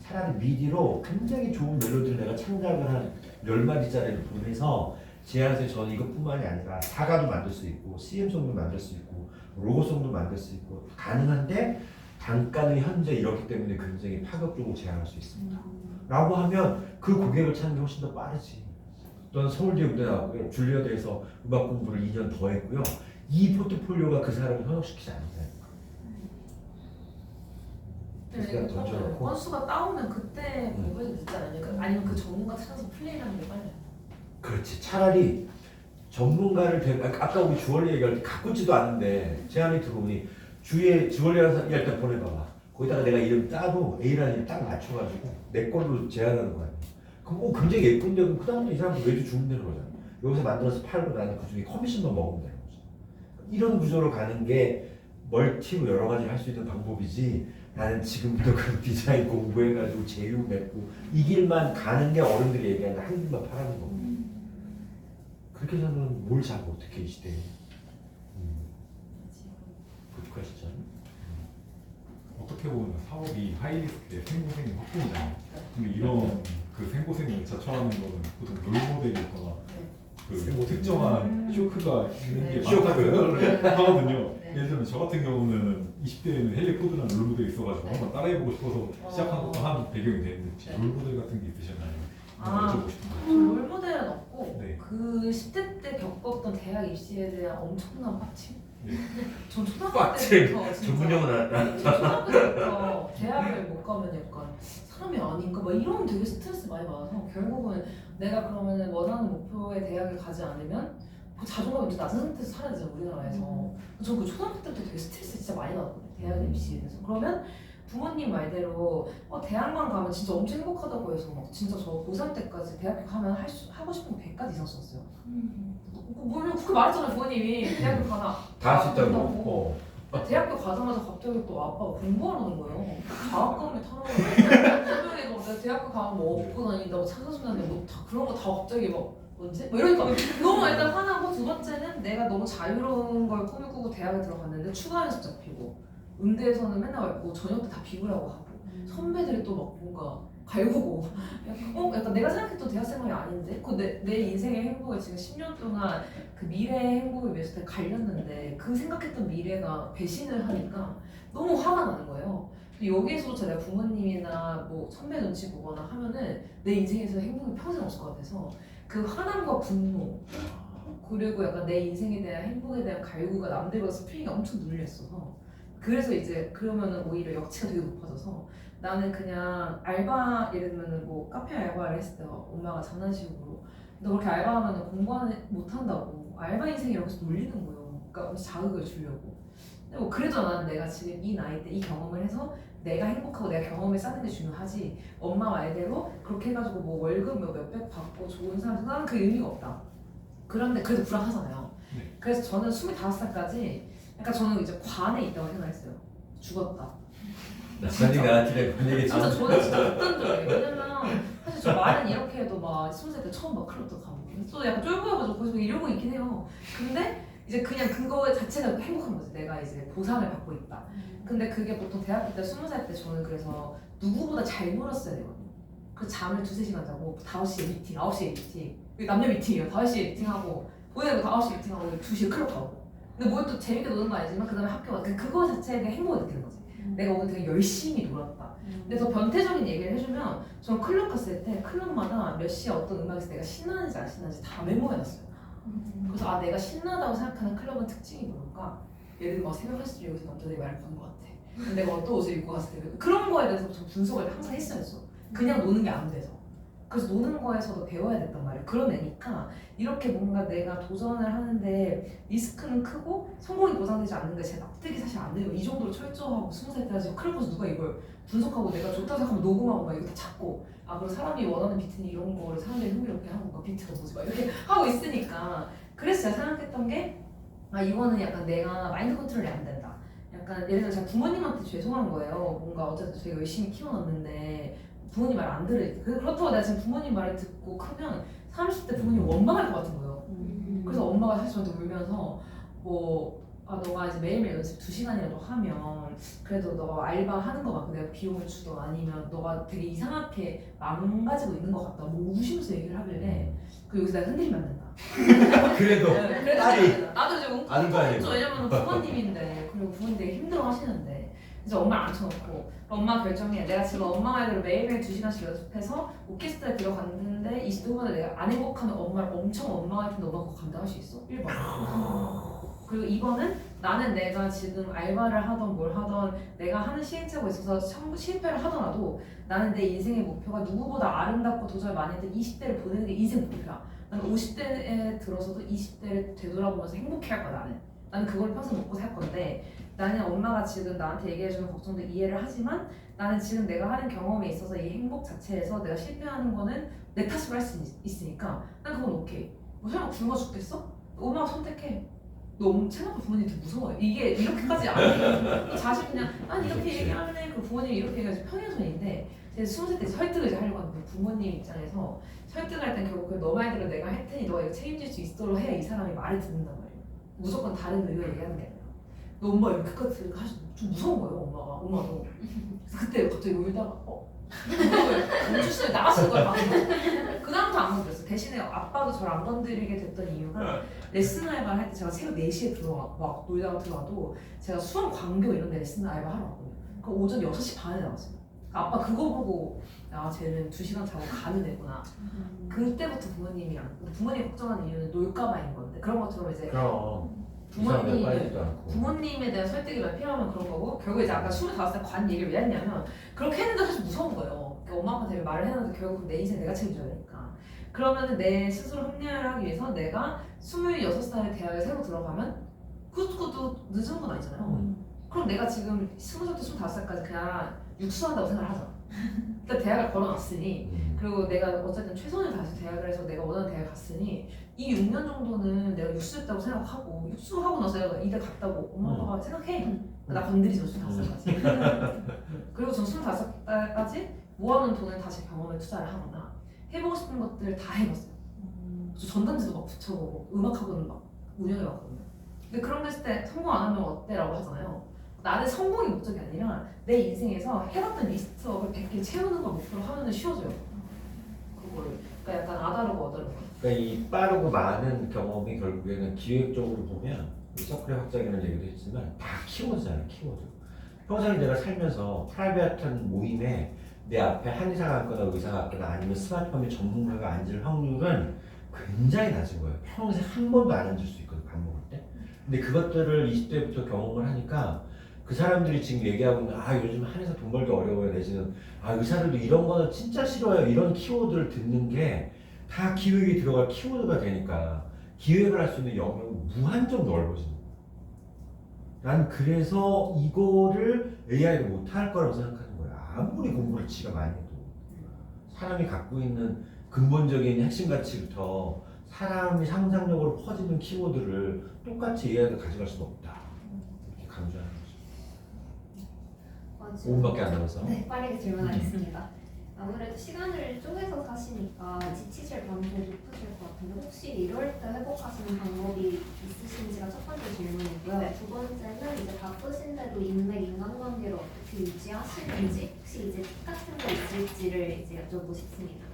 차라리 미디로 굉장히 좋은 멜로디를 내가 창작을 한 10마디짜리를 보내서 제안서에 저는 이것뿐만이 아니라 사가도 만들 수 있고 CM송도 만들 수 있고 로고송도 만들 수 있고 가능한데 단가는 현재 이렇기 때문에 굉장히 파격적으로 제안할 수 있습니다. 라고 하면 그 고객을 찾는 게 훨씬 더 빠르지. 저는 서울대 음대 나왔고요. 줄리어드에서 음악 공부를 2년 더 했고요. 이 포트폴리오가 그 사람을 현혹시키지 않는다니까. 그래서 그냥 던져놓고 건수가 따오면 그때 공부해도 늦지 않으니까 아니면 그 전문가 찾아서 플레이하는 게 빨리. 그렇지. 차라리 전문가를 아까 우리 주얼리 얘기할 때 가꾸지도 않는데 제안이 들어오니 주위에 주얼리라는 얘기할 때 보내봐봐. 거기다가 내가 이름 따도 A라는 이름 딱 맞춰가지고 내 걸로 제안하는 거 아니야. 그럼 굉장히 예쁜데 그럼 그 다음에 이 사람도 외주 주면 되는 거잖아. 여기서 만들어서 팔고 나는 그중에 커미션만 먹으면 되는 거죠. 이런 구조로 가는 게 멀티로 여러 가지를 할 수 있는 방법이지 나는 지금부터 그 디자인 공부해가지고 제휴 맺고 이 길만 가는 게 어른들이 얘기하는 한 길만 파라는 거고 그렇게 해서는 뭘 잡고 어떻게 이 시대에 good question. 어떻게 보면 사업이 하이리스크의 생고생이 확보잖아요. 근데 이런 그 생고생을 자처하는 거는 보통 롤모델이 있거나 그 특정한 쇼크가 있는 게 쇼크. 맞다고 생각을 하거든요. 네. 예를 들면 저 같은 경우는 20대에는 헬리 코드라는 롤모델이 있어가지고 네. 한번 따라해보고 싶어서 시작한 것도 한 배경이 되는데 혹시 네. 롤모델 같은 게 있으셨나요? 아. 여쭤보고 싶은데. 저 롤모델은 없고 네. 그 10대 때 겪었던 대학 입시에 대한 엄청난 빡침? 네. 전 초등학교 빡침! 때부터 진짜 전문용어 나왔다. 네, 저 초등학교 때부터 대학을 못 가면 약간 사람이 아닌가 막 이런 되게 스트레스 많이 받아서 결국은 내가 그러면 원하는 목표의 대학에 가지 않으면 그 자존감이 이제 낮은 상태에서 살아야 되잖아 우리나라에서. 전 그 초등학교 때부터 되게 스트레스 진짜 많이 받았거든요 대학 입시에 대해서. 그러면 부모님 말대로 대학만 가면 진짜 엄청 행복하다고 해서 막 진짜 저 고3 때까지 대학교 가면 하고 싶은 거 100가지 이상 썼어요. 물론 그렇게 말했잖아요 부모님이 대학교 가나 다 할 수 있다고. 된다고. 대학교 가자마자 갑자기 또 아빠가 공부하라는 거예요. 자학금이 타라고. 분명히 내가 대학교 가면 뭐 업고 다닌다고 찾아준다는데 뭐 다 그런 거 다 갑자기 막 언제? 뭐 이러니까 너무 일단 화나고 두 번째는 내가 너무 자유로운 걸 꿈꾸고 대학에 들어갔는데 추가 연습 잡히고 음대에서는 맨날 뭐 저녁 때 다 비구라고 하고 선배들이 또 막 뭔가 갈구고 약간 내가 생각했던 대학생활이 아닌데 내 인생의 행복을 지금 10년 동안 그 미래의 행복을 위해서 되게 갈렸는데 그 생각했던 미래가 배신을 하니까 너무 화가 나는 거예요. 여기에서도 내가 부모님이나 뭐 선배 눈치 보거나 하면은 내 인생에서 행복이 평생 없을 것 같아서 그 화남과 분노 그리고 약간 내 인생에 대한 행복에 대한 갈구가 남들보다 스프링이 엄청 눌렸어서 그래서 이제 그러면은 오히려 역치가 되게 높아져서 나는 그냥 알바 예를 들면은 뭐 카페 알바를 했을 때 엄마가 장난식으로 너 그렇게 알바하면은 공부하는 못한다고 알바 인생이 여기서 놀리는 거예요. 그러니까 엄청 자극을 주려고. 근데 뭐 그래도 나는 내가 지금 이 나이 때 이 경험을 해서 내가 행복하고 내가 경험을 쌓는 게 중요하지 엄마 말대로 그렇게 해가지고 뭐 월급 몇백 받고 좋은 삶에서 나는 그 의미가 없다. 그런데 그래도 불안하잖아요. 네. 그래서 저는 25살까지 약간 저는 이제 관에 있다고 생각했어요. 죽었다. 나한테 그런 얘기 진짜 저는 진짜 극단적이에요. 왜냐면 사실 저 말은 이렇게 해도 막 20살 때 처음 막 클럽도 가고 또 약간 쫄보여가지고 거기서 이러고 있긴 해요. 근데 이제 그냥 그거 자체가 행복한 거지. 내가 이제 보상을 받고 있다. 근데 그게 보통 대학교 때 20살 때 저는 그래서 누구보다 잘 놀았어야 되거든요. 그래서 잠을 2-3시간 자고 5시에 미팅, 9시에 미팅 남녀 미팅이에요. 5시에 미팅하고 보내고 5시에 미팅하고 2시에 클럽 가고 근데 뭐 또 재밌게 노는 거 아니지만 그 다음에 학교 가 그거 자체에 대한 행복을 느끼는 거지. 내가 오늘 되게 열심히 놀았다. 근데 더 변태적인 얘기를 해주면 저는 클럽 갔을 때 클럽마다 몇 시에 어떤 음악에서 내가 신나는지 안 신나는지 다 메모해놨어요. 그래서 내가 신나다고 생각하는 클럽은 특징이 뭘까? 예를 들어 막 새벽 1시쯤 여기서 남자들이 말을 거는 것 같아. 근데 내가 어떤 옷을 입고 갔을 때 그런 거에 대해서 저 분석을 항상 했어요. 그냥 노는 게 안 돼서. 그래서 노는 거에서도 배워야 됐단 말이에요. 그런 애니까 이렇게 뭔가 내가 도전을 하는데 리스크는 크고 성공이 보장되지 않는 게 제 납득이 사실 안 돼요. 이 정도로 철저하고 20살 때까지 클럽에서 누가 이걸 분석하고 내가 좋다고 생각하면 녹음하고 막 이거 다 찾고 그리고 사람이 원하는 비트는 이런 거를 사람들이 흥미롭게 하는 건가 비트가 뭐지 막 이렇게 하고 있으니까 그래서 제가 생각했던 게 이거는 약간 내가 마인드 컨트롤이 안 된다. 약간 예를 들어 제가 부모님한테 죄송한 거예요. 뭔가 어쨌든 제가 열심히 키워놨는데 부모님 말 안 들으니까 그렇다고 내가 지금 부모님 말을 듣고 크면 30대 부모님 원망할 것 같은 거예요. 그래서 엄마가 사실 저한테 울면서 뭐 너가 이제 매일매일 연습 2시간이라도 하면 그래도 너가 알바 하는 거 같고 내가 비용을 주든 아니면 너가 되게 이상하게 망가지고 있는 것 같다 뭐 웃으면서 얘기를 하길래 그 여기서 내가 흔들리면 안 된다. 그래도 그래도 딸이 나도 이제 아는 거 아니에요? 왜냐면 부모님인데 그리고 부모님 되게 힘들어 하시는데 그래서 엄마를 앉혀놓고 엄마 결정해. 내가 지금 엄마 말대로 매일매일 2시간씩 연습해서 오케스트라에 들어갔는데 20대 후반에 내가 안 행복하면 엄마를 엄청 원망할 텐데 엄마가 그거 감당할 수 있어? 1번. 그리고 2번은 나는 내가 지금 알바를 하던 뭘 하던 내가 하는 시행착오가 있어서 실패를 하더라도 나는 내 인생의 목표가 누구보다 아름답고 도저히 많이 했던 20대를 보내는 게 인생 목표야. 나는 50대에 들어서도 20대를 되돌아보면서 행복해할 거야 나는. 나는 그걸 평생 먹고 살 건데 나는 엄마가 지금 나한테 얘기해주는 걱정도 이해를 하지만 나는 지금 내가 하는 경험에 있어서 이 행복 자체에서 내가 실패하는 거는 내 탓으로 할 수 있으니까 난 그건 오케이. 뭐 설마 굶어 죽겠어? 엄마가 선택해. 너무 생각보다 부모님 되게 무서워요. 이게 이렇게까지 안 해요. 자식 그냥 난 이렇게 얘기할래. 그 부모님이 이렇게 얘기하지 편의선인데 제가 20살 때 설득을 이제 하려고 하는데 부모님 입장에서 설득할 땐 결국 너 말대로 내가 할 테니 너가 이거 책임질 수 있도록 해야 이 사람이 말을 듣는단 말이에요. 무조건 다른 의견 얘기하는 게 아니라 너 엄마 이렇게까지 좀 무서운 거예요 엄마도. 그래서 그때 갑자기 울다가 전주시에 나갔을 거야 방금. 그다음부터 안 건드렸어. 대신에 아빠도 저를 안 건드리게 됐던 이유가 레슨 알바 할 때 제가 새벽 4시에 막 놀다가 들어와도 제가 수원 광교 이런 데 레슨 알바 하러 왔거든요. 그 오전 6시 반에 나왔어요. 그러니까 아빠 그거 보고 쟤는 2시간 자고 가는 애구나. 그때부터 부모님 걱정하는 이유는 놀까봐인 건데 그런 것처럼 이제 그럼 이상하게 빠지도 않고 부모님에 대한 설득이 필요하면 그런 거고 결국 이제 아까 25살 관 얘기를 왜 했냐면 그렇게 했는데 사실 무서운 거예요. 그러니까 엄마 아빠한테 말을 해놨는데 결국 내 인생 내가 책임져야 되니까 그러면은 내 스스로 합리화를 하기 위해서 내가 26살에 대학에 새로 들어가면 그것도 늦은 건 아니잖아요. 그럼 내가 지금 20살부터 25살까지 그냥 육수한다고 생각을 하잖아. 일단 대학을 걸어놨으니 그리고 내가 어쨌든 최선을 다해서 대학을 해서 내가 원하는 대학을 갔으니 이 6년 정도는 내가 육수했다고 생각하고 육수하고 나서 내가 이대 갔다고 엄마 아빠가 생각해. 나 건드리지 마 25살까지. 그리고 전 25살까지 모아놓은 돈을 다시 경험에 투자를 하거나 해보고 싶은 것들을 다 해봤어요. 저 전단지도 막 붙여보고 음악학원을 막 운영해봤거든요. 근데 그런 거 했을 때 성공 안 하면 어때? 라고 하잖아요. 나는 성공이 목적이 아니라 내 인생에서 해봤던 리스트업을 100개 채우는 걸 목표로 하면 쉬워져요. 그거를. 그러니까 약간 아다르고 어다르고. 그러니까 이 빠르고 많은 경험이 결국에는 기획적으로 보면 서클의 확장이라는 얘기도 했지만 다 키워드잖아요. 키워드. 평생 내가 살면서 프라이빗한 모임에 내 앞에 한의사가 앉거나 의사가 앉거나 아니면 스마트팜의 전문가가 앉을 확률은 굉장히 낮은 거예요. 평생 한 번도 안 앉을 수 있거든 밥 먹을 때. 근데 그것들을 20대부터 경험을 하니까 그 사람들이 지금 얘기하고 있는 요즘 한의사 돈 벌기 어려워요 내지는 의사들도 이런 거는 진짜 싫어요 이런 키워드를 듣는 게 다 기획에 들어갈 키워드가 되니까 기획을 할 수 있는 영역이 무한정 넓어지는 거예요. 난 그래서 이거를 AI가 못할 거라고 생각하는 거야. 아무리 공부를 지가 많이 해도 사람이 갖고 있는 근본적인 핵심 가치부터 사람이 상상력으로 퍼지는 키워드를 똑같이 AI가 가져갈 수는 없다. 이렇게 강조하는 거죠. 5분밖에 안 남았어. 네, 빠르게 질문하겠습니다. 아무래도 시간을 쪼개서 사시니까 지치실 가능성이 높으실 것 같은데 혹시 이럴 때 회복하시는 방법이 있으신지가 첫 번째 질문이고요. 네. 두 번째는 이제 바쁘신데도 인맥, 인간관계를 어떻게 유지하시는지 혹시 이제 팁 같은 거 있을지를 이제 여쭤보고 싶습니다.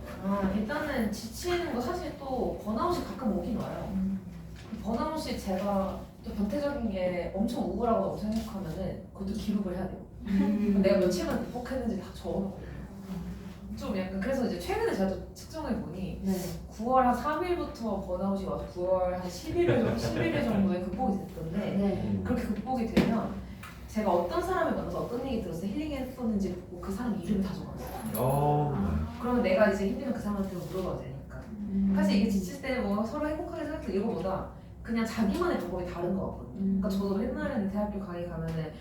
일단은 지치는 거 사실 또 번아웃이 가끔 오긴 와요. 번아웃이 제가 또 변태적인 게 엄청 우울하고 생각하면은 그것도 기록을 해야 돼요. 내가 며칠만 극복했는지 다 적어놓거든요. 좀 약간 그래서 이제 최근에 제가 또 측정해 보니 9월 한 3일부터 번아웃이 와서 9월 한 11일 정도에 극복이 됐던데 그렇게 극복이 되면 제가 어떤 사람을 만나서 어떤 얘기 들었을 때 힐링했었는지 보고 그 사람 이름을 다 적어놨어요. 그러면 내가 이제 힘들면 그 사람한테 물어봐도 되니까. 사실 이게 지칠 때 뭐 서로 행복하게 생각해 이거보다 그냥 자기만의 방법이 다른 거 같거든요. 그러니까 저도 옛날에는 대학교 강의 가면은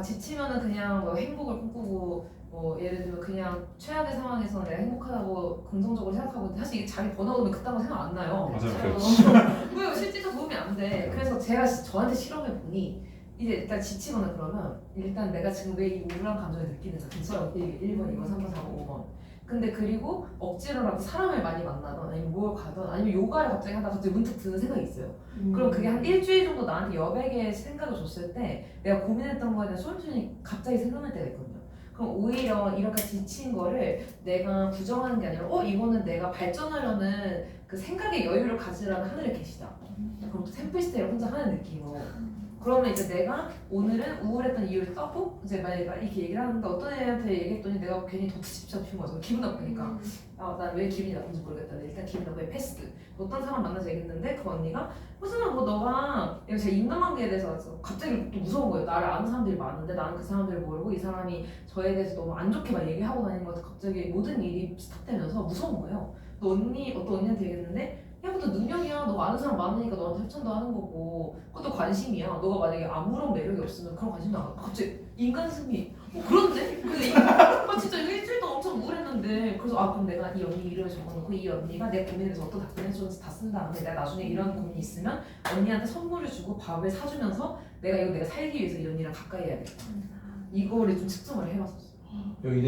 지치면은 그냥 행복을 꿈꾸고 예를 들면 그냥 최악의 상황에서 내가 행복하다고 긍정적으로 생각하고 있는데 사실 이게 자기 번아웃 오면 그딴 거 생각 안 나요. 맞아요. 왜 실질적 도움이 안 돼. 그래서 제가 저한테 실험해 보니 이제 일단 지치거나 그러면 일단 내가 지금 왜 이 우울한 감정을 느끼는지 써요. 1번, 2번, 3번, 4번, 5번. 근데 그리고 억지로라도 사람을 많이 만나던 아니면 뭘 가던 아니면 요가를 갑자기 하다가 갑자기 문득 드는 생각이 있어요. 그럼 그게 한 일주일 정도 나한테 여백의 생각을 줬을 때 내가 고민했던 거에 대한 솔루션이 갑자기 생각날 때가 있거든요. 그럼 오히려 이렇게 지친 거를 내가 부정하는 게 아니라 이거는 내가 발전하려는 그 생각의 여유를 가지라는 하늘의 계시다. 그럼 또 템플스테이를 혼자 하는 느낌으로. 그러면 이제 내가 오늘은 우울했던 이유를 떠고 이제 만약에 내가 이렇게 얘기를 하는데 어떤 애한테 얘기했더니 내가 괜히 더 뒤집 잡힌 거죠. 기분 나쁘니까. 난 왜 기분이 나쁜지 모르겠다. 일단 기분 나쁘게 패스. 어떤 사람 만나서 얘기했는데 그 언니가 무슨 뭐 너가 이거 제 인간관계에 대해서 갑자기 또 무서운 거예요. 나를 아는 사람들이 많은데 나는 그 사람들을 모르고 이 사람이 저에 대해서 너무 안 좋게 막 얘기하고 다니는 것 같아. 갑자기 모든 일이 스탑되면서 무서운 거예요. 또 어떤 언니한테 얘기했는데 야부터 능력이야. 너가 아는 사람 많으니까 너한테 협찬도 하는 거고 그것도 관심이야. 너가 만약에 아무런 매력이 없으면 그런 관심도 안 갖고 갑자기 인간 승리 그런데? 근데 진짜 일주일 동안 엄청 우울했는데 그래서 그럼 내가 이 언니 이름을 적어놓고 이 언니가 내 고민에 대해서 어떤 답변을 해줬는지 다 쓴 다음에 내가 나중에 이런 고민이 있으면 언니한테 선물을 주고 밥을 사주면서 내가 살기 위해서 이 언니랑 가까이 해야겠다. 이거를 좀 측정을 해봤었어. 여기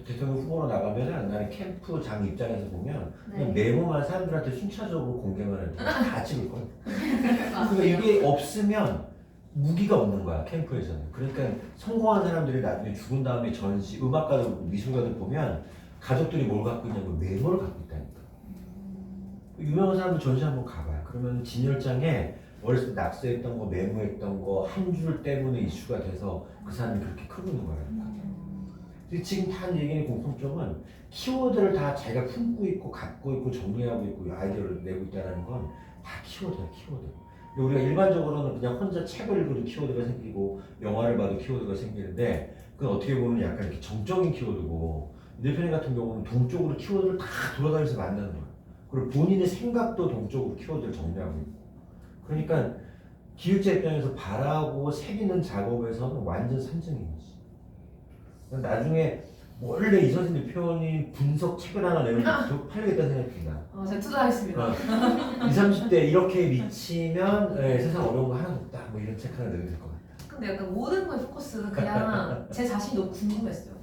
대통령 후보로 나가면 나는 캠프장 입장에서 보면 그냥 메모만 사람들한테 순차적으로 공개만 해도 다 찍을 거야. 그러니까 이게 없으면 무기가 없는 거야 캠프에서는. 그러니까 성공한 사람들이 나중에 죽은 다음에 전시, 음악가들, 미술가들 보면 가족들이 뭘 갖고 있냐면 메모를 갖고 있다니까. 유명한 사람들 전시 한번 가봐요. 그러면 진열장에 어렸을 때 낙서했던 거, 메모했던 거 한 줄 때문에 이슈가 돼서 그 사람이 그렇게 크고 있는 거라니까. 지금 다 얘기하는 공통점은 키워드를 다 자기가 품고 있고 갖고 있고 정리하고 있고 아이디어를 내고 있다는 건 다 키워드야 키워드. 우리가 일반적으로는 그냥 혼자 책을 읽어도 키워드가 생기고 영화를 봐도 키워드가 생기는데 그건 어떻게 보면 약간 이렇게 정적인 키워드고 대표님 같은 경우는 동적으로 키워드를 다 돌아다니면서 만나는 거야. 그리고 본인의 생각도 동적으로 키워드를 정리하고 있고. 그러니까 기획자 입장에서 바라고 새기는 작업에서는 완전 선생인 거지. 나중에 원래 이 선생님 표현이 분석 책을 하나 내면 더 팔리겠다는 생각이 든다. 제가 투자하겠습니다. 20, 30대 이렇게 미치면 세상 어려운 거 하나도 없다. 뭐 이런 책 하나 내면 될 것 같아. 근데 약간 모든 거에 포커스는 그냥 제 자신이 너무 궁금했어요.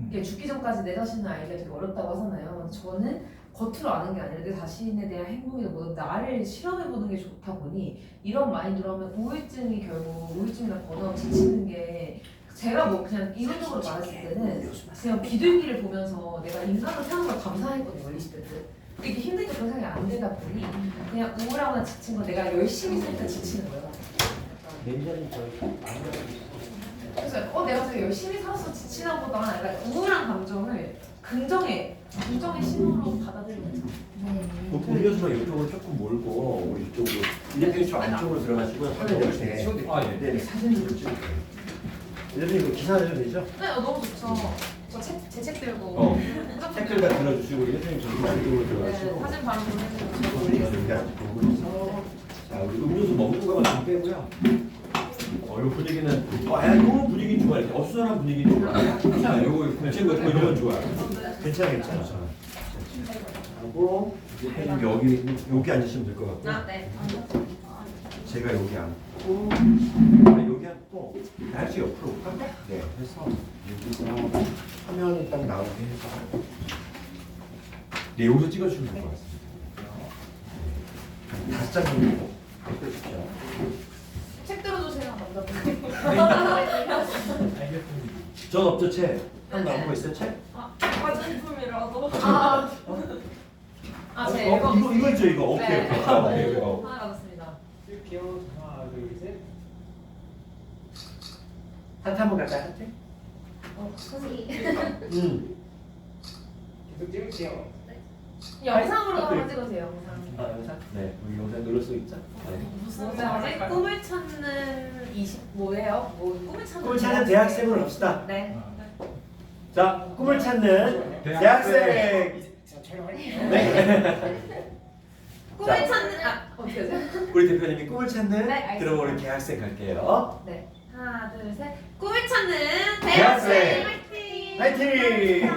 이게 죽기 전까지 내 자신을 알기가 되게 어렵다고 하잖아요. 저는 겉으로 아는 게 아니라 내 자신에 대한 행동이나 뭐든 나를 실험해보는 게 좋다 보니 이런 마인드로 하면 우울증이 결국 우울증이나 번아웃 지치는 게 제가 뭐 그냥 이론적으로 말했을 때는 그냥 비둘기를 보면서 내가 인간으로 태어난 걸 감사했거든요. 어렸을 때는. 근데 이게 힘든 게 그런 생각이 안 되다 보니 그냥 우울하거나 지친 건 내가 열심히 살니까 지치는 거예요. 매니저님 저희 그래서 내가 되게 열심히 살아서 지치나 보다 약간 우울한 감정을 긍정의 신호로 받아들이는 거죠. 음료수가 이쪽으로 조금 몰고 우리 이쪽으로 이대표님 저 안쪽으로 들어가시고 화면을 이렇게 네, 사진을 좀 찍을게요. 이대표님 기사 내도 되죠? 네, 너무 좋죠. 저 제 책 들고 댓글 다 들어주시고 이대표님 저 안쪽으로 들어가시고 사진 바로 보내주시고 여기 앉아 보면서 자 우리 음료수 먹는 거만 좀 빼고요. 이 분위기는 요 분위기 좋아. 이렇게 어수선한 분위기 좋아. 자, 요거 지금 같은 거 이런 좋아. 괜찮아. 하고 여기 앉으시면 될 것 같고. 네. 제가 여기 앉고 여기 앉고 날씨 옆으로 올까? 네. 해서 여기서 화면이 딱 나오게 해서 네 여기서 찍어주시면 될 것 같습니다. 5장 정도 빼주십시오. 책 들어주세요. 전 없죠 책. 한 나온 거 있어요 책? 화장품이라도. 제 앨범 이거 있죠 이거. 오케이. 네. 오케이. 하나 받았습니다. 찍을게요. 하나, 둘, 셋. 한테 한번 갈까요 한테? 선생님. 계속 찍을게요. 영상으로 한번 찍으세요. 영상. 영상? 네. 우리 영상 누를 수 있죠? 네. 무슨 뭐지? 꿈을 찾는 25예요? 꿈을 찾는 꿈을 찾는 대학생으로 합시다. 네. 자, 꿈을 찾는 대학생. 자, 촬영할게요. 네. 꿈을 찾는 어떻게 하세요? 우리 대표님이 꿈을 찾는 네, 알겠습니다. 그럼 우리 대학생 갈게요. 네. 하나, 둘, 셋. 꿈을 찾는 대학생! 대학생 화이팅! 화이팅!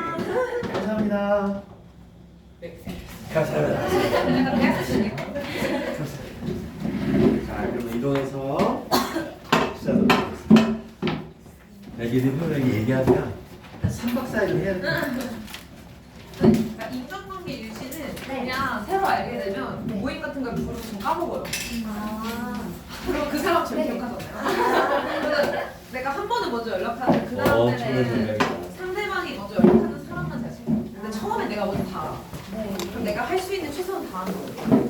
감사합니다. 네. 감사합니다. 약간 대학생이에요. 자, 그럼 이동해서 시작하도록 하겠습니다. 이게 대표님이 얘기하면 한 3박 4일 해야 돼. 알게 되면 모임 같은 걸 부르면 좀 까먹어요. 그럼 그 사람 제일 기억하잖아요. 그래서 내가 한 번은 먼저 연락하는데 그 정말 다음에는 좋네요. 상대방이 먼저 연락하는 사람만 잘 챙겨. 근데 처음에 내가 먼저 다 알아. 그럼 내가 할 수 있는 최선을 다하는 거예요.